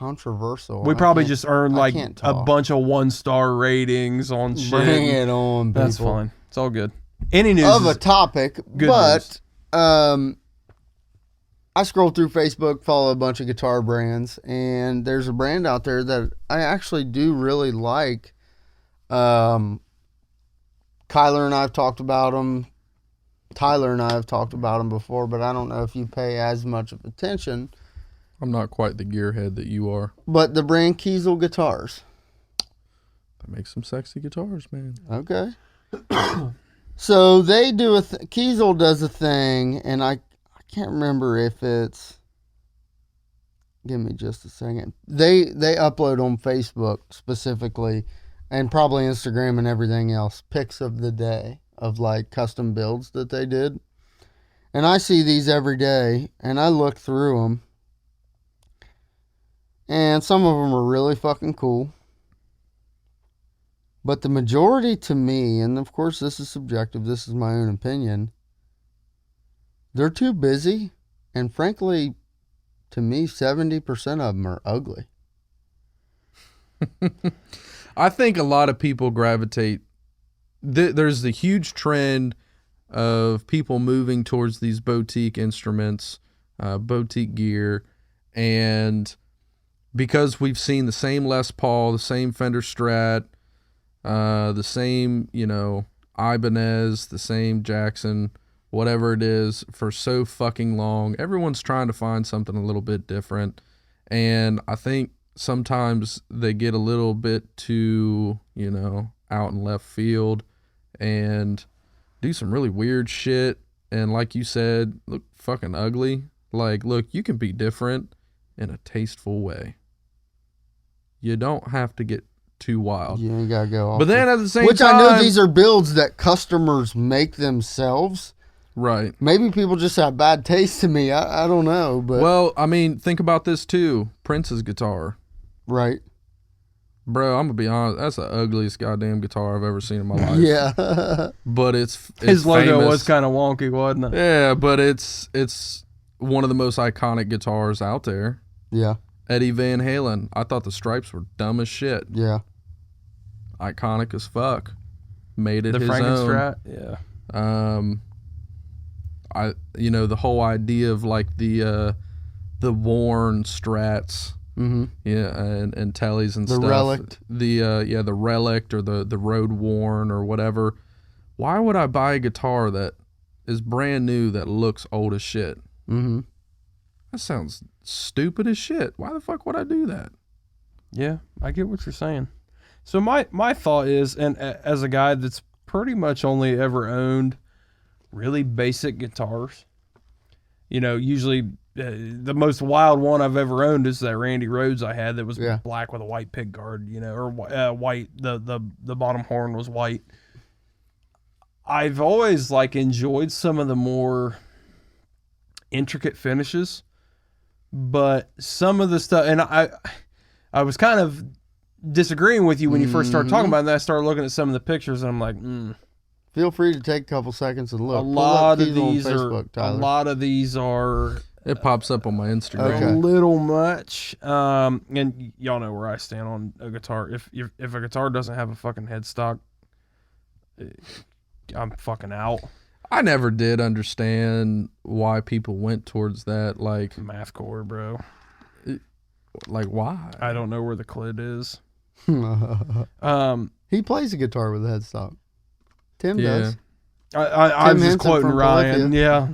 We probably just earned like can't a talk. bunch of 1-star ratings on shit. Bring it on, people. That's fine. It's all good. Any news Of a is topic, good but I scroll through Facebook, follow a bunch of guitar brands, and there's a brand out there that I actually do really like. Kyler and I have talked about them. Tyler and I have talked about them before, but I don't know if you pay as much of attention. I'm not quite the gearhead that you are. But the brand Kiesel Guitars. That makes some sexy guitars, man. Okay. So they do Kiesel does a thing, and I can't remember if it's. Give me just a second. They upload on Facebook specifically, and probably Instagram and everything else, pics of the day of like custom builds that they did. And I see these every day, and I look through them. And some of them are really fucking cool. But the majority to me, and of course this is subjective, this is my own opinion, They're too busy, and frankly, to me, 70% of them are ugly. I think a lot of people gravitate. There's the huge trend of people moving towards these boutique instruments, boutique gear, and because we've seen the same Les Paul, the same Fender Strat, the same, Ibanez, the same Jackson, whatever it is, for so fucking long, everyone's trying to find something a little bit different. And I think sometimes they get a little bit too, out in left field and do some really weird shit. And like you said, look fucking ugly. Like, look, you can be different in a tasteful way. You don't have to get too wild. You ain't gotta go off. But then at the same which time, I know these are builds that customers make themselves. right. Maybe people just have bad taste to me. I don't know, but Well, I mean, think about this too. Prince's guitar. right. Bro, I'm gonna be honest, that's the ugliest goddamn guitar I've ever seen in my life. Yeah. But it's His logo famous. was kind of wonky, wasn't it? Yeah, but it's one of the most iconic guitars out there. Yeah. Eddie Van Halen. I thought the stripes were dumb as shit. Yeah. Iconic as fuck. Made it The his own. Frankenstrat. Yeah. The whole idea of like the worn strats. Mm-hmm. Yeah, and tellies and The stuff. Relict. The Relict or the Road Worn or whatever. Why would I buy a guitar that is brand new that looks old as shit? Mm-hmm. That sounds stupid as shit. Why the fuck would I do that? Yeah, I get what you're saying. So my thought is, and as a guy that's pretty much only ever owned really basic guitars, usually the most wild one I've ever owned is that Randy Rhoads I had that was black with a white pick guard, or white. The bottom horn was white. I've always enjoyed some of the more intricate finishes, but some of the stuff, and I was kind of disagreeing with you when you first started talking about it, and then I started looking at some of the pictures, and I'm like, Feel free to take a couple seconds and look. a lot of these are It pops up on my Instagram. Okay. a little much. And y'all know where I stand on a guitar. If a guitar doesn't have a fucking headstock, I'm fucking out. I never did understand why people went towards that. Like Mathcore, bro. Why? I don't know where the clit is. He plays a guitar with a headstock. Tim Yeah. does. I was just Henson quoting from Ryan. Yeah.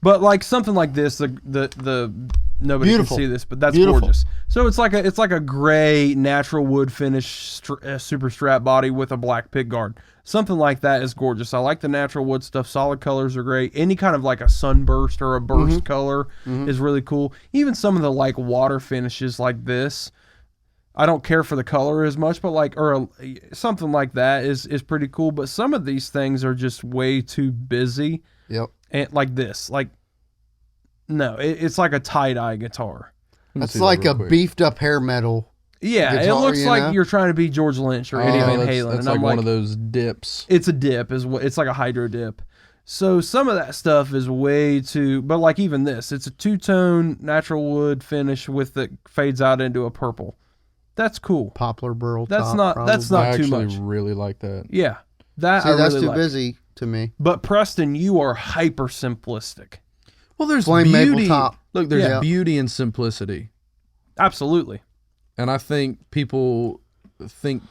But something like this, the nobody Beautiful. can see this, but that's Beautiful. gorgeous. So it's like a gray natural wood finish super strap body with a black pick guard. Something like that is gorgeous. I like the natural wood stuff. Solid colors are great. Any kind of a sunburst or a burst color is really cool. Even some of the water finishes like this, I don't care for the color as much, but something like that is pretty cool. But some of these things are just way too busy. Yep. And like this, no, it's like a tie-dye guitar. That's like a beefed up hair metal. Yeah, guitar, it looks like you're trying to be George Lynch or Eddie Van Halen. That's and like I'm one of those dips. It's a dip, it's like a hydro dip. So some of that stuff is way too, but even this, it's a two-tone natural wood finish with that fades out into a purple. That's cool. Poplar burl. That's top, not too I actually much. really like that. Yeah, that See, I that's really too like. busy to me. But Preston, you are hyper simplistic. Well, there's Flame maple beauty. top. Look, there's Yeah. beauty in simplicity. Absolutely. And I think people think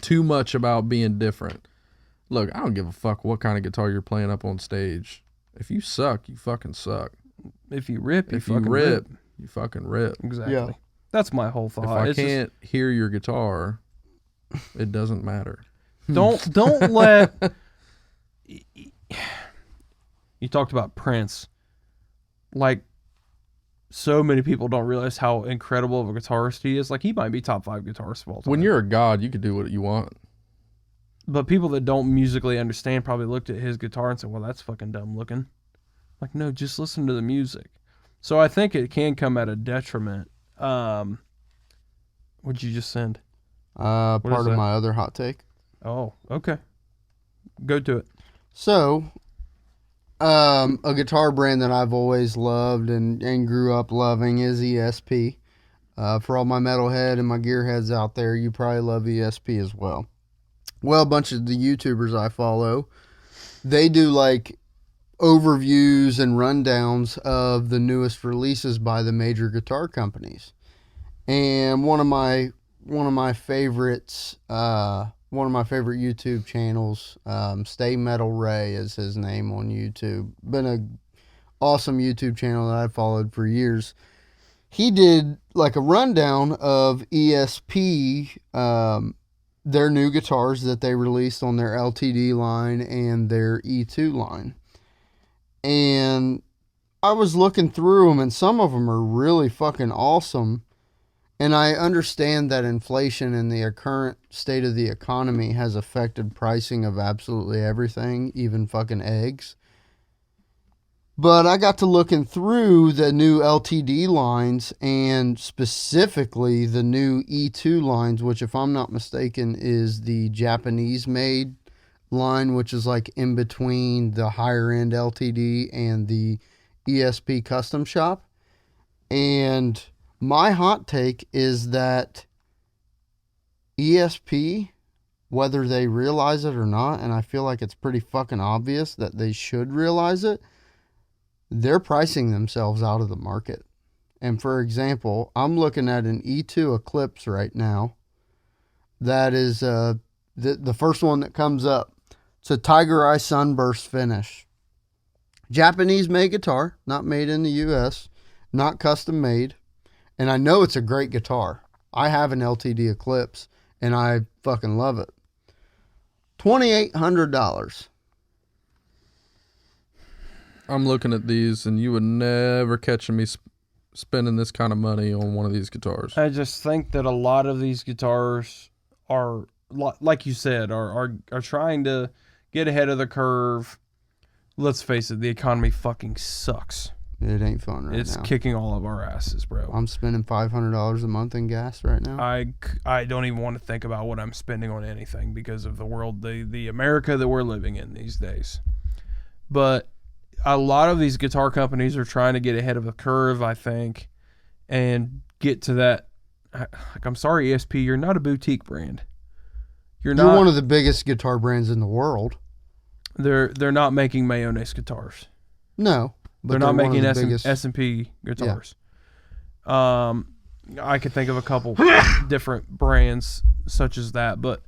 too much about being different. Look, I don't give a fuck what kind of guitar you're playing up on stage. If you suck, you fucking suck. If you rip, If you fucking rip, you fucking rip. Exactly. Yeah. That's my whole thought. If I It's just- can't hear your guitar, it doesn't matter. don't let. You talked about Prince. So many people don't realize how incredible of a guitarist he is. He might be top 5 guitarist of all time. When you're a god, you can do what you want. But people that don't musically understand probably looked at his guitar and said, well, that's fucking dumb looking. No, just listen to the music. So I think it can come at a detriment. What'd you just send? Part is of that? my other hot take. Oh, okay. Go to it. So, A guitar brand that I've always loved and grew up loving is ESP. For all my metalhead and my gearheads out there, you probably love ESP as well. Well, a bunch of the YouTubers I follow, they do like overviews and rundowns of the newest releases by the major guitar companies. And one of my favorites, one of my favorite YouTube channels, Stay Metal Ray is his name on YouTube. Been a awesome YouTube channel that I've followed for years. He did like a rundown of ESP, their new guitars that they released on their LTD line and their E2 line. And I was looking through them, and some of them are really fucking awesome. And I understand that inflation and the current state of the economy has affected pricing of absolutely everything, even fucking eggs. But I got to looking through the new LTD lines and specifically the new E2 lines, which, if I'm not mistaken, is the Japanese-made line, which is like in between the higher-end LTD and the ESP custom shop. And my hot take is that ESP, whether they realize it or not, and I feel like it's pretty fucking obvious that they should realize it, they're pricing themselves out of the market. And for example, I'm looking at an E2 Eclipse right now. That is the first one that comes up. It's a Tiger Eye Sunburst finish. Japanese-made guitar, not made in the U.S., not custom made. And I know it's a great guitar. I have an LTD Eclipse, and I fucking love it. $2,800. I'm looking at these, and you would never catch me spending this kind of money on one of these guitars. I just think that a lot of these guitars are, like you said, are trying to get ahead of the curve. Let's face it, the economy fucking sucks. It ain't fun right now. It's kicking all of our asses, bro. I'm spending $500 a month in gas right now. I don't even want to think about what I'm spending on anything because of the world, the America that we're living in these days. But a lot of these guitar companies are trying to get ahead of the curve, I think, and get to that. Like, I'm sorry, ESP, you're not a boutique brand. You're one of the biggest guitar brands in the world. They're not making mayonnaise guitars. No, but they're not making biggest... S&P guitars. Yeah. I could think of a couple different brands such as that, but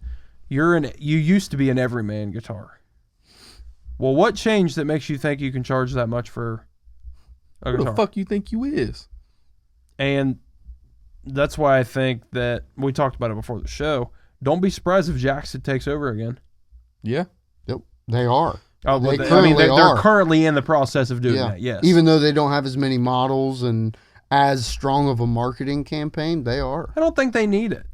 you used to be an everyman guitar. Well, what changed that makes you think you can charge that much for a guitar? Who the fuck you think you is? And that's why I think that we talked about it before the show. Don't be surprised if Jackson takes over again. Yeah. Yep. They are. Oh, they're currently in the process of doing that, yes. Even though they don't have as many models and as strong of a marketing campaign, they are. I don't think they need it.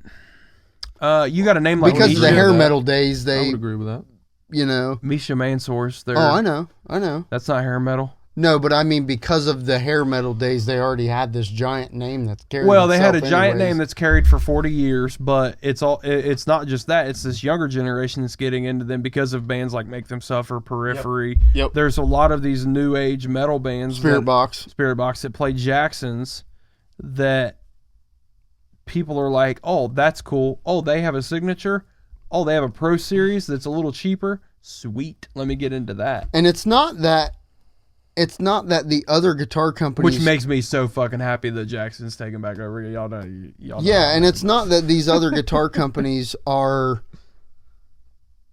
You got a name like because of the hair metal days, I would agree with that. You know, Misha Mansour's. Oh, I know. That's not hair metal. No, but I mean, because of the hair metal days, they already had this giant name that's carried. Well, they had a giant name that's carried for 40 years, but it's not just that. It's this younger generation that's getting into them because of bands like Make Them Suffer, Periphery. Yep. There's a lot of these new age metal bands, Spirit Box that play Jacksons, that people are like, oh, that's cool. Oh, they have a signature. Oh, they have a Pro Series that's a little cheaper. Sweet. Let me get into that. And it's not that the other guitar companies... Which makes me so fucking happy that Jackson's taking back over. Y'all know. Yeah, and it's not that these other guitar companies are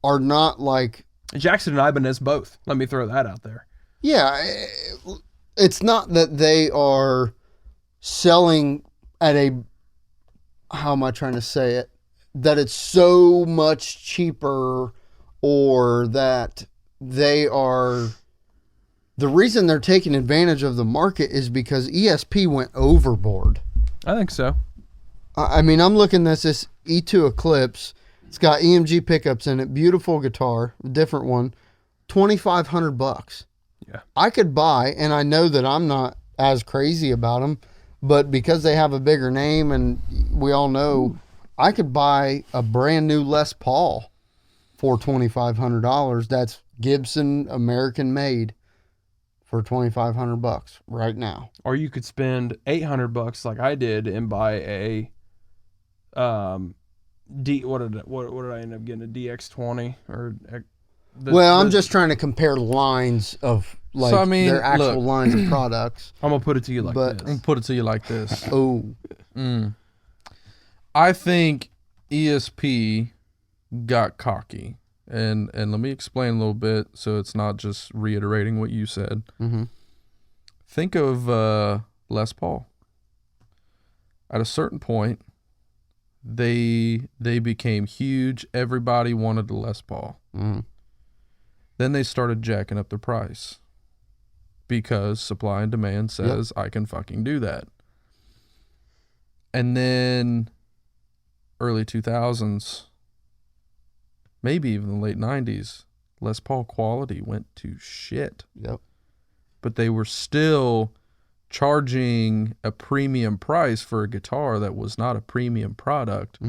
not like... Jackson and Ibanez both. Let me throw that out there. Yeah, it's not that they are selling at a... How am I trying to say it? That it's so much cheaper, or that they are... The reason they're taking advantage of the market is because ESP went overboard. I think so. I mean, I'm looking at this E2 Eclipse. It's got EMG pickups in it. Beautiful guitar. Different one. $2,500. Yeah. I could buy, and I know that I'm not as crazy about them, but because they have a bigger name, and we all know, I could buy a brand new Les Paul for $2,500. That's Gibson, American made. for $2,500 right now. Or you could spend $800 like I did and buy a what did I end up getting, a DX20 or I'm just trying to compare lines of like their actual lines of products. I'm gonna put it to you like this. I'm gonna put it to you like this. Oh, I think ESP got cocky, and let me explain a little bit so it's not just reiterating what you said. Mm-hmm. Think of Les Paul. At a certain point, they became huge. Everybody wanted a Les Paul. Mm-hmm. Then they started jacking up the price because supply and demand says I can fucking do that. And then early 2000s, maybe even the late 90s, Les Paul quality went to shit. Yep. But they were still charging a premium price for a guitar that was not a premium product,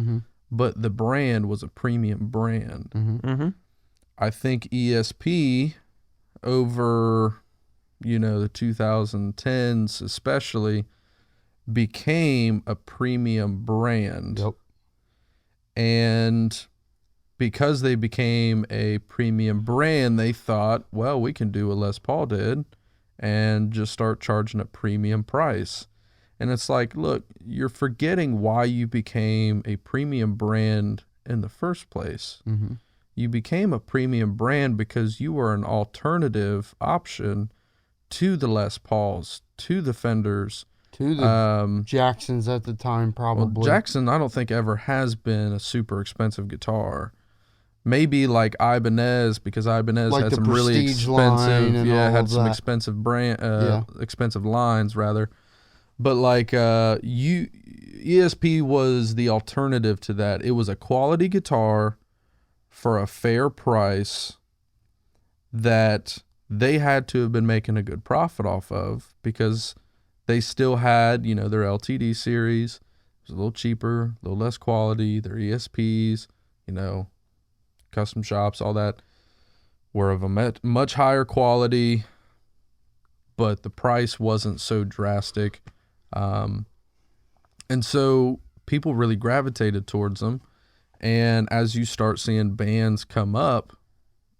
but the brand was a premium brand. Mm-hmm. I think ESP over, the 2010s especially, became a premium brand. Yep. And because they became a premium brand, they thought, well, we can do what Les Paul did and just start charging a premium price. And it's like, look, you're forgetting why you became a premium brand in the first place. Mm-hmm. You became a premium brand because you were an alternative option to the Les Pauls, to the Fenders, to the Jacksons at the time, probably. Well, Jackson, I don't think ever has been a super expensive guitar. Maybe like Ibanez, because Ibanez like had some Prestige really expensive, had some that. expensive expensive lines rather. But like ESP was the alternative to that. It was a quality guitar for a fair price that they had to have been making a good profit off of, because they still had, their LTD series. It was a little cheaper, a little less quality. Their ESPs, custom shops, all that were of a much higher quality, but the price wasn't so drastic. And so people really gravitated towards them. And as you start seeing bands come up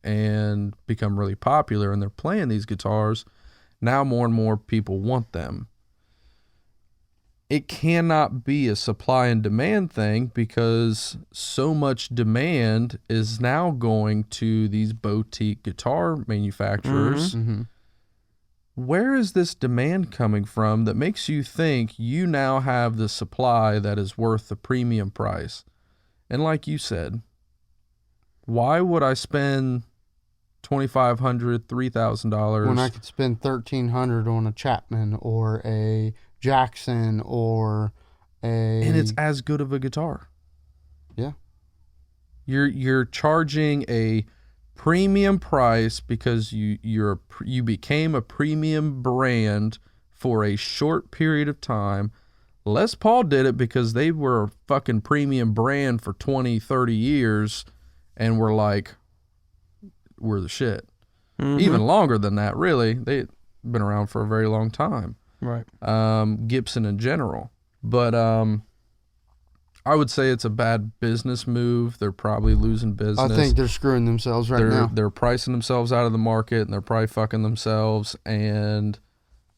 and become really popular and they're playing these guitars, now more and more people want them. It cannot be a supply and demand thing, because so much demand is now going to these boutique guitar manufacturers. Mm-hmm. Where is this demand coming from that makes you think you now have the supply that is worth the premium price? And like you said, why would I spend $2,500, $3,000 when I could spend $1,300 on a Chapman or a Jackson or and it's as good of a guitar? Yeah. You're charging a premium price because you became a premium brand for a short period of time. Les Paul did it because they were a fucking premium brand for 20, 30 years and were like, we're the shit. Mm-hmm. Even longer than that, really. They've been around for a very long time. Right. Gibson in general. But I would say it's a bad business move. They're probably losing business. I think they're screwing themselves now. They're pricing themselves out of the market, and they're probably fucking themselves. And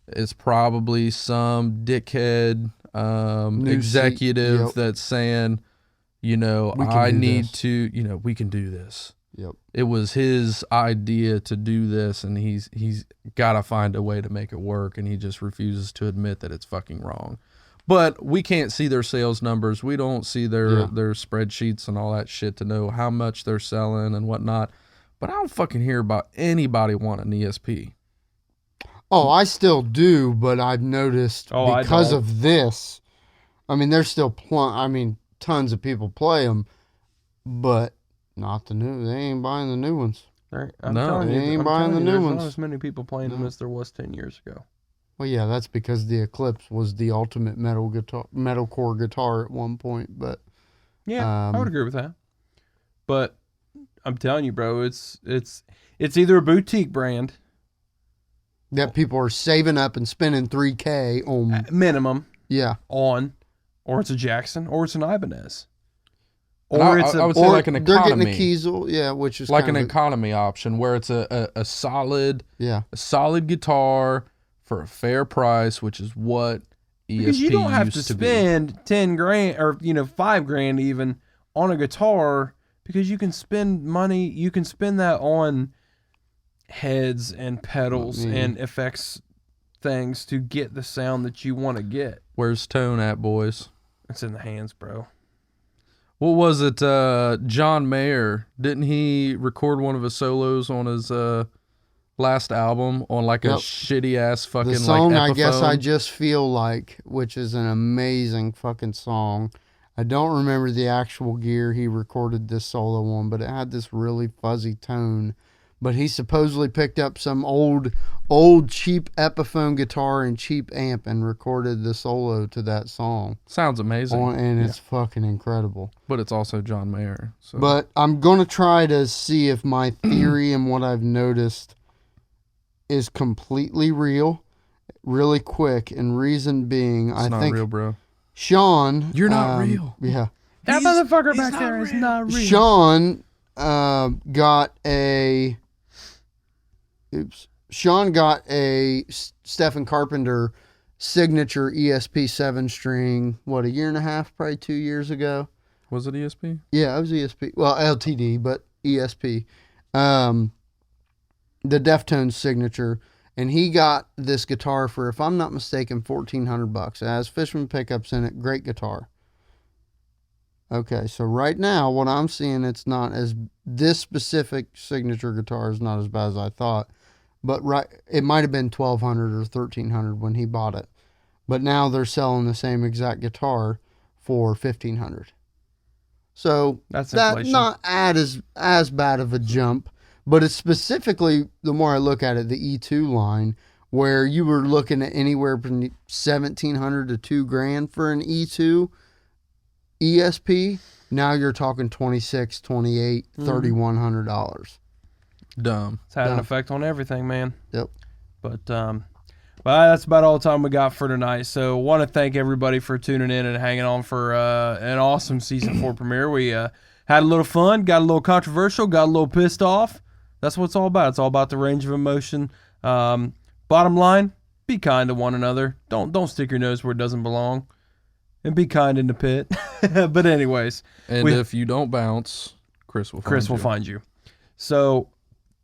it's probably some dickhead executive that's saying, I need to, we can do this. Yep. It was his idea to do this, and he's got to find a way to make it work, and he just refuses to admit that it's fucking wrong. But we can't see their sales numbers. We don't see their spreadsheets and all that shit to know how much they're selling and whatnot. But I don't fucking hear about anybody wanting an ESP. Oh, I still do, but I've noticed because of this. I mean, there's still tons of people play them, but not the new. They ain't buying the new ones. I'm telling you, ain't buying the new there's ones. not as many people playing them as there was 10 years ago. Well, yeah, that's because the Eclipse was the ultimate metalcore guitar at one point. But yeah, I would agree with that. But I'm telling you, bro, it's either a boutique brand that people are saving up and spending $3K on. minimum Yeah. on, or it's a Jackson, or it's an Ibanez. And Or it's I a, would say Or like an they're getting a economy. Kiesel, yeah, which is Like kind an of economy option where it's a solid yeah. guitar for a fair price, which is what ESP because you don't have to used to be. spend 10 grand or $5,000 even on a guitar, because you can spend money. You can spend that on heads and pedals and effects things to get the sound that you want to get. Where's Tone at, boys? It's in the hands, bro. What was it? John Mayer, didn't he record one of his solos on his last album on like a Yep. shitty ass fucking The song, like I guess I Epiphone? Just Feel Like, which is an amazing fucking song. I don't remember the actual gear he recorded this solo on, but it had this really fuzzy tone. But he supposedly picked up some old cheap Epiphone guitar and cheap amp and recorded the solo to that song. Sounds amazing, And it's fucking incredible. but it's also John Mayer. So. But I'm going to try to see if my theory and what I've noticed is completely real, really quick. And reason being, it's I not think real, bro. Sean... You're not real. Yeah. That motherfucker back there is not real. Sean got a... Oops. Sean got a Stephen Carpenter signature ESP 7-string, a year and a half, probably 2 years ago. Was it ESP? Yeah, it was ESP. Well, LTD, but ESP. The Deftones signature. And he got this guitar for, if I'm not mistaken, $1,400. It has Fishman pickups in it. Great guitar. Okay, so right now, what I'm seeing, this specific signature guitar is not as bad as I thought. But it might have been $1,200 or $1,300 when he bought it. But now they're selling the same exact guitar for $1,500. So That's that's inflation. not as bad of a jump. But it's specifically, the more I look at it, the E2 line, where you were looking at anywhere from $1,700 to $2,000 for an E2 ESP. Now you're talking $2,600, $2,800, $3,100. Dumb. It's had an Dumb. effect on everything, man. Yep. But that's about all the time we got for tonight. So want to thank everybody for tuning in and hanging on for an awesome season 4 premiere. We had a little fun, got a little controversial, got a little pissed off. That's what it's all about. It's all about the range of emotion. Bottom line, be kind to one another. Don't stick your nose where it doesn't belong. And be kind in the pit. But anyways. And if you don't bounce, Chris will find you. So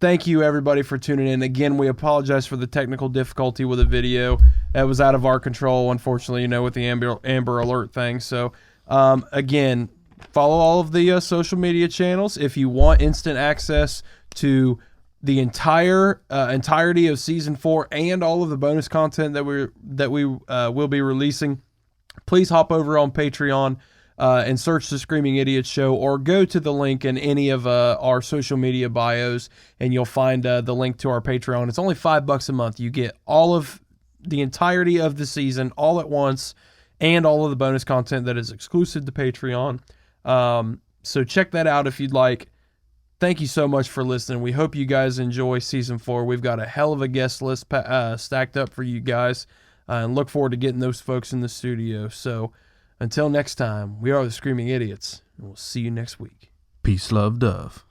thank you, everybody, for tuning in. Again, we apologize for the technical difficulty with the video. That was out of our control, unfortunately, with the Amber Alert thing. So, again, follow all of the social media channels. If you want instant access to the entirety of Season 4 and all of the bonus content that we will be releasing, please hop over on Patreon and search the Screaming Idiots Show, or go to the link in any of our social media bios, and you'll find the link to our Patreon. It's only $5 a month. You get all of the entirety of the season all at once, and all of the bonus content that is exclusive to Patreon. So check that out if you'd like. Thank you so much for listening. We hope you guys enjoy Season 4. We've got a hell of a guest list stacked up for you guys, and look forward to getting those folks in the studio. So until next time, we are the Screaming Idiots, and we'll see you next week. Peace, love, dove.